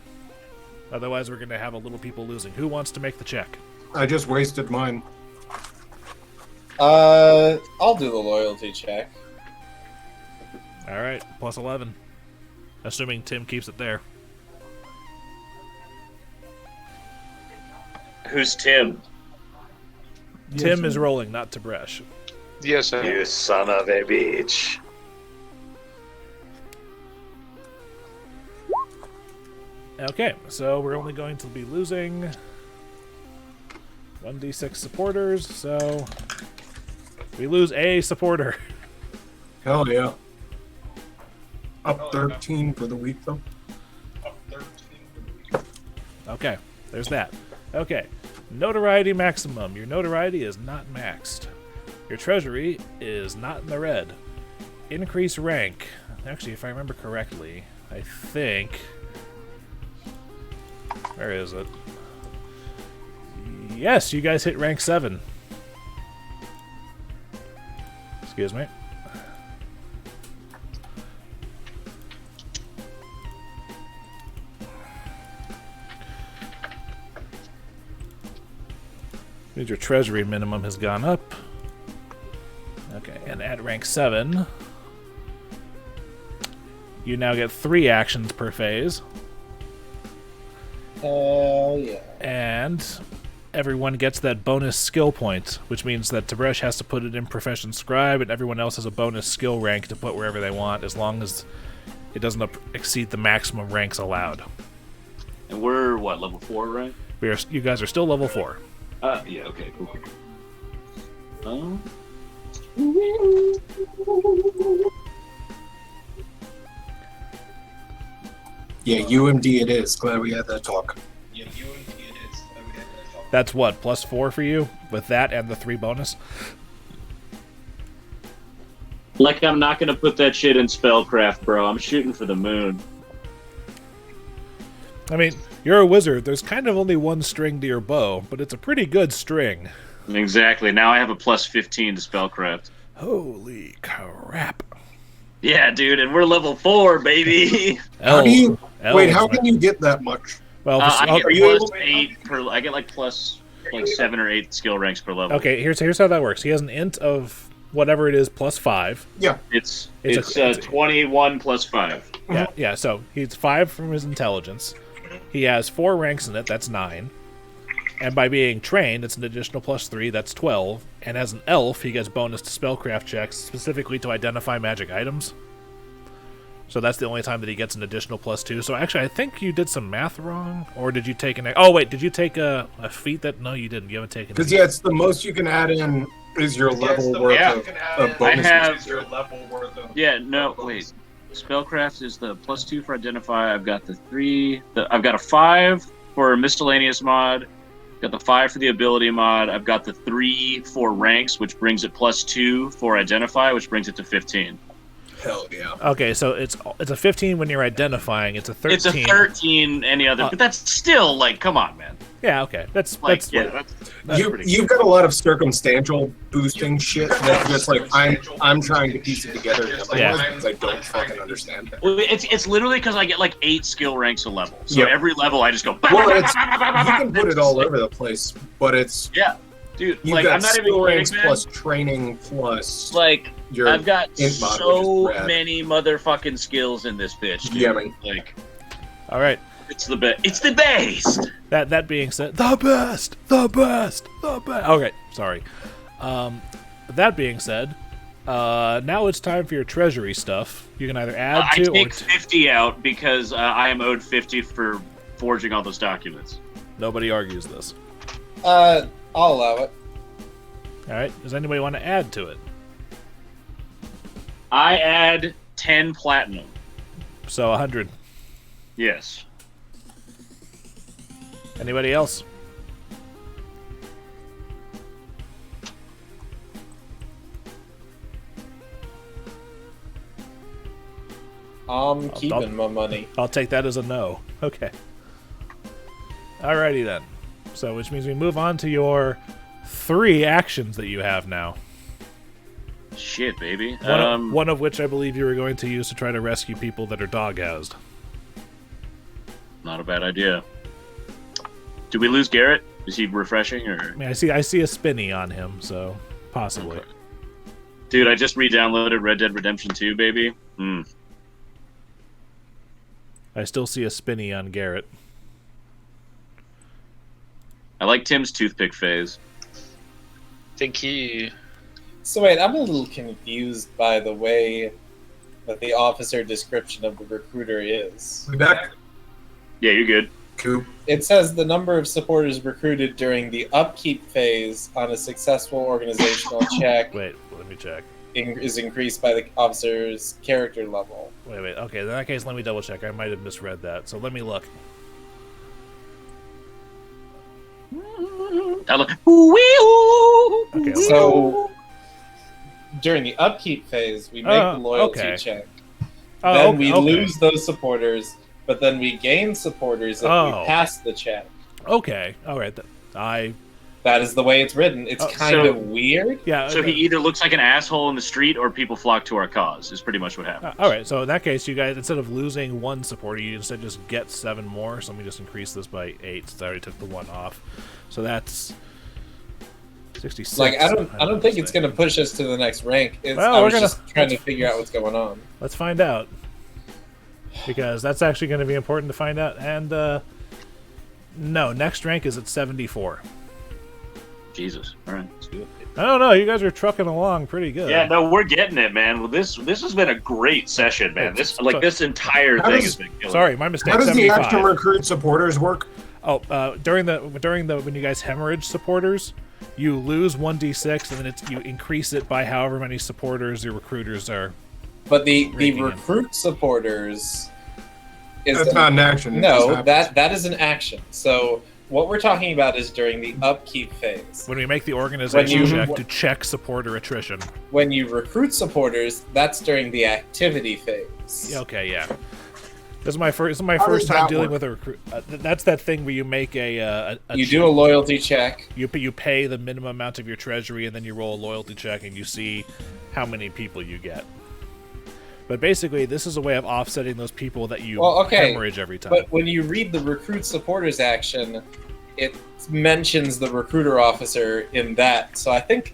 Otherwise, we're going to have a little people losing. Who wants to make the check? I just wasted mine. I'll do the loyalty check. All right, plus 11. Assuming Tim keeps it there. Who's Tim? Tim is rolling, not Tib'resh. Yes, sir. You son of a bitch. Okay, so we're only going to be losing 1d6 supporters, so we lose a supporter. Hell yeah. Up 13 for the week, though. Okay, there's that. Okay, notoriety maximum. Your notoriety is not maxed. Your treasury is not in the red. Increase rank. Actually, if I remember correctly, I think... Where is it? Yes, you guys hit rank 7. Excuse me. Means your treasury minimum has gone up. Okay, and at rank 7, you now get 3 actions per phase. Hell yeah. And everyone gets that bonus skill point, which means that Tib'resh has to put it in Profession Scribe, and everyone else has a bonus skill rank to put wherever they want, as long as it doesn't exceed the maximum ranks allowed. And we're, what, level 4, right? You guys are still level 4. Yeah, okay, cool. Yeah, UMD it is. Glad we had that talk. That's what, plus 4 for you? With that and the 3 bonus? Like, I'm not gonna put that shit in spellcraft, bro. I'm shooting for the moon. I mean, you're a wizard. There's kind of only one string to your bow, but it's a pretty good string. Exactly. Now I have a plus 15 to spellcraft. Holy crap. Yeah, dude, and we're level 4, baby. How do you... Elves, Wait, how man. can you get that much? Well, I get are you plus able- 8 per... I get, like, plus, like, 7 or 8 skill ranks per level. okay, here's how that works. He has an int of whatever it is plus 5. Yeah. It's It's a- 21 plus 5. Yeah, so he's 5 from his intelligence. He has 4 ranks in it, that's 9. And by being trained, it's an additional plus 3, that's 12. And as an elf, he gets bonus to spellcraft checks, specifically to identify magic items. So that's the only time that he gets an additional plus 2. So actually, I think you did some math wrong. Or did you take an... Oh, wait, did you take a feat that... No, you didn't. You haven't taken... Because, yeah, it's the most you can add in is your level worth of bonuses. I have... Yeah, no, wait. Spellcraft is the plus 2 for identify. I've got the 3... I've got a 5 for miscellaneous mod. Got the 5 for the ability mod. I've got the 3 for ranks, which brings it plus 2 for identify, which brings it to 15. Hell yeah. Okay, so it's a 15 when you're identifying. It's a 13. It's a 13 any other, but that's still, like, come on, man. Yeah, okay. That's Like, yeah, that's pretty good. You've got a lot of circumstantial boosting shit that's just like I'm trying to piece it together because I don't fucking understand it. Well, it's literally because I get like 8 skill ranks a level. So Yep. every level I just go. Well, you can put it all over the place, but it's Yeah, dude. you've Like got I'm not even skill kidding, ranks man. plus training plus Like your I've got int mod, so which is rad. many motherfucking skills in this bitch. Dude. Yeah, man. Like all right. it's the best. It's the best. That being said, the best. Okay, sorry. That being said, now it's time for your treasury stuff. You can either add I to take or 50 out because I am owed 50 for forging all those documents. Nobody argues this. I'll allow it. All right. Does anybody want to add to it? I add 10 platinum. So 100. Yes. Anybody else? I'm keeping my money. I'll take that as a no. Okay. Alrighty then. So, which means we move on to your 3 actions that you have now. Shit, baby. One of which I believe you were going to use to try to rescue people that are dog-housed. Not a bad idea. Did we lose Garrett? Is he refreshing or? I mean, I see a spinny on him, so possibly. Okay. Dude, I just re-downloaded Red Dead Redemption 2, baby. I still see a spinny on Garrett. I like Tim's toothpick phase. Thank you. So wait, I'm a little confused by the way that the officer description of the recruiter is. We back? Yeah, you're good. Cool. It says the number of supporters recruited during the upkeep phase on a successful organizational check Wait, let me check. is increased by the officer's character level. Wait. Okay, in that case, let me double check. I might have misread that. So let me look. Okay, So during the upkeep phase, we make the loyalty check. Then we lose those supporters, but then we gain supporters if we pass the check. Okay, all right. That is the way it's written. It's kind of weird. Yeah. So he either looks like an asshole in the street or people flock to our cause, is pretty much what happens. All right, so in that case, you guys, instead of losing 1 supporter, you instead just get 7 more. So let me just increase this by 8 since I already took the 1 off. So that's 66. Like I don't think it's going to push us to the next rank. I was just trying to figure out what's going on. Let's find out, because that's actually going to be important to find out. And no, next rank is at 74. Jesus. All right, let's do it. I don't know. You guys are trucking along pretty good. Yeah, no, we're getting it, man. Well, this has been a great session, man. This entire thing has been killing. Sorry, my mistake. How does 75. the action recruit supporters work? Oh, during the when you guys hemorrhage supporters, you lose 1d6, and then you increase it by however many supporters your recruiters are. But the recruit supporters that's not an action. No, that is an action. So what we're talking about is during the upkeep phase. When we make the organization check to check supporter attrition. When you recruit supporters, that's during the activity phase. Okay, yeah. This is my first time dealing with a recruit. That's that thing where you make you do a loyalty check. You pay the minimum amount of your treasury, and then you roll a loyalty check, and you see how many people you get. But basically, this is a way of offsetting those people that you hemorrhage every time. But when you read the recruit supporters action, it mentions the recruiter officer in that. So I think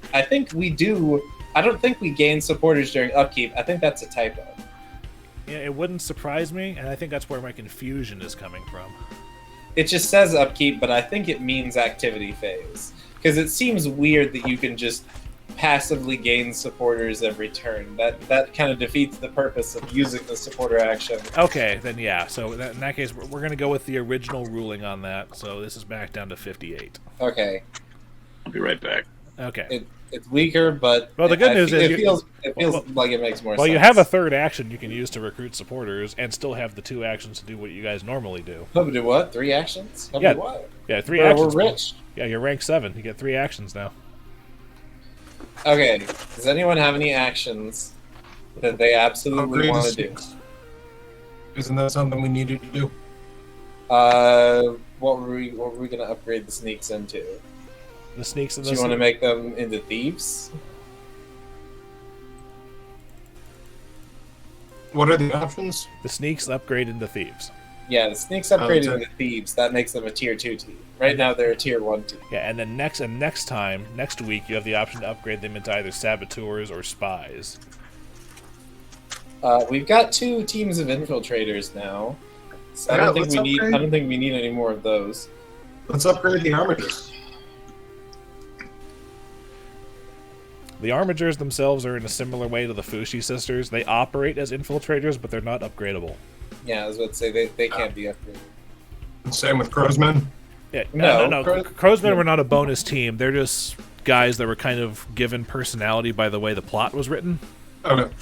we do. I don't think we gain supporters during upkeep. I think that's a typo. Yeah, it wouldn't surprise me, and I think that's where my confusion is coming from. It just says upkeep, but I think it means activity phase. Because it seems weird that you can just passively gain supporters every turn. That kind of defeats the purpose of using the supporter action. Okay, then yeah. So in that case, we're going to go with the original ruling on that. So this is back down to 58. Okay. I'll be right back. Okay. It's weaker, but the good news is it feels like it makes more sense. Well, you have a third action you can use to recruit supporters, and still have the 2 actions to do what you guys normally do. How do what? 3 actions? How Yeah, do what? Yeah, 3 actions. We're rich. Yeah, you're rank 7. You get 3 actions now. Okay. Does anyone have any actions that they absolutely want to do? Isn't that something we needed to do? What were we going to upgrade the sneaks into? The sneaks and Do you want to make them into thieves? What are the options? The sneaks upgrade into thieves. Yeah, the sneaks upgrade into thieves. That makes them a tier 2 team. Right now they're a tier 1 team. Yeah, and then next week, you have the option to upgrade them into either saboteurs or spies. We've got 2 teams of infiltrators now. So I don't think we need any more of those. Let's upgrade the armigers. The armigers themselves are in a similar way to the Fushi sisters. They operate as infiltrators, but they're not upgradable. Yeah, I was about to say they can't be upgraded. Same with Crowsmen. Yeah, No, Crowsmen were not a bonus team. They're just guys that were kind of given personality by the way the plot was written. Okay.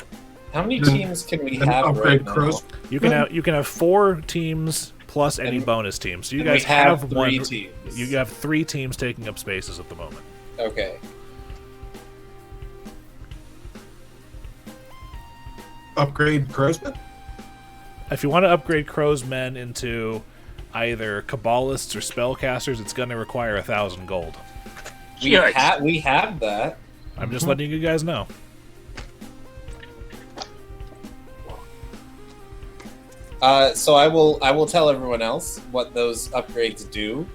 How many teams can we have upgrade right now? crows. You can have 4 teams plus any bonus team. So you And guys we have have 3 one. teams. You have 3 teams taking up spaces at the moment. Okay. Upgrade Crowsman? If you want to upgrade Crowsmen into either Kabbalists or Spellcasters, it's going to require 1,000 gold. We have that. I'm just letting you guys know. So I will tell everyone else what those upgrades do.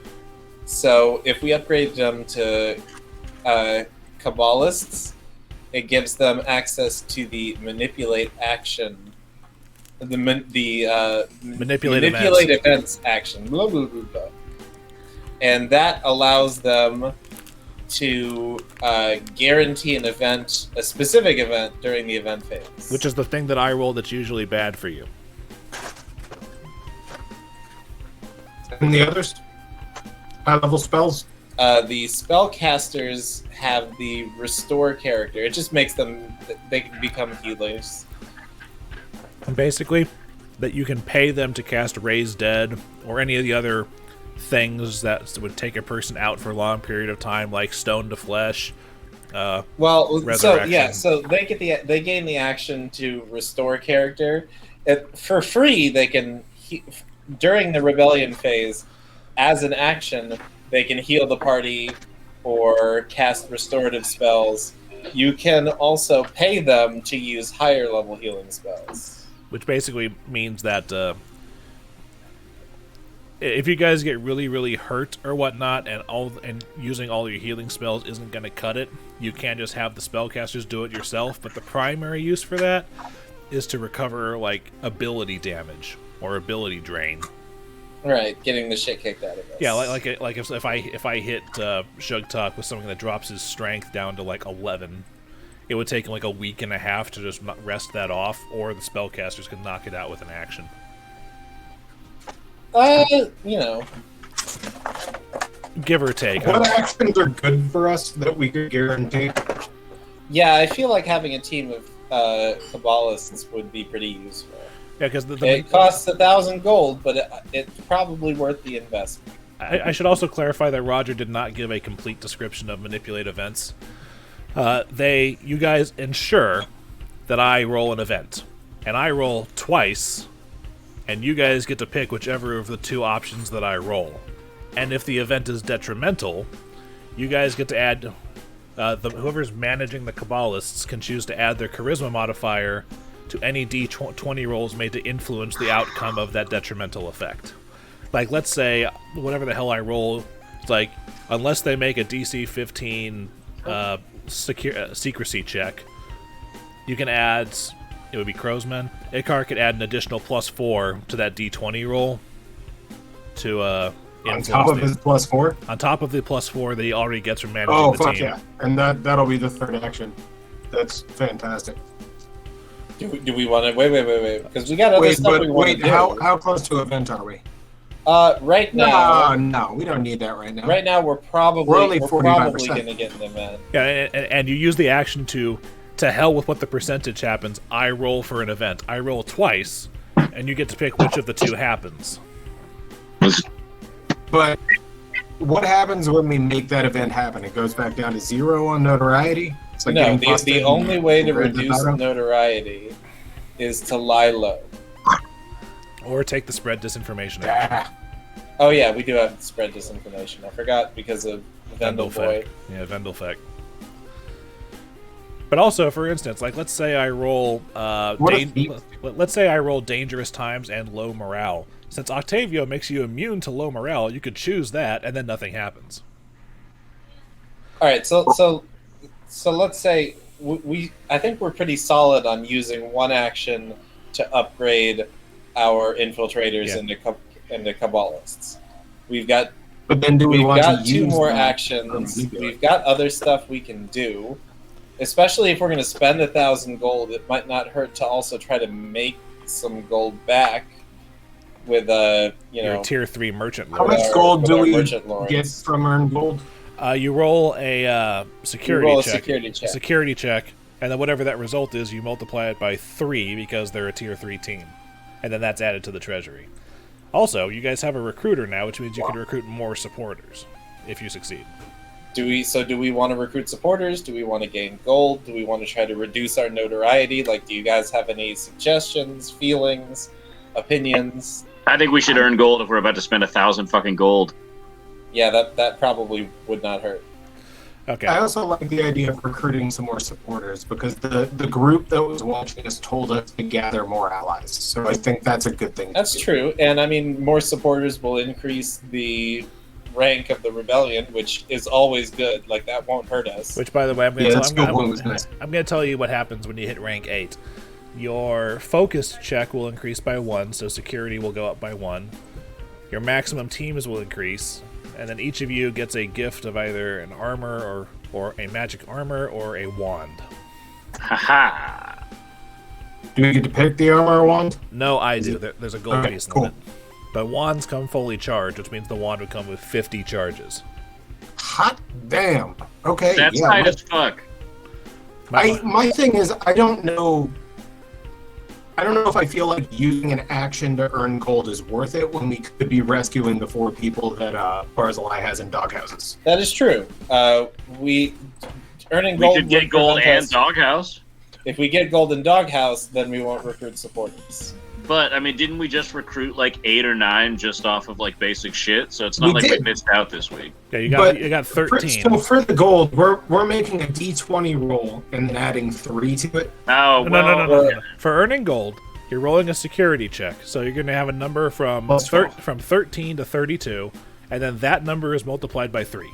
So if we upgrade them to Kabbalists, it gives them access to the manipulate action, manipulate events action, blah, blah, blah, blah. And that allows them to guarantee an event, a specific event during the event phase. Which is the thing that I roll that's usually bad for you. And the others? High-level spells? The spellcasters have the restore character. It just makes them, they can become healers. And basically, that you can pay them to cast Raise Dead or any of the other things that would take a person out for a long period of time, like Stone to Flesh. So Resurrection. they gain the action to restore character. For free, they can during the rebellion phase, as an action, they can heal the party or cast restorative spells. You can also pay them to use higher level healing spells. Which basically means that if you guys get really, really hurt or whatnot, and using all your healing spells isn't going to cut it, you can just have the spellcasters do it yourself. But the primary use for that is to recover like ability damage or ability drain. Right, getting the shit kicked out of us. Yeah, like if I hit Sugtok with something that drops his strength down to like 11, it would take him like a week and a half to just rest that off, or the spellcasters could knock it out with an action. Give or take. What actions are good for us that we could guarantee? Yeah, I feel like having a team of Kabbalists would be pretty useful. Yeah, because it costs 1,000 gold, but it's probably worth the investment. I should also clarify that Roger did not give a complete description of manipulate events. You guys ensure that I roll an event, and I roll twice, and you guys get to pick whichever of the 2 options that I roll. And if the event is detrimental, you guys get to add. Whoever's managing the Kabbalists can choose to add their charisma modifier to any D20 rolls made to influence the outcome of that detrimental effect. Like, let's say, whatever the hell I roll, it's like, unless they make a DC 15 secrecy check, you can add, it would be Crowsman. Icar could add an additional +4 to that D20 roll to on top of his +4? On top of the +4 that he already gets from managing the team. Oh, fuck yeah. And that'll be the 3rd action. That's fantastic. Do we want to wait? Because we got other stuff we want to do. How close to event are we? Right now. No, we don't need that right now. Right now, we're probably going to get an event. Yeah, and you use the action to hell with what the percentage happens. I roll for an event. I roll twice, and you get to pick which of the 2 happens. But what happens when we make that event happen? It goes back down to 0 on notoriety? It's like no, the only way to reduce notoriety is to lie low. Or take the spread disinformation action. Oh yeah, we do have spread disinformation. I forgot because of Vendelboy. Yeah, Vendelfeck. But also, for instance, like let's say I roll dangerous times and low morale. Since Octavio makes you immune to low morale, you could choose that, and then nothing happens. All right, so let's say I think we're pretty solid on using one action to upgrade our infiltrators into Kabbalists. We've got. But then do we want to use 2 more actions? We've got other stuff we can do. Especially if we're going to spend 1,000 gold, it might not hurt to also try to make some gold back with your tier 3 merchant How lord. much gold do we lords. get from earned gold? You roll a security check. Security check. And then whatever that result is, you multiply it by 3 because they're a tier 3 team. And then that's added to the treasury. Also, you guys have a recruiter now, which means you can recruit more supporters if you succeed. Do we want to recruit supporters? Do we want to gain gold? Do we want to try to reduce our notoriety? Like, do you guys have any suggestions, feelings, opinions? I think we should earn gold if we're about to spend 1,000 fucking gold. Yeah, that probably would not hurt. Okay. I also like the idea of recruiting some more supporters because the group that was watching us told us to gather more allies. So I think that's a good thing. That's true. And I mean, more supporters will increase the rank of the rebellion, which is always good. Like, that won't hurt us. Which, by the way, I'm going to tell you what happens when you hit rank 8. Your focus check will increase by 1, so security will go up by 1. Your maximum teams will increase. And then each of you gets a gift of either an armor or a magic armor or a wand. Haha. Do we get to pick the armor or wand? No, I do. There's a gold piece in cool. it. But wands come fully charged, which means the wand would come with 50 charges. Hot damn. Okay. That's tight as fuck. My thing is, I don't know if I feel like using an action to earn gold is worth it when we could be rescuing the 4 people that Barzillai has in doghouses. That is true. We could get gold and doghouse. If we get gold and doghouse, then we won't recruit supporters. But I mean, didn't we just recruit like 8 or 9 just off of like basic shit? So it's not we missed out this week. Yeah, you got 13. So for the gold, we're making a D20 roll and then adding 3 to it. Oh, no. For earning gold, you're rolling a security check. So you're going to have a number from 13 to 32, and then that number is multiplied by 3.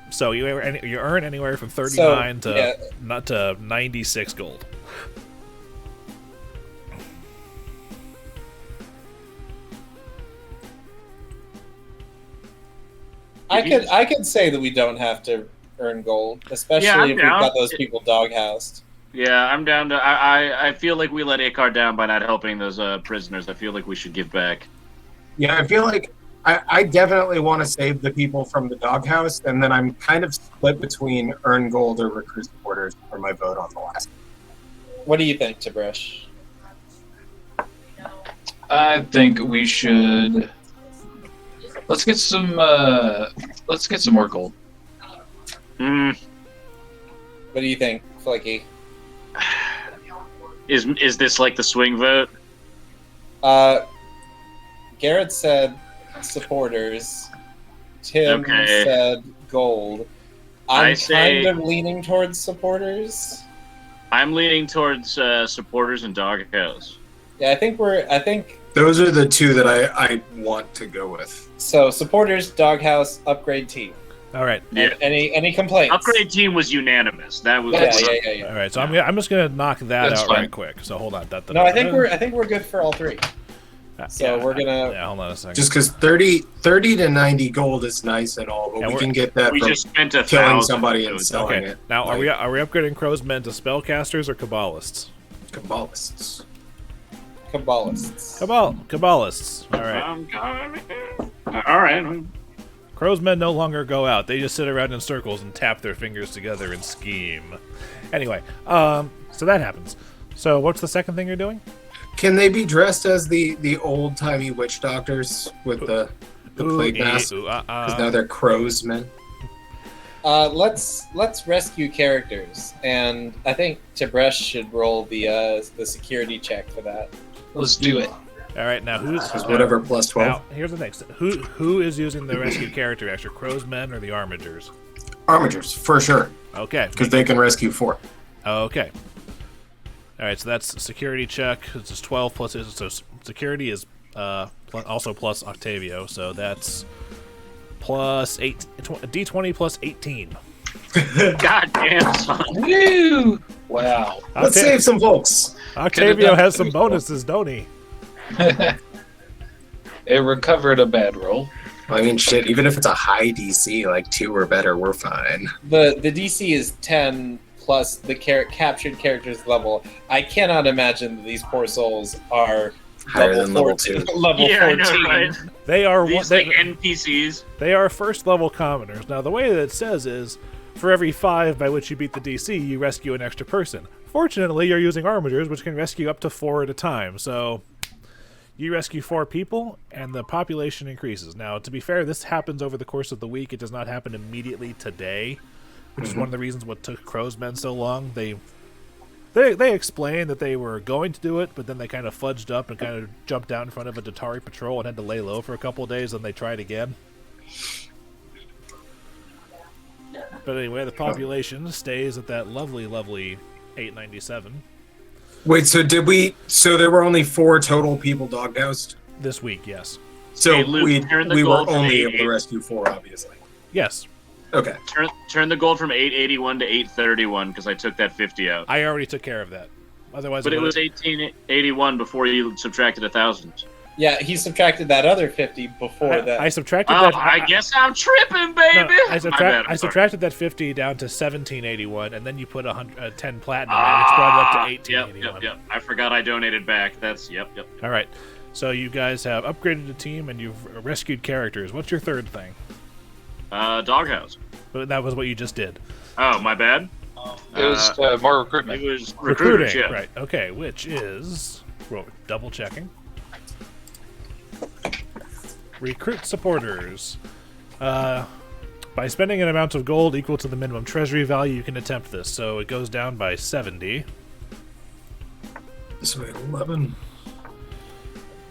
So you earn anywhere from 39 to 96 gold. I could say that we don't have to earn gold, especially if we've got those people doghoused. Yeah, I'm down to. I feel like we let Icar down by not helping those prisoners. I feel like we should give back. Yeah, I feel like I definitely want to save the people from the doghouse, and then I'm kind of split between earn gold or recruit supporters for my vote on the last. What do you think, Tib'resh? I think we should. Let's get some more gold. What do you think, Flickie? Is this like the swing vote? Garrett said supporters. Tim said gold. I'm kind of leaning towards supporters. I'm leaning towards supporters and doghouse. Yeah, I think those are the 2 that I want to go with. So supporters, doghouse, upgrade team. All right. Yeah. Any complaints? Upgrade team was unanimous. That was yeah. All right, so I'm just gonna knock that out right quick. So hold on. No, I think we're good for all 3. So we're gonna. Yeah, hold on a second. Just because 30 to 90 gold is nice and all, but we can get that we from just spent 1,000 killing somebody and selling it. Now, are we upgrading crow's men to spellcasters or Kabbalists? Kabbalists. Kabbalists. Kabbalists. All right. All right. Crow's men no longer go out. They just sit around in circles and tap their fingers together and scheme. Anyway, so that happens. So what's the second thing you're doing? Can they be dressed as the old-timey witch doctors with the plague mask? Because now they're crow's men. Let's rescue characters, and I think Tib'resh should roll the security check for that. Let's do it. All right, now who's whatever plus 12? Now, here's the next. Who is using the rescue character extra? Crow's men or the armigers? Armigers, for sure. Okay. Because they can rescue 4. Okay. All right, so that's security check. It's just 12 plus. So security is also plus Octavio, so that's plus 8. D20 plus 18. God damn, son. Woo! Wow. Let's save some folks. Octavio has some bonuses, don't he? It recovered a bad roll. I mean, shit, even if it's a high DC, like 2 or better, we're fine. The DC is 10 plus the captured character's level. I cannot imagine that these poor souls are Higher than level 2. Level Yeah, I 14. know, right? They are These like NPCs. They are first level commoners. Now, the way that it says is, for every 5 by which you beat the DC, you rescue an extra person. Fortunately, you're using armigers, which can rescue up to 4 at a time. So, you rescue 4 people, and the population increases. Now, to be fair, this happens over the course of the week. It does not happen immediately today, which is one of the reasons what took Crow's Men so long. They explained that they were going to do it, but then they kind of fudged up and kind of jumped out in front of a Datari patrol and had to lay low for a couple of days, and they tried again. But anyway, the population stays at that lovely, lovely 897 Wait, so there were only 4 total people dog-housed? this week, yes. So Hey, Luke, we turn the were gold from only 8. able to rescue 4, obviously. Yes. Okay. Turn the gold from 881 to 831 because I took that 50 out. I already took care of that. Otherwise, But it was 1881 before you subtracted 1,000. Yeah, he subtracted that other 50 before that. I subtracted Oh, that. I guess I'm tripping, baby. No, My bad, I'm sorry. subtracted that 50 down to 1781, and then you put 10 platinum in, which brought it up to 1881. Yep. I forgot I donated back. That's yep. All right. So you guys have upgraded the team, and you've rescued characters. What's your third thing? Doghouse. But that was what you just did. Oh, my bad. It was more recruitment. It was recruiters, yeah. Right. Okay. Which is double checking. Recruit supporters. By spending an amount of gold equal to the minimum treasury value, you can attempt this. So it goes down by 70. So we had 11.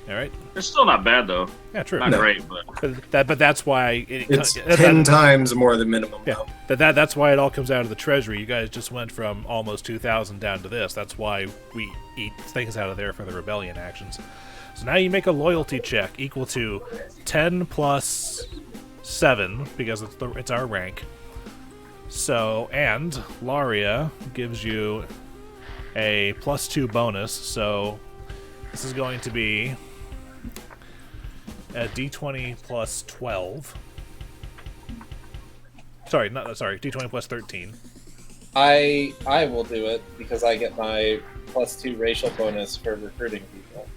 All right. It's still not bad though. Yeah, true. Not great, but But that's why It's 10 times more than minimum. Yeah, that's why it all comes out of the treasury. You guys just went from almost 2,000 down to this. That's why we eat things out of there for the rebellion actions. So now you make a loyalty check equal to 10 plus 7 because it's our rank. So, and Laria gives you a +2 bonus. So this is going to be a D20 plus 12. D20 plus 13. I will do it because I get my +2 racial bonus for recruiting people.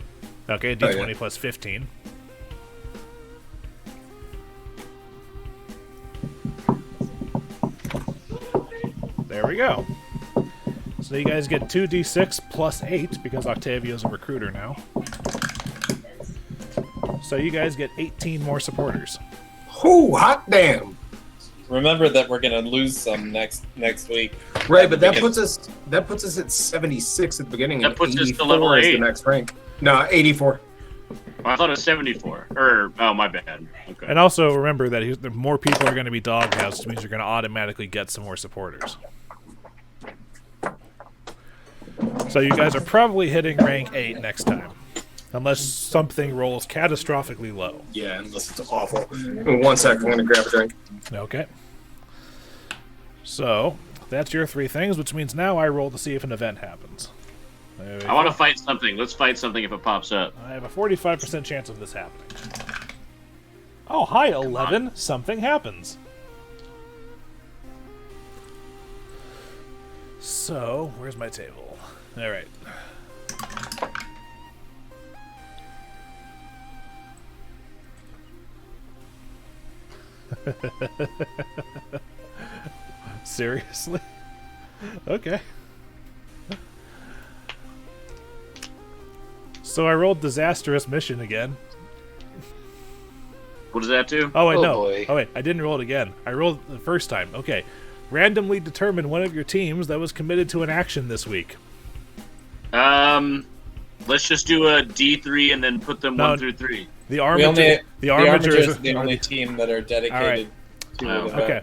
Okay, D20 plus 15. There we go. So you guys get 2d6 plus 8 because Octavio's a recruiter now. So you guys get 18 more supporters. Oh, hot damn! Remember that we're gonna lose some next week. Right, but that puts us at 76 at the beginning. That and puts us to 84 level is 8. the next rank. No, 84. I thought it was 74. Oh, my bad. Okay. And also remember that the more people are going to be doghoused, which means you're going to automatically get some more supporters. So you guys are probably hitting rank 8 next time. Unless something rolls catastrophically low. Yeah, unless it's awful. In 1 sec, I'm going to grab a drink. Okay. So, that's your 3 things, which means now I roll to see if an event happens. I want to fight something. Let's fight something if it pops up. I have a 45% chance of this happening. Oh, hi, 11. Something happens. So, where's my table? All right. Seriously? Okay. So I rolled disastrous mission again. What does that do? Oh wait, Oh, no. boy. Oh wait, I didn't roll it again. I rolled it the first time. Okay. Randomly determine one of your teams that was committed to an action this week. Let's just do a D3 and then put them 1 through 3. The The armigers is the only team that are dedicated to an event. Okay.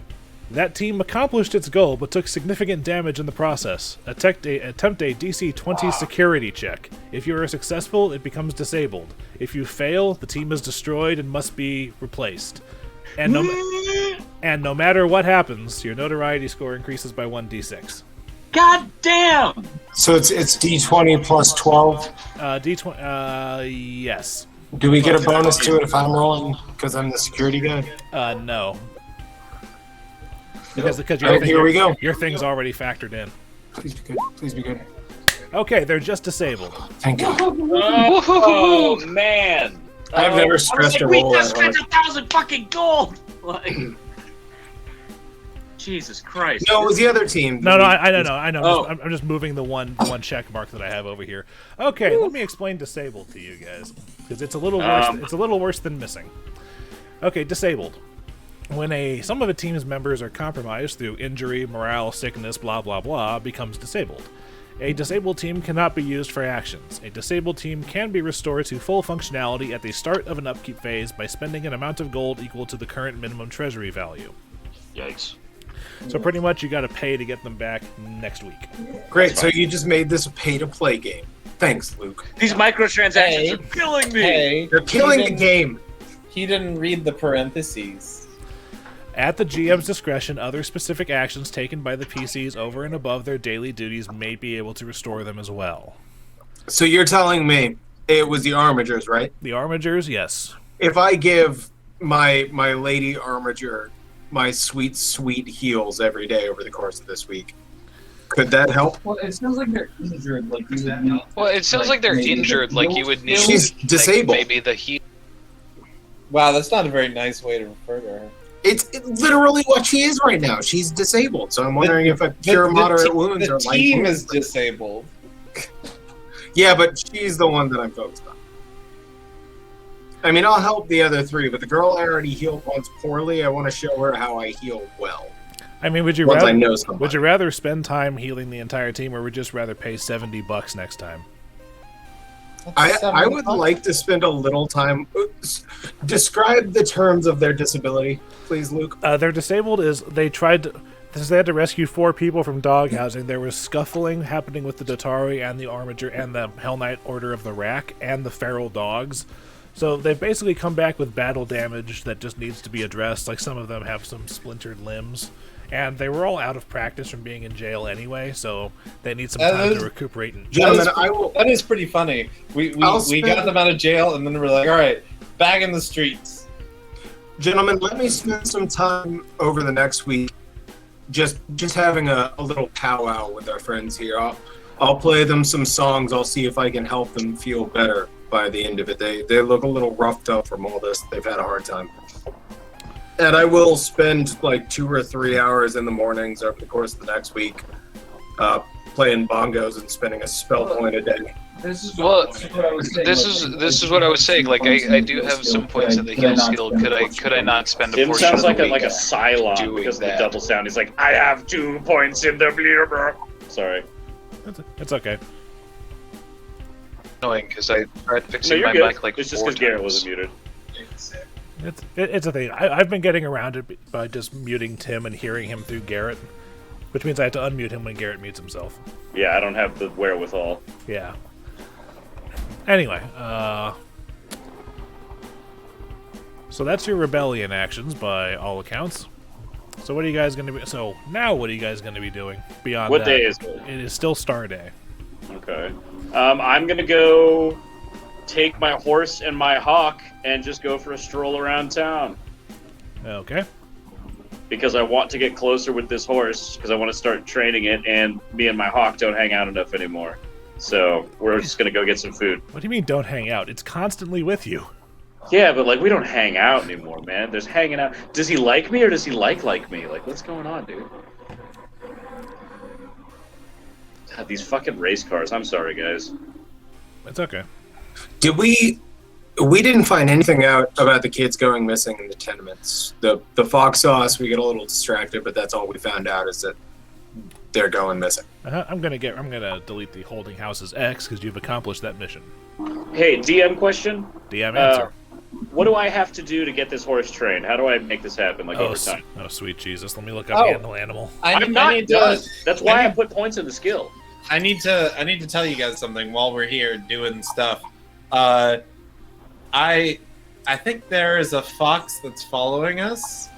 That team accomplished its goal, but took significant damage in the process. Attempt a DC 20 security check. If you are successful, it becomes disabled. If you fail, the team is destroyed and must be replaced. And no matter what happens, your notoriety score increases by 1d6. God damn! So it's D20 plus 12. D20. Yes. Do we get a bonus to it if I'm rolling because I'm the security guy? No. Because Alright, here we go. Your thing's already factored in. Please be good. Please be good. Okay, they're just disabled. Thank God. Oh man! I've never stressed a roll We that just hard. spent 1,000 fucking gold. Like, Jesus Christ! No, it was the other team. No, I know. Oh. I'm just moving the one check mark that I have over here. Okay, let me explain disabled to you guys because it's a little worse. It's a little worse than missing. Okay, disabled. When some of a team's members are compromised through injury, morale, sickness, blah blah blah, becomes disabled. A disabled team cannot be used for actions. A disabled team can be restored to full functionality at the start of an upkeep phase by spending an amount of gold equal to the current minimum treasury value. Yikes! So pretty much you got to pay to get them back next week. Great, so you just made this a pay-to-play game. Thanks, Luke. These microtransactions Hey. are killing me. Hey, You're killing the game. He didn't read the parentheses. At the GM's discretion, other specific actions taken by the PCs over and above their daily duties may be able to restore them as well. So you're telling me it was the armigers, right? The armigers, yes. If I give my lady armiger my sweet heals every day over the course of this week, could that help? Well, it sounds like they're injured. Like you would need. Well, it sounds like they're maybe injured. the Like heal you would need. She's like, disabled. Maybe the heal. Wow, that's not a very nice way to refer to her. It's literally what she is right now. She's disabled. So I'm wondering if a cure moderate wounds the are like. team is disabled. Yeah, but she's the one that I'm focused on. I mean, I'll help the other three, but the girl I already healed once poorly, I want to show her how I heal well. I mean, would you Once I rather know somebody. would you rather spend time healing the entire team, or would you just rather pay $70 next time? I would like to spend a little time. Describe the terms of their disability, please, Luke. They're disabled is they tried to. Since they had to rescue 4 people from dog housing, there was scuffling happening with the Dotari and the Armiger and the Hell Knight Order of the Rack and the feral dogs. So they've basically come back with battle damage that just needs to be addressed. Like some of them have some splintered limbs. And they were all out of practice from being in jail anyway, so they need some time to recuperate. And Gentlemen, That is pretty funny. We got them out of jail, and then we're like, all right, back in the streets. Gentlemen, let me spend some time over the next week just having a little powwow with our friends here. I'll play them some songs. I'll see if I can help them feel better by the end of it. They look a little roughed up from all this. They've had a hard time. And I will spend like 2 or 3 hours in the mornings over the course of the next week playing bongos and spending a spell point a day. This is Well, what I was saying. This is what I was saying. Like I do have some points in the heal skill. Could I not spend a Tim portion sounds of like the a week Cylon doing because of the that? double sound. He's like, I have 2 points in the blubber. Sorry. it's okay. Annoying because I tried No, fixing you're my good. mic like It's just 4 because Garrett times. wasn't muted. It's a thing. I've been getting around it by just muting Tim and hearing him through Garrett, which means I have to unmute him when Garrett mutes himself. Yeah, I don't have the wherewithal. Yeah. Anyway, so that's your rebellion actions by all accounts. So what are you guys going to be? So now what are you guys going to be doing beyond What that? day is it? It is still Star Day. Okay. I'm gonna go take my horse and my hawk and just go for a stroll around town Okay. because I want to get closer with this horse because I want to start training it, and me and my hawk don't hang out enough anymore. So we're just gonna go get some food. What do you mean don't hang out? It's constantly with you. Yeah, but like we don't hang out anymore, man. There's hanging out. Does he like me or does he like me? Like what's going on, dude? God, these fucking race cars. I'm sorry, guys. It's okay. Did we didn't find anything out about the kids going missing in the tenements. The fox saw us, we get a little distracted, but that's all we found out is that they're going missing. I'm gonna delete the holding houses X because you've accomplished that mission. Hey, DM question. DM answer. What do I have to do to get this horse trained? How do I make this happen, over time? Oh, sweet Jesus! Let me look up handle animal. I'm not done. That's why I put points in the skill. I need to tell you guys something while we're here doing stuff. I think there is a fox that's following us.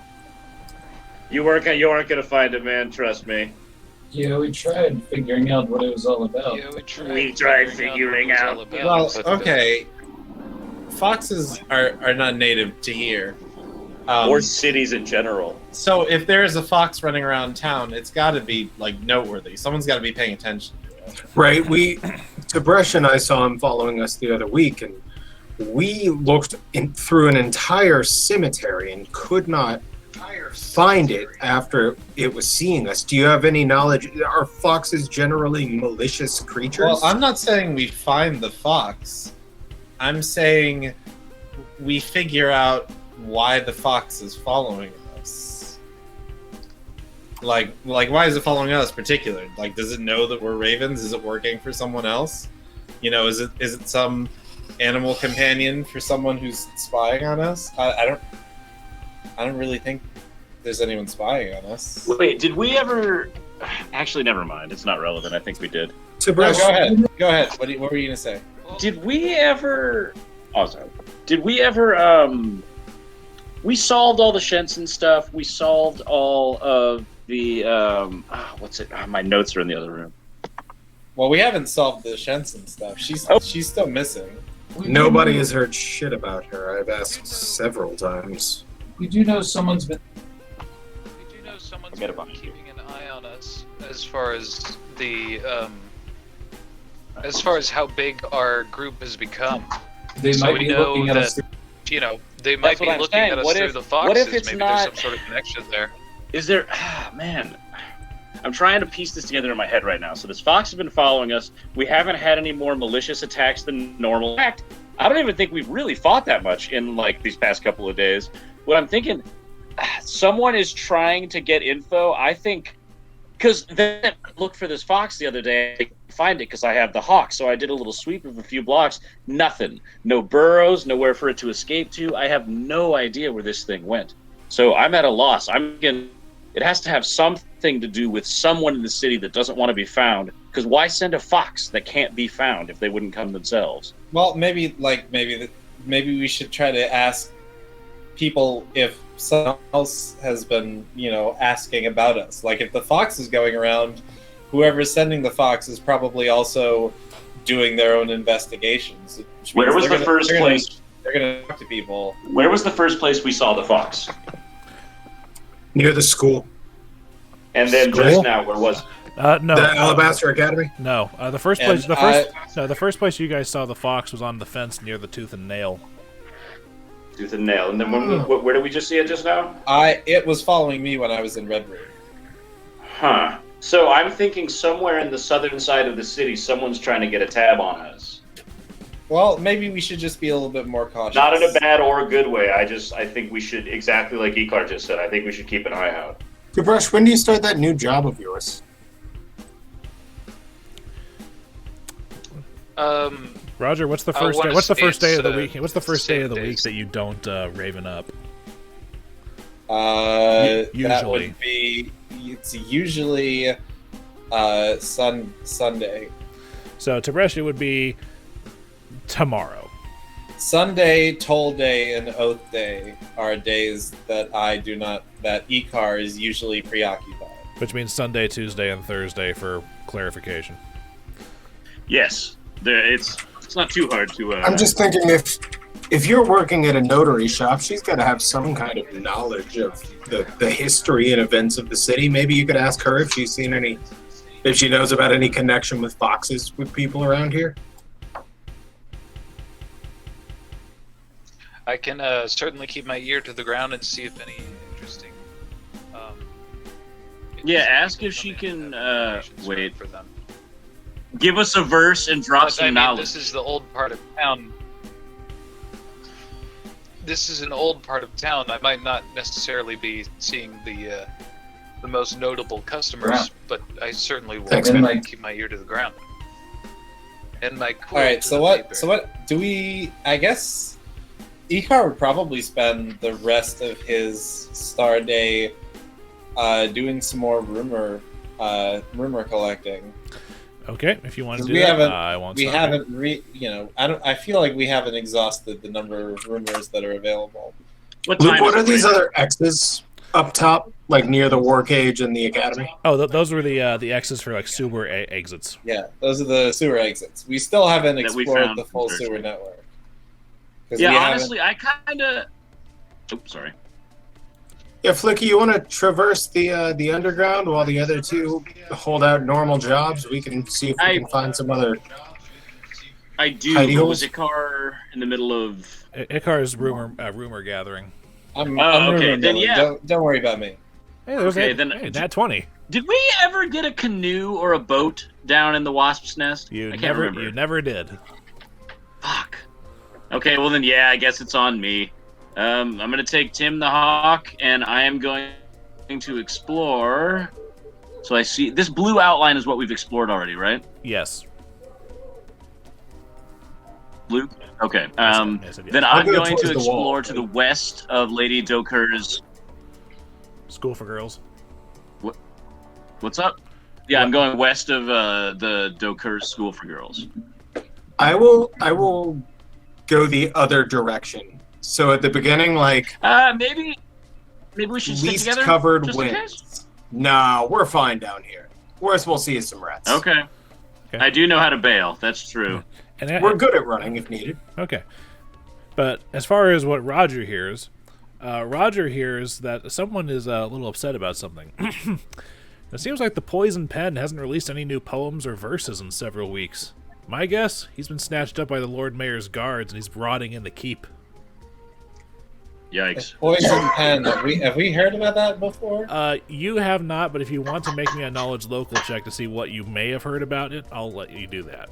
You aren't gonna find it, man. Trust me. Yeah, we tried figuring out what it was all about. Yeah, We tried figuring out. what it was all Well, about. okay. Foxes are not native to here. Or cities in general. So if there is a fox running around town, it's got to be like noteworthy. Someone's got to be paying attention to it. Right. Tib'resh and I saw him following us the other week, and we looked through an entire cemetery and could not find it after it was seeing us. Do you have any knowledge? Are foxes generally malicious creatures? Well, I'm not saying we find the fox. I'm saying we figure out why the fox is following us. Like why is it following us particular? Like, does it know that we're ravens? Is it working for someone else? You know, is it some animal companion for someone who's spying on us? I don't really think there's anyone spying on us. Wait, did we ever? Actually, never mind. It's not relevant. I think we did. No, go ahead. Go ahead. What were you gonna say? Did we ever? Oh, sorry. Did we ever? We solved all the Shenson stuff. We solved all of the. What's it? My notes are in the other room. Well, we haven't solved the Shenson stuff. She's still missing. Nobody has heard shit about her. I've asked several times. We do know someone's been keeping an eye on us as far as the how big our group has become. They So might we be know looking at that- us. You know, they might That's what be I'm looking saying. at us What through if- the foxes. what if it's Maybe not- there's some sort of connection there. Is there? Man, I'm trying to piece this together in my head right now. So this fox has been following us. We haven't had any more malicious attacks than normal. In fact, I don't even think we've really fought that much in like these past couple of days. What I'm thinking, someone is trying to get info. I think because then I looked for this fox the other day. I couldn't find it because I have the hawk. So I did a little sweep of a few blocks. Nothing. No burrows. Nowhere for it to escape to. I have no idea where this thing went. So I'm at a loss. It has to have something to do with someone in the city that doesn't want to be found. Because why send a fox that can't be found if they wouldn't come themselves? Well, maybe we should try to ask people if someone else has been, asking about us. Like, if the fox is going around, whoever's sending the fox is probably also doing their own investigations. Where was the first place? They're going to talk to people. Where was the first place we saw the fox? Near the school. And then School? just now, where was? No. The Alabaster Academy? No. The first And place. The first place you guys saw the fox was on the fence near the Tooth and Nail. Tooth and Nail. And then where did we just see it just now? It was following me when I was in Red Room. Huh. So I'm thinking somewhere in the southern side of the city, someone's trying to get a tab on us. Well, maybe we should just be a little bit more cautious. Not in a bad or a good way. I think we should, exactly like Icar just said, I think we should keep an eye out. Tib'resh, when do you start that new job of yours? Roger, what's the first day? What's the first day of the week? What's the first day of the week that you don't raven up? That Usually. would be. It's usually Sunday. So Tib'resh, it would be tomorrow. Sunday, Toll Day, and Oath Day are days that that Icar is usually preoccupied. Which means Sunday, Tuesday, and Thursday for clarification. Yes. It's not too hard to... I'm just thinking if you're working at a notary shop, she's got to have some kind of knowledge of the history and events of the city. Maybe you could ask her if she's seen if she knows about any connection with foxes with people around here. I can certainly keep my ear to the ground and see if any interesting. ask if she can. Wait. For them. Give us a verse and drop some knowledge. This is the old part of town. This is an old part of town. I might not necessarily be seeing the most notable customers, but I certainly will keep my ear to the ground. And my All right. So what do we? I guess Icar would probably spend the rest of his star day doing some more rumor collecting. Okay, if you want to do we that, haven't, I won't. We stop haven't, I feel like we haven't exhausted the number of rumors that are available. What are these other X's up top, like near the war cage and the academy? Oh, those were the X's for like sewer exits. Yeah, those are the sewer exits. We still haven't explored the full first. sewer network. Yeah, honestly, I kind of... Oops, sorry. Yeah, Flickie, you want to traverse the underground while the other two hold out normal jobs? We can see if we can find some other. I do. But was Icar in the middle of? Icar is rumor gathering. I'm okay. Then yeah. Don't worry about me. Hey, nat 20. Did we ever get a canoe or a boat down in the Wasp's Nest? I can't remember. You never did. Fuck. Okay, well then, yeah, I guess it's on me. I'm gonna take Tim the Hawk, and I am going to explore. So I see this blue outline is what we've explored already, right? Yes. Blue. Okay. Yes, then I'm going to explore to the west of Lady Doker's School for Girls. What's up? Yeah, I'm going west of the Doker's School for Girls. I will go the other direction. So at the beginning, like maybe we should stick least together. Covered wins. No, we're fine down here. Worst we'll see is some rats. Okay. I do know how to bail. That's true. And we're good at running if needed. Okay. But as far as what Roger hears that someone is a little upset about something. It seems like the Poison Pen hasn't released any new poems or verses in several weeks. My guess, he's been snatched up by the Lord Mayor's guards and he's rotting in the keep. Yikes. Poison Pen, have we heard about that before? You have not, but if you want to make me a knowledge local check to see what you may have heard about it, I'll let you do that.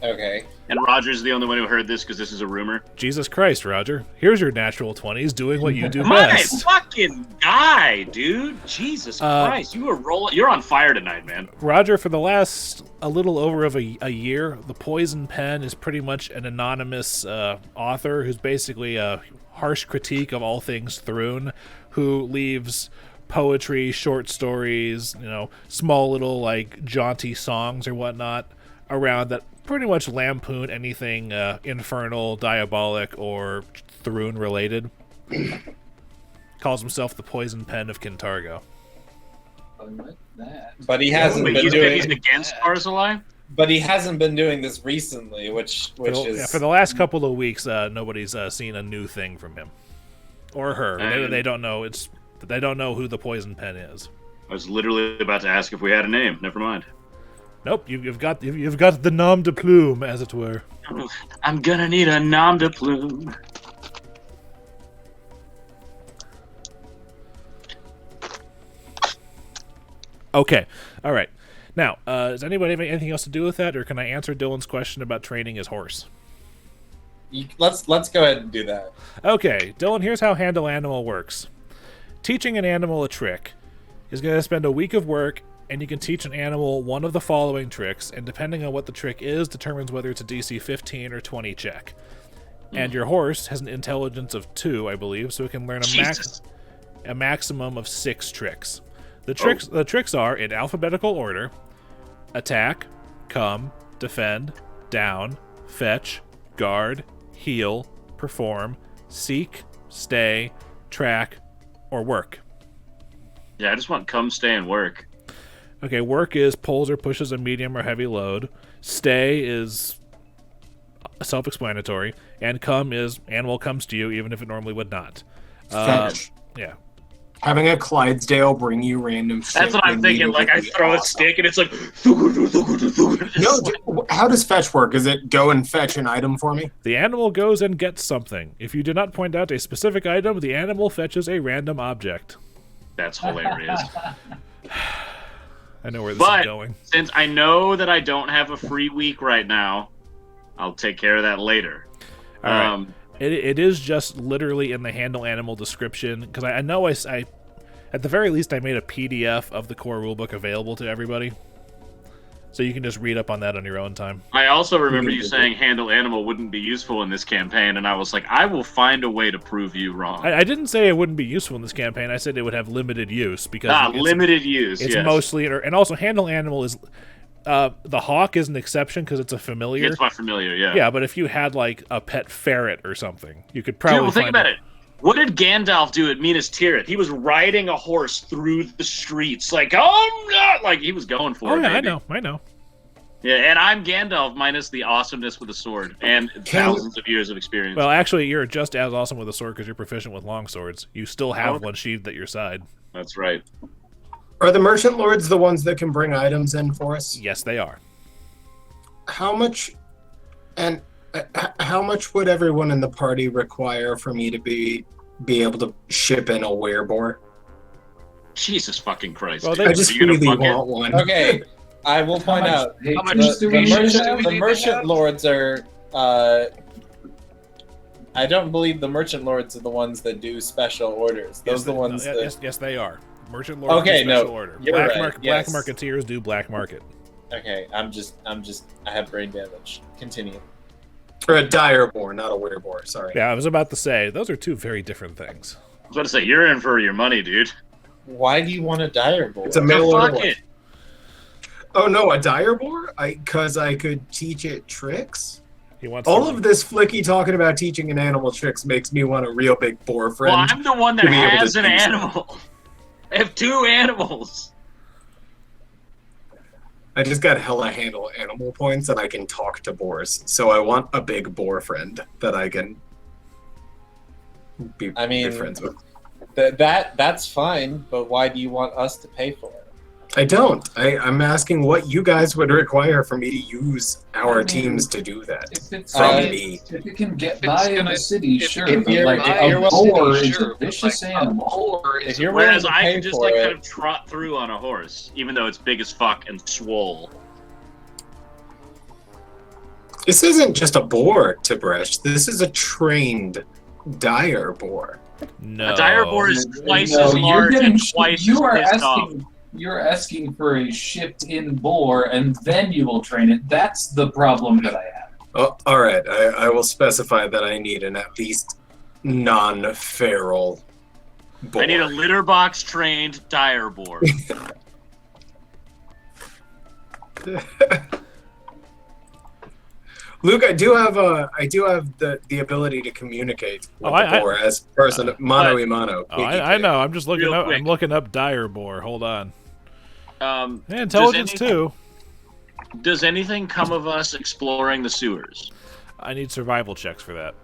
Okay. And Roger's the only one who heard this because this is a rumor. Jesus Christ, Roger. Here's your natural 20s doing what you do My best. fucking guy, dude. Jesus Christ. You're on fire tonight, man. Roger, for the last a little over of a year, the Poison Pen is pretty much an anonymous author who's basically a harsh critique of all things Thrune, who leaves poetry, short stories, small little like jaunty songs or whatnot around that pretty much lampoon anything infernal, diabolic, or Thrune related. Calls himself the Poison Pen of Kintargo. But he hasn't been doing. He's against Barzillai? But he hasn't been doing this recently, which is for the last couple of weeks. Nobody's seen a new thing from him or her. They don't know. They don't know who the Poison Pen is. I was literally about to ask if we had a name. Never mind. Nope, you've got the nom de plume, as it were. I'm gonna need a nom de plume. Okay, all right. Now, does anybody have anything else to do with that, or can I answer Dillon's question about training his horse? Let's go ahead and do that. Okay, Dillon, here's how Handle Animal works. Teaching an animal a trick is going to spend a week of work, and you can teach an animal one of the following tricks, and depending on what the trick is, determines whether it's a DC 15 or 20 check. And your horse has an intelligence of 2, I believe, so it can learn a maximum of 6 tricks. The tricks are in alphabetical order: attack, come, defend, down, fetch, guard, heal, perform, seek, stay, track, or work. Yeah, I just want come, stay, and work. Okay, work is pulls or pushes a medium or heavy load. Stay is self-explanatory. And come is animal comes to you even if it normally would not. Fetch. Yeah. Having a Clydesdale bring you random shit. That's what I'm thinking. Like, I throw a stick and it's like... No, how does fetch work? Is it go and fetch an item for me? The animal goes and gets something. If you do not point out a specific item, the animal fetches a random object. That's hilarious. I know where this is going. Since I know that I don't have a free week right now, I'll take care of that later. All right. It is just literally in the Handle Animal description, because I know I at the very least I made a PDF of the core rulebook available to everybody, so you can just read up on that on your own time. I also remember you saying Handle Animal wouldn't be useful in this campaign, and I was like, I will find a way to prove you wrong. I didn't say it wouldn't be useful in this campaign. I said it would have limited use because limited use. It's mostly, and also Handle Animal is. The hawk is an exception because it's a familiar. It's my familiar, yeah. Yeah, but if you had like a pet ferret or something, you could probably. Dude, well, think about it. What did Gandalf do at Minas Tirith? He was riding a horse through the streets, like, oh, no! Like, he was going for it. Yeah, baby. I know. Yeah, and I'm Gandalf minus the awesomeness with a sword and thousands of years of experience. Well, actually, you're just as awesome with a sword because you're proficient with long swords. You still have one sheathed at your side. That's right. Are the merchant lords the ones that can bring items in for us? Yes, they are. How much would everyone in the party require for me to be able to ship in a werebore? Jesus fucking Christ. Well, I just really want one. Okay, I will point out. How much The merchant lords are. I don't believe the merchant lords are the ones that do special orders. Those are the ones that. Yes, they are. Merchant lords do special order. Black marketeers do black market. Okay, I have brain damage. Continue. Or a dire boar, not a werebore. Sorry. Yeah, I was about to say those are two very different things. I was about to say, you're in for your money, dude. Why do you want a dire boar? It's a mail order. Fuck it. Oh no, a dire boar? Because I could teach it tricks. He wants all of this Flickie talking about teaching an animal tricks makes me want a real big boar friend. Well, I'm the one that has an animal. I have 2 animals. I just got hella handle animal points and I can talk to boars. So I want a big boar friend that I can be friends with. That's fine, but why do you want us to pay for it? I don't. I'm asking what you guys would require for me to use our teams to do that. If it's me. If it can get by in a city, sure. If But you're like by a a boar city, is a vicious animal. If you're willing Whereas to I pay can just for like it, kind of trot through on a horse, even though it's big as fuck and swole. This isn't just a boar, Tib'resh. This is a trained dire boar. No. A dire boar is twice No, as you're large getting- and twice you as are pissed off. You're asking for a shipped-in boar, and then you will train it. That's the problem that I have. Oh, all right. I will specify that I need an at least non-feral boar. I need a litter box trained dire boar. Luke, I do have the ability to communicate with the boar as person mano a mano. I know. I'm just looking Real up. quick. I'm looking up dire boar. Hold on. does Intelligence too. Does anything come of us exploring the sewers? I need survival checks for that.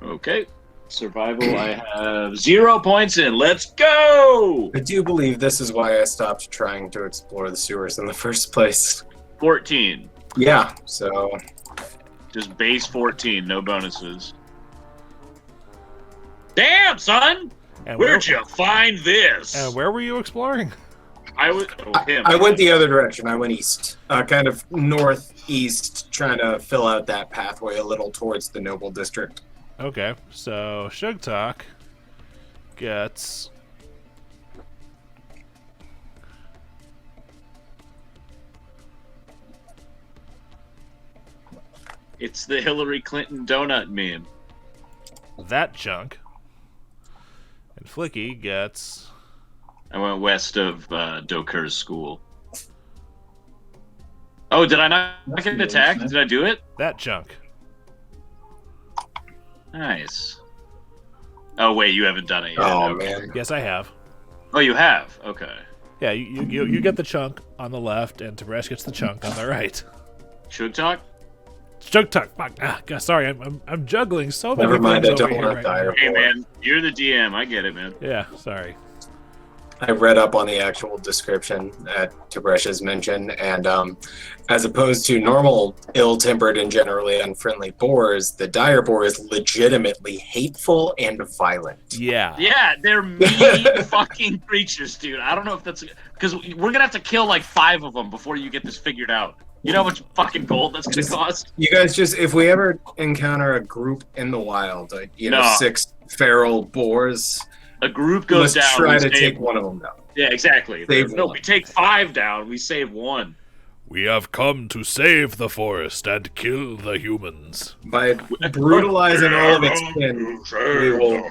Okay. Survival, I have 0 points in. Let's go! I do believe this is why I stopped trying to explore the sewers in the first place. 14. Yeah, so... Just base 14, no bonuses. Damn, son! Where'd you find this? And where were you exploring? I went the other direction. I went east. Kind of northeast, trying to fill out that pathway a little towards the Noble District. Okay, so Sugtok gets... It's the Hillary Clinton donut meme. that chunk. And Flickie gets... I went west of Dokur's school. Oh, did I not get an attack? Did I do it? that chunk. Nice. Oh, wait, you haven't done it yet. Oh, Okay. man. Yes, I have. Oh, you have? Okay. Yeah, you get the chunk on the left, and Tib'resh gets the chunk on the right. Sugtok? Sugtok. Fuck. Ah, God, sorry, I'm juggling so many Never mind, I things over don't here want right dire now. Hey, boar. man, you're the DM. I get it, man. Yeah, sorry. I read up on the actual description at Tibresh's mention, and as opposed to normal ill-tempered and generally unfriendly boars, the dire boar is legitimately hateful and violent. Yeah. Yeah, they're mean fucking creatures, dude. I don't know if that's... Because we're gonna have to kill like 5 of them before you get this figured out. You know how much fucking gold that's gonna cost? You guys just, if we ever encounter a group in the wild, like, No. 6 feral boars, A group goes let's down. try we to save take one of them down. Yeah, exactly. Save No, one. we take 5 down. We save 1. We have come to save the forest and kill the humans. By brutalizing all of its kin, we will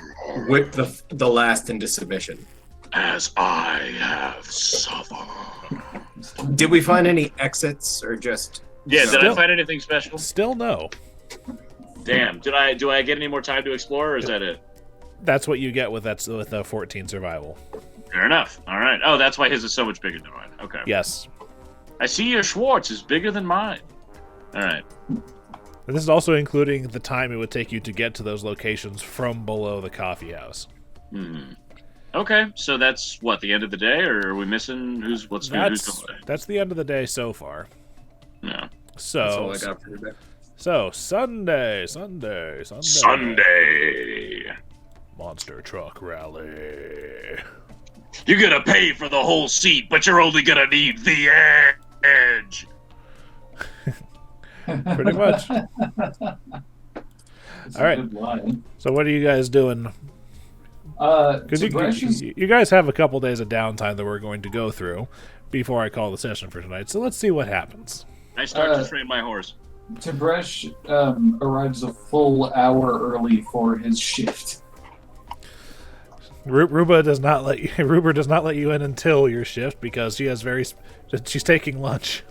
whip the last into submission. As I have suffered. Did we find any exits or just... Yeah, did I Still- find anything special? Still no. Damn. Do I get any more time to explore, or is that it? That's what you get with a 14 survival. Fair enough. All right. Oh, that's why his is so much bigger than mine. Okay. Yes. I see your Schwartz is bigger than mine. All right. And this is also including the time it would take you to get to those locations from below the coffee house. Okay, so that's what, the end of the day, or are we missing who's going? That's the end of the day so far. Yeah. So That's all I got for today. So Sunday. Monster truck rally. You're gonna pay for the whole seat, but you're only gonna need the edge. Pretty much. All right. So what are you guys doing? Because you guys have a couple days of downtime that we're going to go through before I call the session for tonight. So let's see what happens. I start to train my horse. Tib'resh arrives a full hour early for his shift. Ruba does not let you in until your shift because she's taking lunch.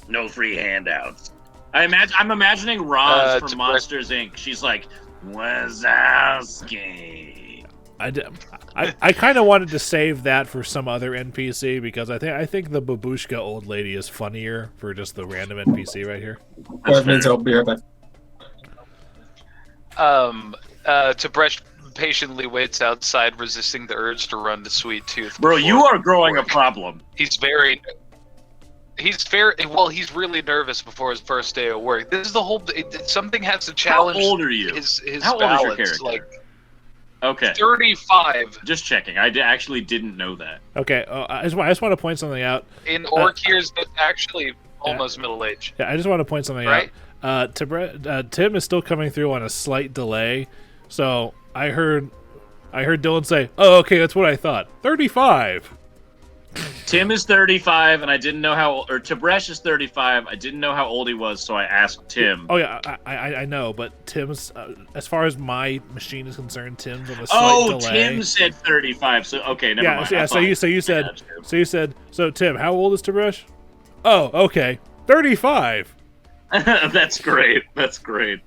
No free handouts. I'm imagining Roz from Monsters Inc. She's like, Wazowski. I kind of wanted to save that for some other NPC because I think the babushka old lady is funnier for just the random NPC right here. That means I'll be right back. Tib'resh patiently waits outside, resisting the urge to run to Sweet Tooth. Bro, you are growing a problem. He's really nervous before his first day of work. This is the whole. Something has to challenge. How old are you? His How balance. old is your character? Okay. 35. Just checking. I actually didn't know that. Okay, I just want to point something out. In orc years, but actually almost middle age. Yeah, I just want to point something out. Tim is still coming through on a slight delay, so I heard Dillon say, "Oh, okay, that's what I thought." 35. Tim is 35, and I didn't know or Tib'resh is 35. I didn't know how old he was, so I asked Tim. Oh yeah, I know, but Tim's as far as my machine is concerned, Tim's on a slight delay. Tim said 35. So okay, never mind. Yeah. So you said. So Tim, how old is Tib'resh? Oh, okay, 35. That's great. That's great.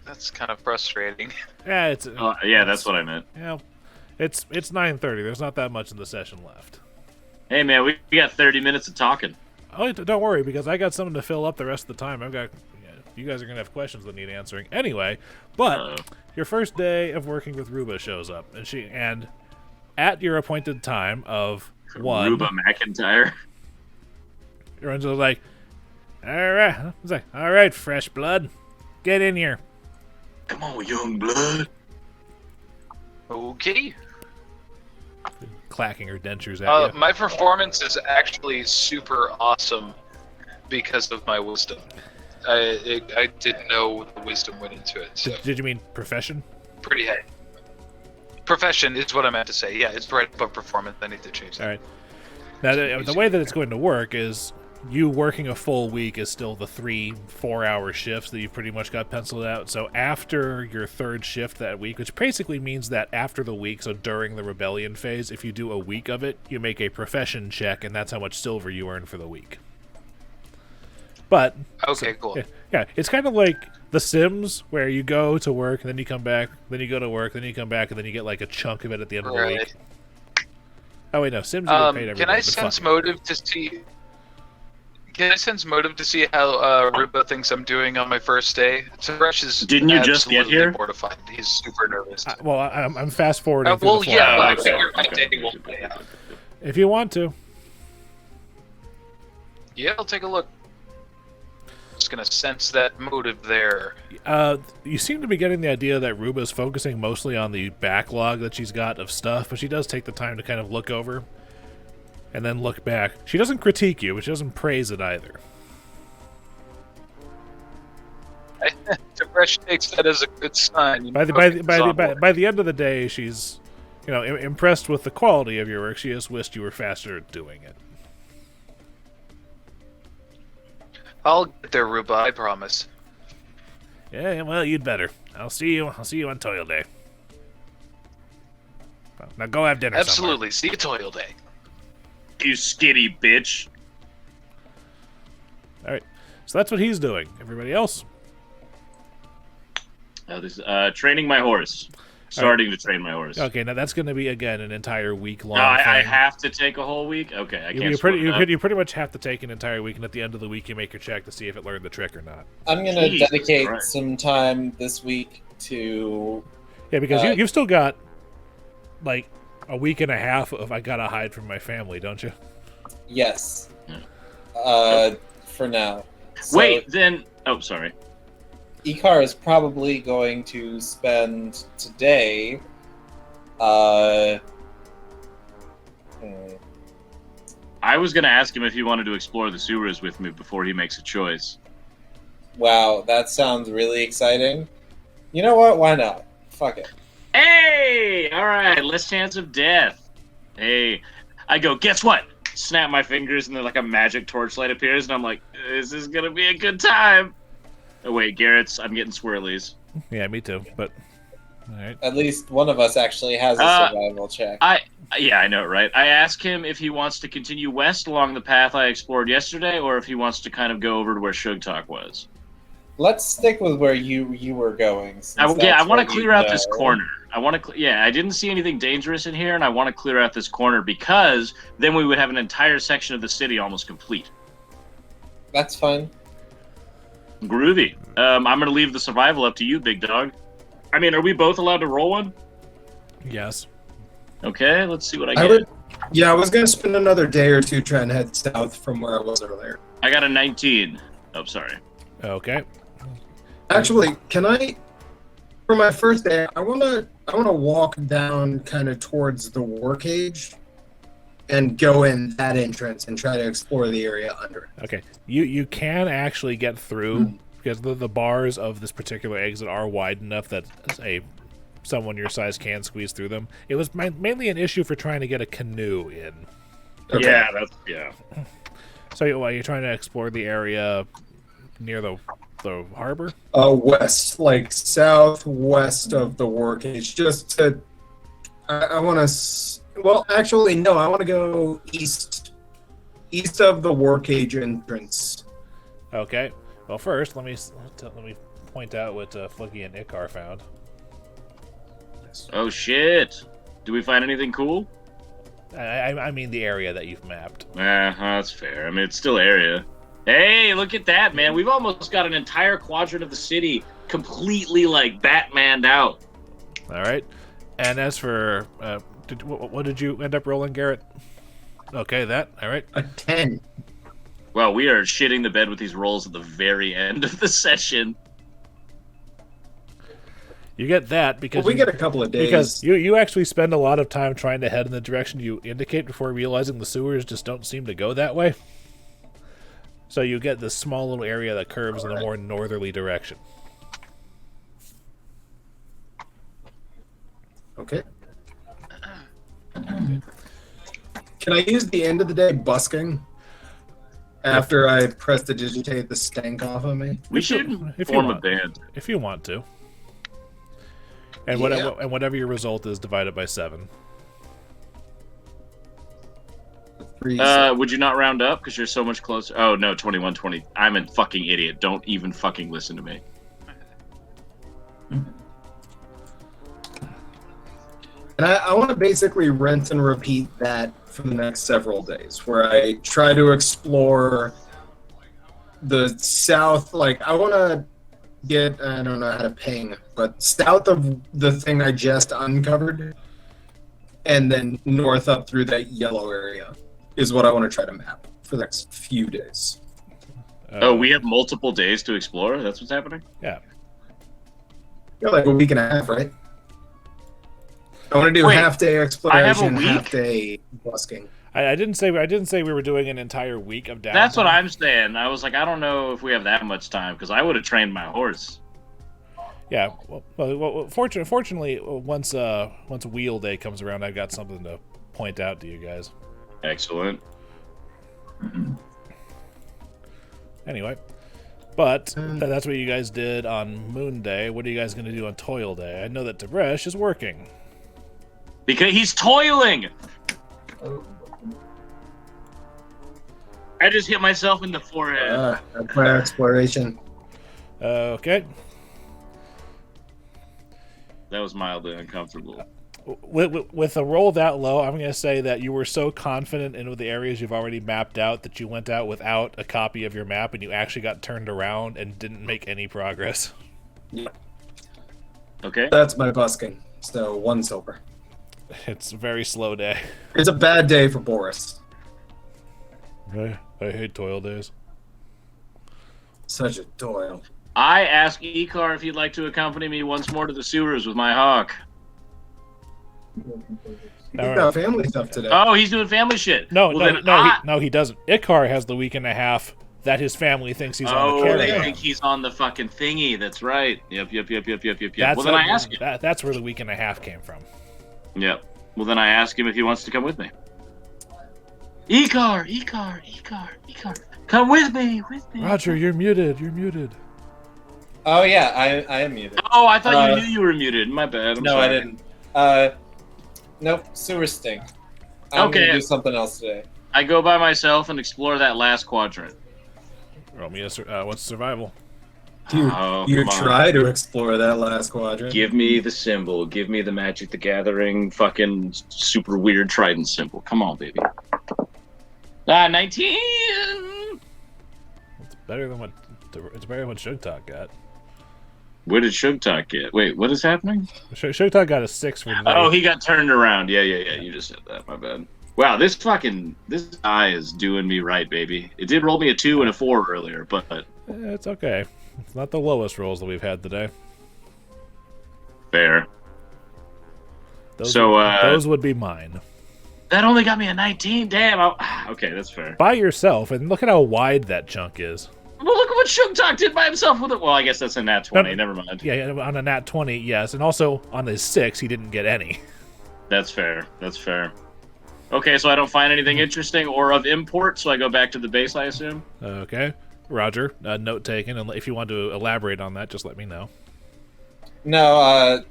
That's kind of frustrating. Yeah, it's. That's what I meant. Yeah, it's 9:30. There's not that much in the session left. Hey man, we got 30 minutes of talking. Oh, don't worry, because I got something to fill up the rest of the time. You guys are gonna have questions that need answering anyway. But your first day of working with Ruba shows up, and at your appointed time of 1, Ruba McIntyre. Everyone's like, all right, fresh blood, get in here. Come on, young blood. Okay. Clacking her dentures at you. My performance is actually super awesome because of my wisdom. I didn't know the wisdom went into it. So. Did you mean profession? Pretty high. Profession is what I meant to say. Yeah, it's right above performance. I need to change that. All right. Now, the way that it's going to work is you working a full week is still the 3-4 hour shifts that you've pretty much got penciled out. So after your third shift that week, which basically means that after the week, so during the rebellion phase, if you do a week of it, you make a profession check, and that's how much silver you earn for the week. But cool. Yeah, it's kind of like The Sims, where you go to work, and then you come back, then you go to work, then you come back, and then you get like a chunk of it at the end of the week. Oh wait, no, Sims you get paid every Can day, I sense motive to see? Can I sense motive to see how Ruba thinks I'm doing on my first day? Tib'resh is Didn't you just get here? Mortified. He's super nervous. I'm fast forwarding. Well, yeah, but I figure my day will play out. If you want to. Yeah, I'll take a look. Just gonna sense that motive there. You seem to be getting the idea that Ruba's focusing mostly on the backlog that she's got of stuff, but she does take the time to kind of look over and then look back. She doesn't critique you, but she doesn't praise it either. Tib'resh takes that as a good sign. By the end of the day, she's impressed with the quality of your work. She just wished you were faster at doing it. I'll get there, Ruba. I promise. Yeah, well, you'd better. I'll see you on Toil Day. Now go have dinner. Absolutely. Somewhere. See you Toil Day. You skinny bitch. All right. So that's what he's doing. Everybody else? Training my horse. starting to train my horse. Okay, now that's going to be, again, an entire week long. No, I have to take a whole week? Okay, I can't you pretty much have to take an entire week, and at the end of the week, you make your check to see if it learned the trick or not. I'm going to dedicate some time this week to... Yeah, because you've still got, like, a week and a half of I gotta hide from my family, don't you? Yes. For now. So, wait, then... Oh, sorry. Icar is probably going to spend today... I was going to ask him if he wanted to explore the sewers with me before he makes a choice. Wow, that sounds really exciting. You know what? Why not? Fuck it. Hey! Alright, less chance of death. Hey. I go, guess what? Snap my fingers and then like a magic torchlight appears and I'm like, this is gonna be a good time. Oh wait, Garrett's, I'm getting swirlies. Yeah, me too, but... Alright. At least one of us actually has a survival check. Yeah, I know, right? I asked him if he wants to continue west along the path I explored yesterday or if he wants to kind of go over to where Sugtok was. Let's stick with where you were going. I want to clear out this corner. I didn't see anything dangerous in here, and I want to clear out this corner because then we would have an entire section of the city almost complete. That's fine. Groovy. I'm going to leave the survival up to you, big dog. I mean, are we both allowed to roll one? Yes. Okay, let's see what I get. I was going to spend another day or two trying to head south from where I was earlier. I got a 19. Oh, sorry. Okay. Actually, can I, for my first day, I wanna walk down kind of towards the war cage and go in that entrance and try to explore the area under it. Okay. You can actually get through because the bars of this particular exit are wide enough that someone your size can squeeze through them. It was mainly an issue for trying to get a canoe in. Okay. Yeah, So you're trying to explore the area near the harbor? West, like southwest of the war cage. Just to, I want to. Well, actually, no. I want to go east of the war cage entrance. Okay. Well, first, let me point out what Flickie and Icar found. Oh shit! Do we find anything cool? I mean the area that you've mapped. That's fair. I mean, it's still area. Hey, look at that, man. We've almost got an entire quadrant of the city completely, like, Batmaned out. All right. And as for... what did you end up rolling, Garrett? Okay, that. All right. A 10. Well, we are shitting the bed with these rolls at the very end of the session. You get that because... we get a couple of days. Because you actually spend a lot of time trying to head in the direction you indicate before realizing the sewers just don't seem to go that way. So you get this small little area that curves in a more northerly direction. Okay. Can I use the end of the day busking after I prestidigitate the stank off of me? We should form a band. If you want to. And whatever your result is, divided by 7. Would you not round up because you're so much closer? Oh no, 21, 20. I'm a fucking idiot. Don't even fucking listen to me. And I want to basically rinse and repeat that for the next several days, where I try to explore the south. Like, I want to get, I don't know how to ping, but south of the thing I just uncovered, and then north up through that yellow area is what I want to try to map for the next few days. We have multiple days to explore? That's what's happening? Yeah. You're like a week and a half, right? I want to do half-day exploration, half-day busking. I didn't say we were doing an entire week of downtime. That's what I'm saying. I was like, I don't know if we have that much time because I would have trained my horse. Yeah. Well, fortunately, once wheel day comes around, I've got something to point out to you guys. Excellent. Anyway, but that's what you guys did on Moon Day. What are you guys going to do on Toil Day? I know that Tib'resh is working. Because he's toiling! I just hit myself in the forehead. That's my exploration. Okay. mildly uncomfortable. With a roll that low, I'm going to say that you were so confident in the areas you've already mapped out that you went out without a copy of your map and you actually got turned around and didn't make any progress. Yeah. Okay. That's my busking. So 1 silver. It's a very slow day. It's a bad day for Boarris. I hate toil days. Such a toil. I ask Icar if he'd like to accompany me once more to the sewers with my hawk. He's got family stuff today. Oh, he's doing family shit. No, Well, he doesn't. Icar has the week and a half that his family thinks he's on the Oh, they caravan. think he's on the fucking thingy. That's right. Yep. That's Well, then I ask him. That's where the week and a half came from. Yep. Well, then I ask him if he wants to come with me. Icar. Come with me. Roger, you're muted. Oh yeah, I am muted. Oh, I thought you knew you were muted. My bad. I'm No, sorry. I didn't. Nope, sewer stink. I'm Okay. gonna do something else today. I go by myself and explore that last quadrant. Roll me what's survival? You Oh, you come on. try to explore that last quadrant. Give me the symbol. Give me the Magic the Gathering fucking super weird trident symbol. Come on, baby. 19! It's better than what Sugtok got. Where did Sugtok get? Wait, what is happening? Sugtok got a 6 for today. Oh, he got turned around. Yeah. You just said that. My bad. Wow, this eye is doing me right, baby. It did roll me a 2 and a 4 earlier, but It's okay. It's not the lowest rolls that we've had today. fair. Those would be mine. That only got me a 19. Damn. Okay, that's fair. By yourself, and look at how wide that chunk is. Well, look at what Sugtok did by himself with it. Well, I guess that's a nat 20. Never mind. Yeah, on a nat 20, yes. And also, on his 6, he didn't get any. That's fair. Okay, so I don't find anything interesting or of import, so I go back to the base, I assume? Okay. Roger, note taken. And if you want to elaborate on that, just let me know. No,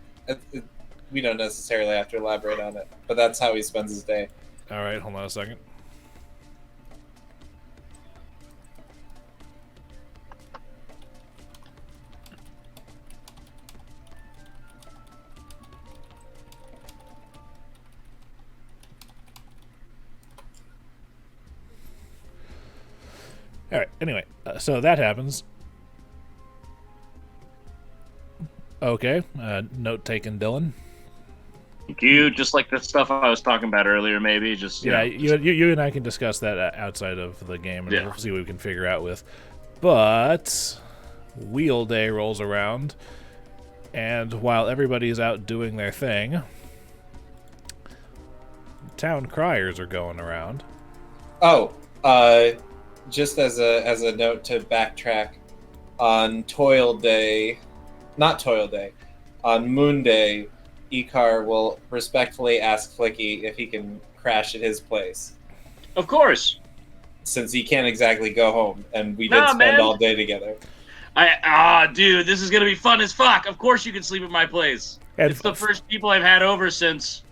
we don't necessarily have to elaborate on it, but that's how he spends his day. All right, hold on a second. All right, anyway, so that happens. Okay, note taken, Dillon. Thank you. Just like the stuff I was talking about earlier, maybe. Just Yeah, know. you and I can discuss that outside of the game, and Yeah. we'll see what we can figure out with. But Wheel Day rolls around, and while everybody's out doing their thing, town criers are going around. Oh, just as a note to backtrack, on Toil Day, not Toil Day, on Moon Day, Icar will respectfully ask Flickie if he can crash at his place, Of course. since he can't exactly go home, and we did spend man. all day together. Dude, this is gonna be fun as fuck. Of course you can sleep at my place. And It's the first people I've had over since.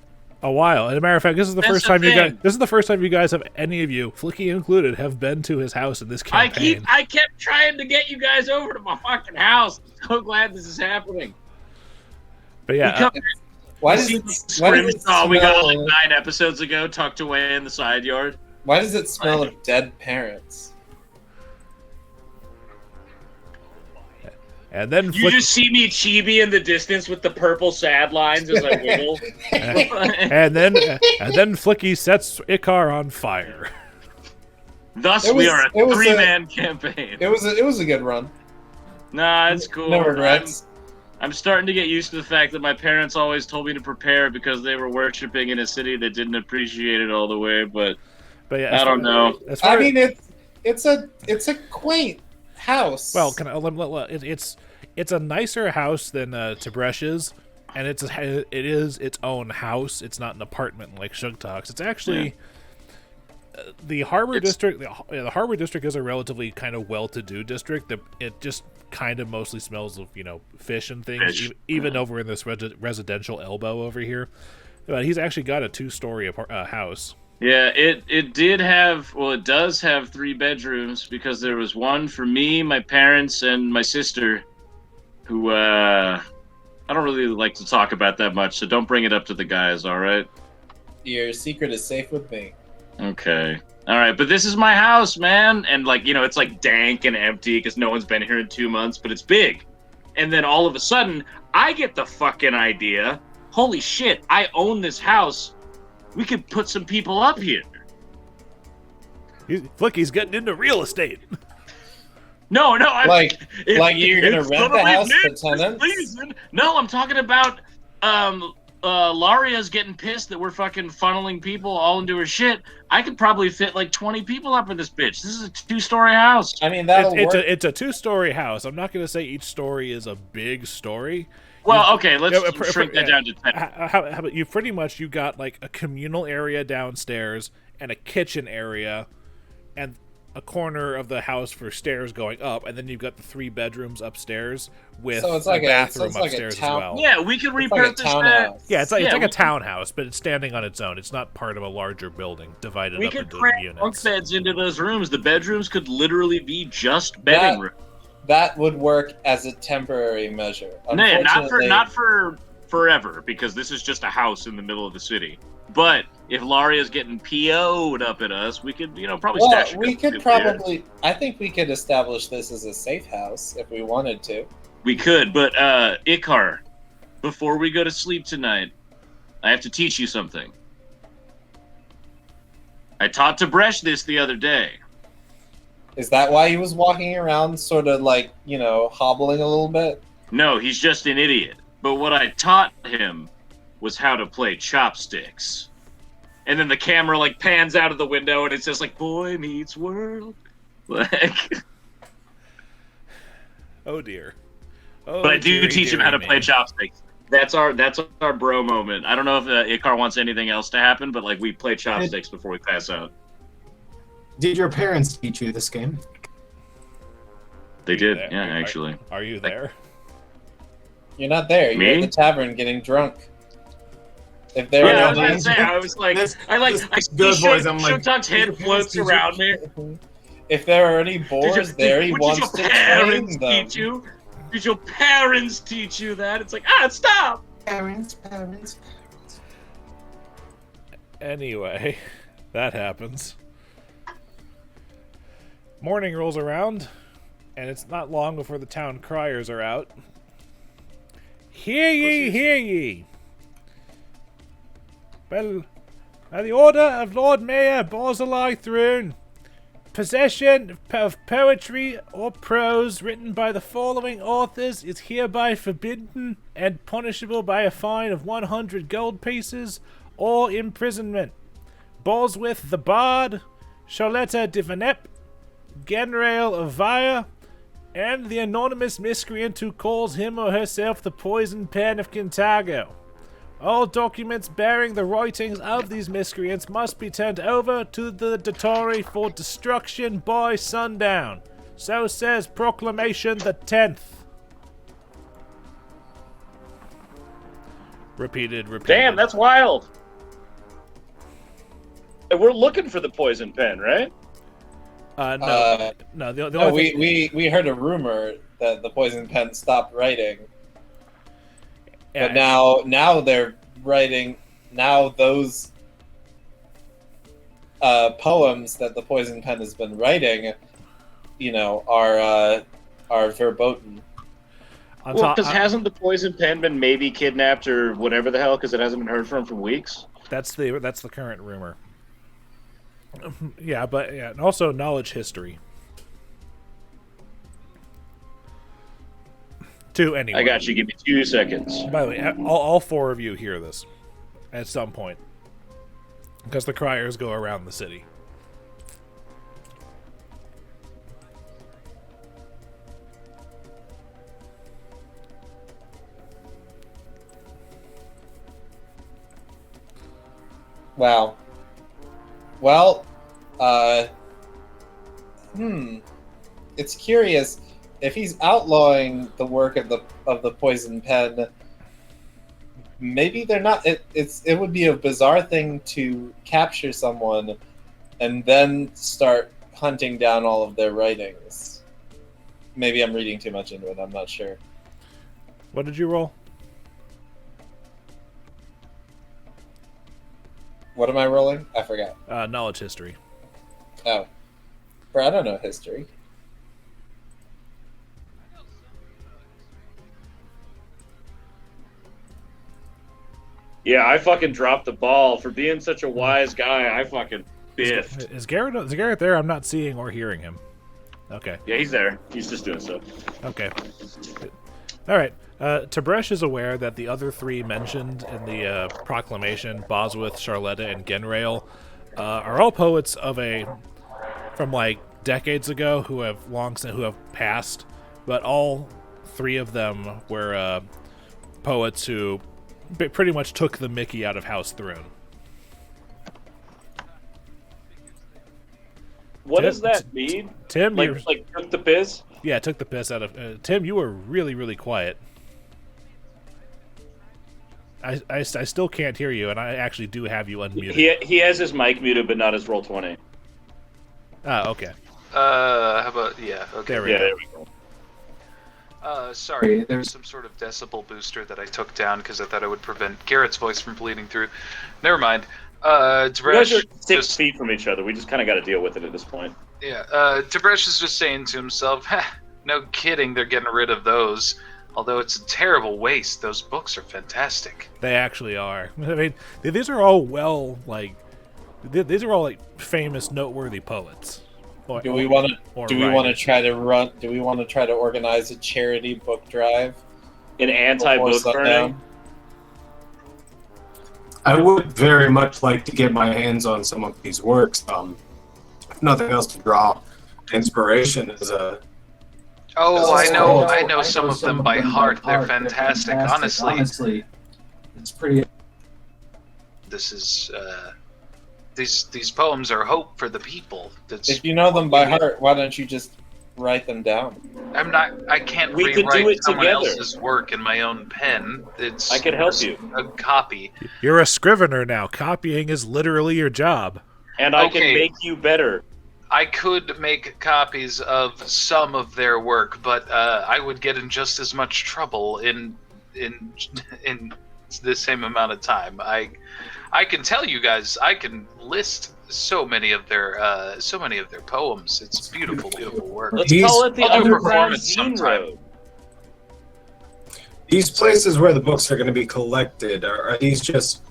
a while. And as a matter of fact, this is the That's first the time you guys. thing. This is the first time you guys have any of you, Flickie included, have been to his house in this campaign. I kept trying to get you guys over to my fucking house. I'm so glad this is happening. But yeah, We come- Why See does the it, why does it scrimshaw we got like smell- 9 episodes ago, tucked away in the side yard. Why does it smell of dead parents? and then You just see me chibi in the distance with the purple sad lines as I wiggle. and then Flickie sets Icar on fire. Thus, It we was- are it a was 3-man campaign. It was a good run. Nah, it's cool. No regrets. I'm starting to get used to the fact that my parents always told me to prepare because they were worshiping in a city that didn't appreciate it all the way. But But yeah, I don't know. As far I mean, it's a quaint house. well, it's a nicer house than Tib'resh's, and it is its own house. It's not an apartment like Sugtok's. It's actually the Harbor District. The Harbor District is a relatively kind of well-to-do district. It just kind of mostly smells of fish and things, Fish. even over in this residential elbow over here. But he's actually got a 2-story house. yeah, it does have 3 bedrooms because there was one for me, my parents, and my sister, who I don't really like to talk about that much, so don't bring it up to the guys, all right? Your secret is safe with me. Okay. All right, but this is my house, man. And, like, you know, it's, like, dank and empty because no one's been here in 2 months, but it's big. And then all of a sudden, I get the fucking idea, holy shit, I own this house. We could put some people up here. Flickie's getting into real estate. No, I'm like you're gonna rent the house to tenants? No, I'm talking about Laria's getting pissed that we're fucking funneling people all into her shit. I could probably fit like 20 people up in this bitch. This is a 2-story house. I mean, that'll work. It's a 2-story house. I'm not going to say each story is a big story. Well, okay, let's shrink that down to 10. How about you? Pretty much, you got like a communal area downstairs and a kitchen area, and a corner of the house for stairs going up, and then you've got the 3 bedrooms upstairs with a bathroom upstairs as well. Yeah, we could repurpose that. Yeah, it's like a townhouse, but it's standing on its own. It's not part of a larger building divided up into units. We could cram bunk beds into those rooms. The bedrooms could literally be just bedding rooms. That would work as a temporary measure. No, not for forever, because this is just a house in the middle of the city. But if Laria's getting PO'd up at us, we could, probably stash. We could probably. I think we could establish this as a safe house if we wanted to. We could, but Icar, before we go to sleep tonight, I have to teach you something. I taught Tib'resh this the other day. Is that why he was walking around sort of like, hobbling a little bit? No, he's just an idiot. But what I taught him was how to play chopsticks. And then the camera pans out of the window and it says Boy Meets World. Oh dear. But I do teach him how to play chopsticks. That's our bro moment. I don't know if Icar wants anything else to happen, but we play chopsticks before we pass out. Did your parents teach you this game? They did, yeah, actually. Are you there? You're not there. You're at the tavern getting drunk. If there I was gonna say, I was I see Shuktok's head floats around me. If there are any boars there, he wants to train them. Did your parents teach you that? It's stop! Parents. Anyway, that happens. Morning rolls around, and it's not long before the town criers are out. Hear ye, hear ye! Well, by the order of Lord Mayor Borzilai Throne, possession of poetry or prose written by the following authors is hereby forbidden and punishable by a fine of 100 gold pieces or imprisonment. Bosworth the Bard, Charlotta de Venep, Genrail of Vire, and the anonymous miscreant who calls him or herself the Poison Pen of Kintago. All documents bearing the writings of these miscreants must be turned over to the Datori for destruction by sundown. So says Proclamation the 10th. Repeated. Damn, that's wild. And we're looking for the Poison Pen, right? No. We heard a rumor that the Poison Pen stopped writing. Yeah. But now they're writing. Now those poems that the Poison Pen has been writing, are verboten. Well, because hasn't the Poison Pen been maybe kidnapped or whatever the hell? Because it hasn't been heard from for weeks. That's the current rumor. Yeah, and also knowledge history. To anyone. I got you. Give me 2 seconds. By the way, all 4 of you hear this at some point, because the criers go around the city. Wow. Well, it's curious. If he's outlawing the work of the Poison Pen, maybe they're not. It would be a bizarre thing to capture someone and then start hunting down all of their writings. Maybe I'm reading too much into it. I'm not sure. What did you roll? What am I rolling? I forgot. Knowledge history. Oh. Bro, I don't know history. Yeah, I fucking dropped the ball for being such a wise guy. I fucking biffed. Is Garrett there? I'm not seeing or hearing him. Okay. Yeah, he's there. He's just doing stuff. Okay. All right. Tib'resh is aware that the other three mentioned in the proclamation, Bosworth, Charletta, and Genrail, are all poets from like decades ago who have passed, but all three of them were poets who pretty much took the mickey out of House Thrune. What does that mean? Tim, like took the piss? Yeah, took the piss out of Tim. You were really, really quiet. I still can't hear you, and I actually do have you unmuted. He has his mic muted, but not his Roll20. Ah, okay. How about okay. There we go. Sorry, there's some sort of decibel booster that I took down because I thought it would prevent Garrett's voice from bleeding through. Never mind. You guys are Tib'resh 6 feet from each other. We just kind of got to deal with it at this point. Yeah, Tib'resh is just saying to himself, no kidding, they're getting rid of those. Although it's a terrible waste, those books are fantastic. They actually are. I mean, these are all these are all famous, noteworthy poets. Do we want to try to organize a charity book drive? An anti-book burning? I would very much like to get my hands on some of these works. If nothing else, to draw inspiration as a. Oh, I know some of them by heart. They're fantastic. Honestly, it's pretty. This is these poems are hope for the people. If you know them by heart, why don't you just write them down? I can't We could do rewrite it someone together. else's work in my own pen. I could help you. A copy. You're a scrivener now. Copying is literally your job. And I can make you better. I could make copies of some of their work, but I would get in just as much trouble in the same amount of time. I can tell you guys, I can list so many of their poems. It's beautiful, beautiful work. Let's call it the Underground Zine Road. These places where the books are going to be collected, are these just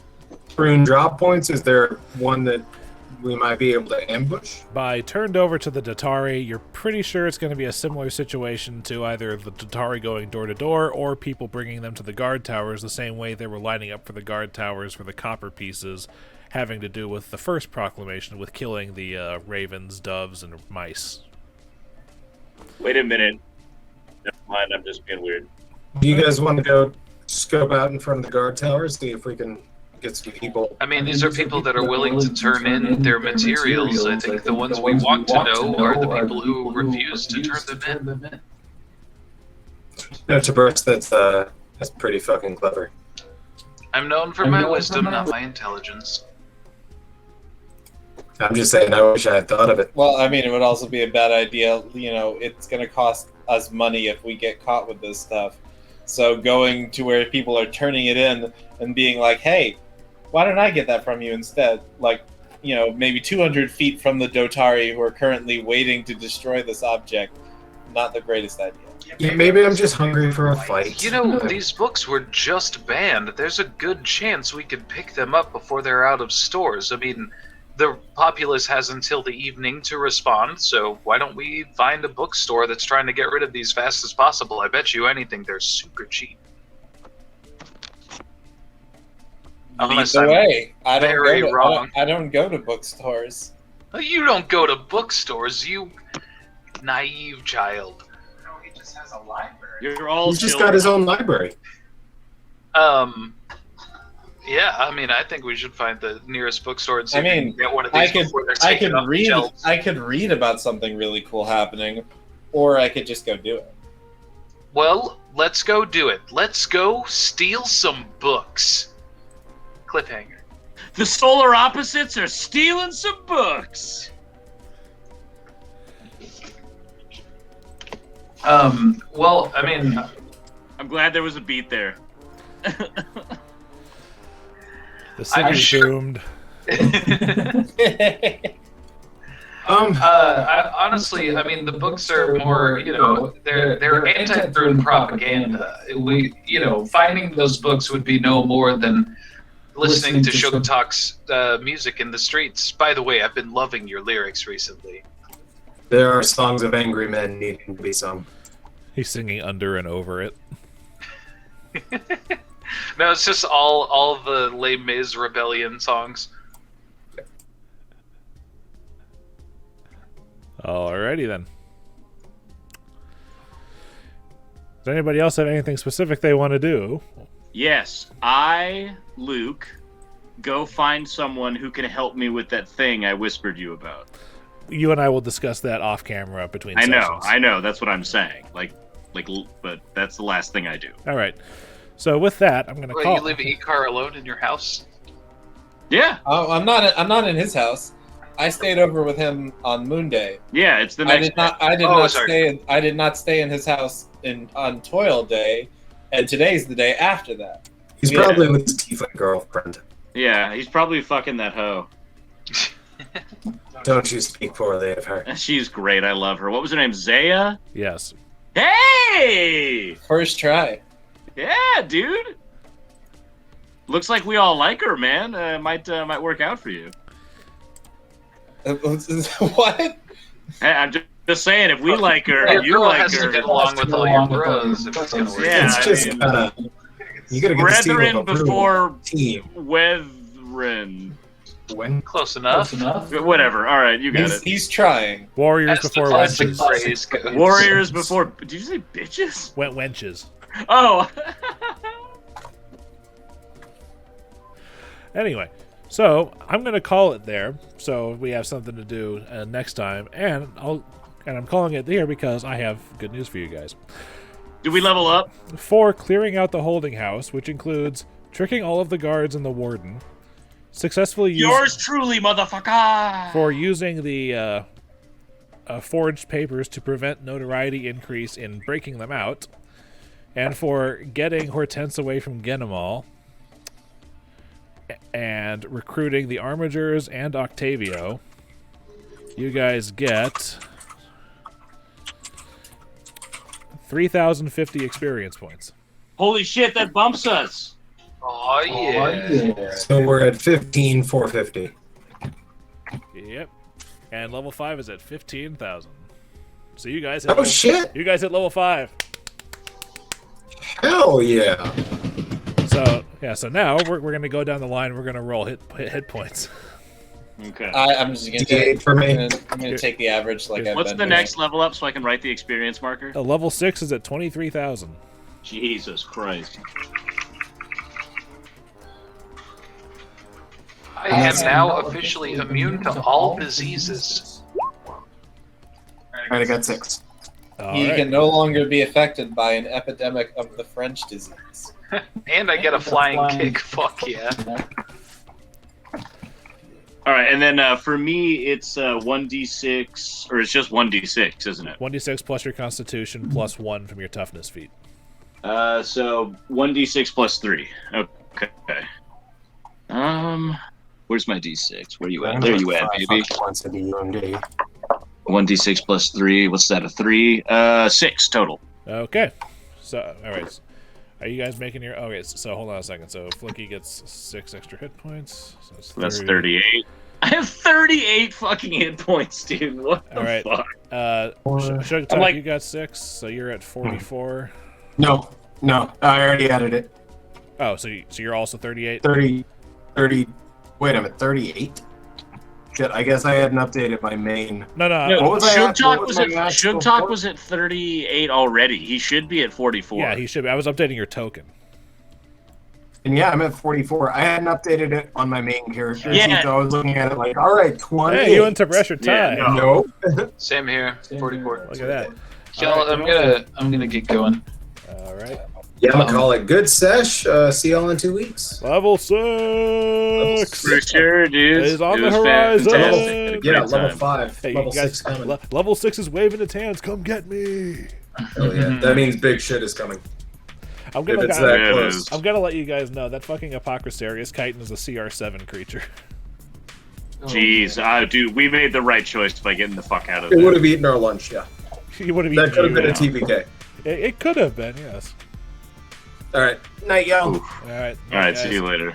prune drop points? Is there one that we might be able to ambush? By turned over to the Datari, you're pretty sure it's going to be a similar situation to either the Datari going door to door or people bringing them to the guard towers the same way they were lining up for the guard towers for the copper pieces, having to do with the first proclamation with killing the ravens, doves, and mice. Wait a minute. Never mind, I'm just being weird. Do you guys want to go scope out in front of the guard towers, see if we can get some people? I mean, these are people that are willing to turn in their materials. I think the ones we want to know are the people who refuse to turn them in. No, Tib'resh, that's pretty fucking clever. I'm known for my wisdom, not my intelligence. I'm just saying, I wish I had thought of it. Well, I mean, it would also be a bad idea. You know, it's going to cost us money if we get caught with this stuff. So going to where people are turning it in and being like, hey, why don't I get that from you instead? Like, you know, maybe 200 feet from the Dotari who are currently waiting to destroy this object. Not the greatest idea. Yeah, maybe I'm just hungry for a fight. You know, these books were just banned. There's a good chance we could pick them up before they're out of stores. I mean, the populace has until the evening to respond, so why don't we find a bookstore that's trying to get rid of these fast as possible? I bet you anything they're super cheap. Unless Either I'm way, I don't go to bookstores. You don't go to bookstores, you naive child. No, he just has a library. You're all He's just got his own library. Yeah, I mean, I think we should find the nearest bookstore and see if we can get one of I these before they're taken off the shelves. I could read about something really cool happening, or I could just go do it. Well, let's go do it. Let's go steal some books. Cliffhanger. The solar opposites are stealing some books. Well, I mean, I'm glad there was a beat there. The city's doomed. Honestly, I mean, the books are more, they're anti-throne propaganda. Finding those books would be no more than listening to Shuktok's music in the streets. By the way, I've been loving your lyrics recently. There are songs of angry men needing to be sung. He's singing under and over it. No, it's just all the Les Mis rebellion songs. Alrighty then. Does anybody else have anything specific they want to do? Yes, Luke, go find someone who can help me with that thing I whispered you about. You and I will discuss that off camera between sessions. I know. That's what I'm saying. But that's the last thing I do. All right. So with that, I'm going to call. You leave Icar alone in your house? Yeah. Oh, I'm not in his house. I stayed over with him on Moon Day. Yeah, it's the next. I did not stay in his house on Toil Day, and today's the day after that. He's probably with his Tifa girlfriend. Yeah, he's probably fucking that hoe. Don't you speak poorly of her. She's great. I love her. What was her name? Zaya? Yes. Hey! First try. Yeah, dude. Looks like we all like her, man. Might work out for you. What? Hey, I'm just saying, if we like her, your you girl like has her. to get along with all your bros. If it's gonna work. Yeah, It's just you gotta get the seal Brethren of approval. before Team. Brethren. When? Close enough. Whatever. All right, you got it. He's trying. Warriors As the before classic wenches. phrase goes. Warriors before. Did you say bitches? Wenches. Oh. Anyway, so I'm going to call it there, so we have something to do next time, and I'm calling it there because I have good news for you guys. Do we level up? For clearing out the holding house, which includes tricking all of the guards and the warden, successfully Yours truly, motherfucker. for using the forged papers to prevent notoriety increase in breaking them out, and for getting Hortense away from Genemal, and recruiting the armigers and Octavio, you guys get 3,050 experience points. Holy shit, that bumps us. Oh yeah. So we're at 15,450. Yep. And level 5 is at 15,000. So you guys Oh shit! You guys hit level 5. Hell yeah! So yeah, so now we're gonna go down the line. We're gonna roll hit points. Okay. I'm just gonna D8 for me. I'm gonna take the average like I've What's been the doing. next level up so I can write the experience marker? Level 6 is at 23,000. Jesus Christ. I am now officially immune to all diseases. Alright, I got 6. You Alright. can no longer be affected by an epidemic of the French disease. And I get a flying kick. Fuck yeah. All right, and then for me, it's 1d6, or it's just 1d6, isn't it? 1d6 plus your Constitution plus 1 from your Toughness feat. So 1d6 plus 3. Okay. Where's my d6? Where you at? There you at, baby. 1d6 plus 3. What's that? A 3? 6 total. Okay. So all right. Are you guys making your? Okay. So hold on a second. So Flickie gets 6 extra hit points. So it's That's 38. I have 38 fucking hit points, dude. What the All right. fuck? Sugtok, I'm like- you got 6, so you're at 44. No, I already added it. Oh, so you're also 38. 30. Wait a minute, 38? Shit, I guess I hadn't updated my main. No. What was I at? Sugtok What was my last Sugtok score? was at 38 already. He should be at 44. Yeah, he should be. I was updating your token. And yeah, I'm at 44. I hadn't updated it on my main character. Yeah. So I was looking at it like, all right, 20. Hey, you and Tib'resh are tied. Yeah, No. Same here. 44. Look at that. Y'all, I'm gonna get going. All right. Yeah, I'm gonna call it good sesh. See y'all in 2 weeks. Level 6. For sure, dude. Is on It the was horizon. fantastic. Had a Yeah, great level time. 5. Hey, level you guys, 6 coming. level 6 is waving its hands. Come get me. Oh yeah, that means big shit is coming. I'm If gonna, it's I'm, that Yeah, it close. is. I'm gonna let you guys know that fucking Apocrysterius chitin is a CR7 creature. Jeez, dude, we made the right choice by getting the fuck out of It there. would have eaten our lunch, yeah. You would have That could have been a TPK. It could have been, yes. All right. Night, y'all. All right. All right, guys. see you later.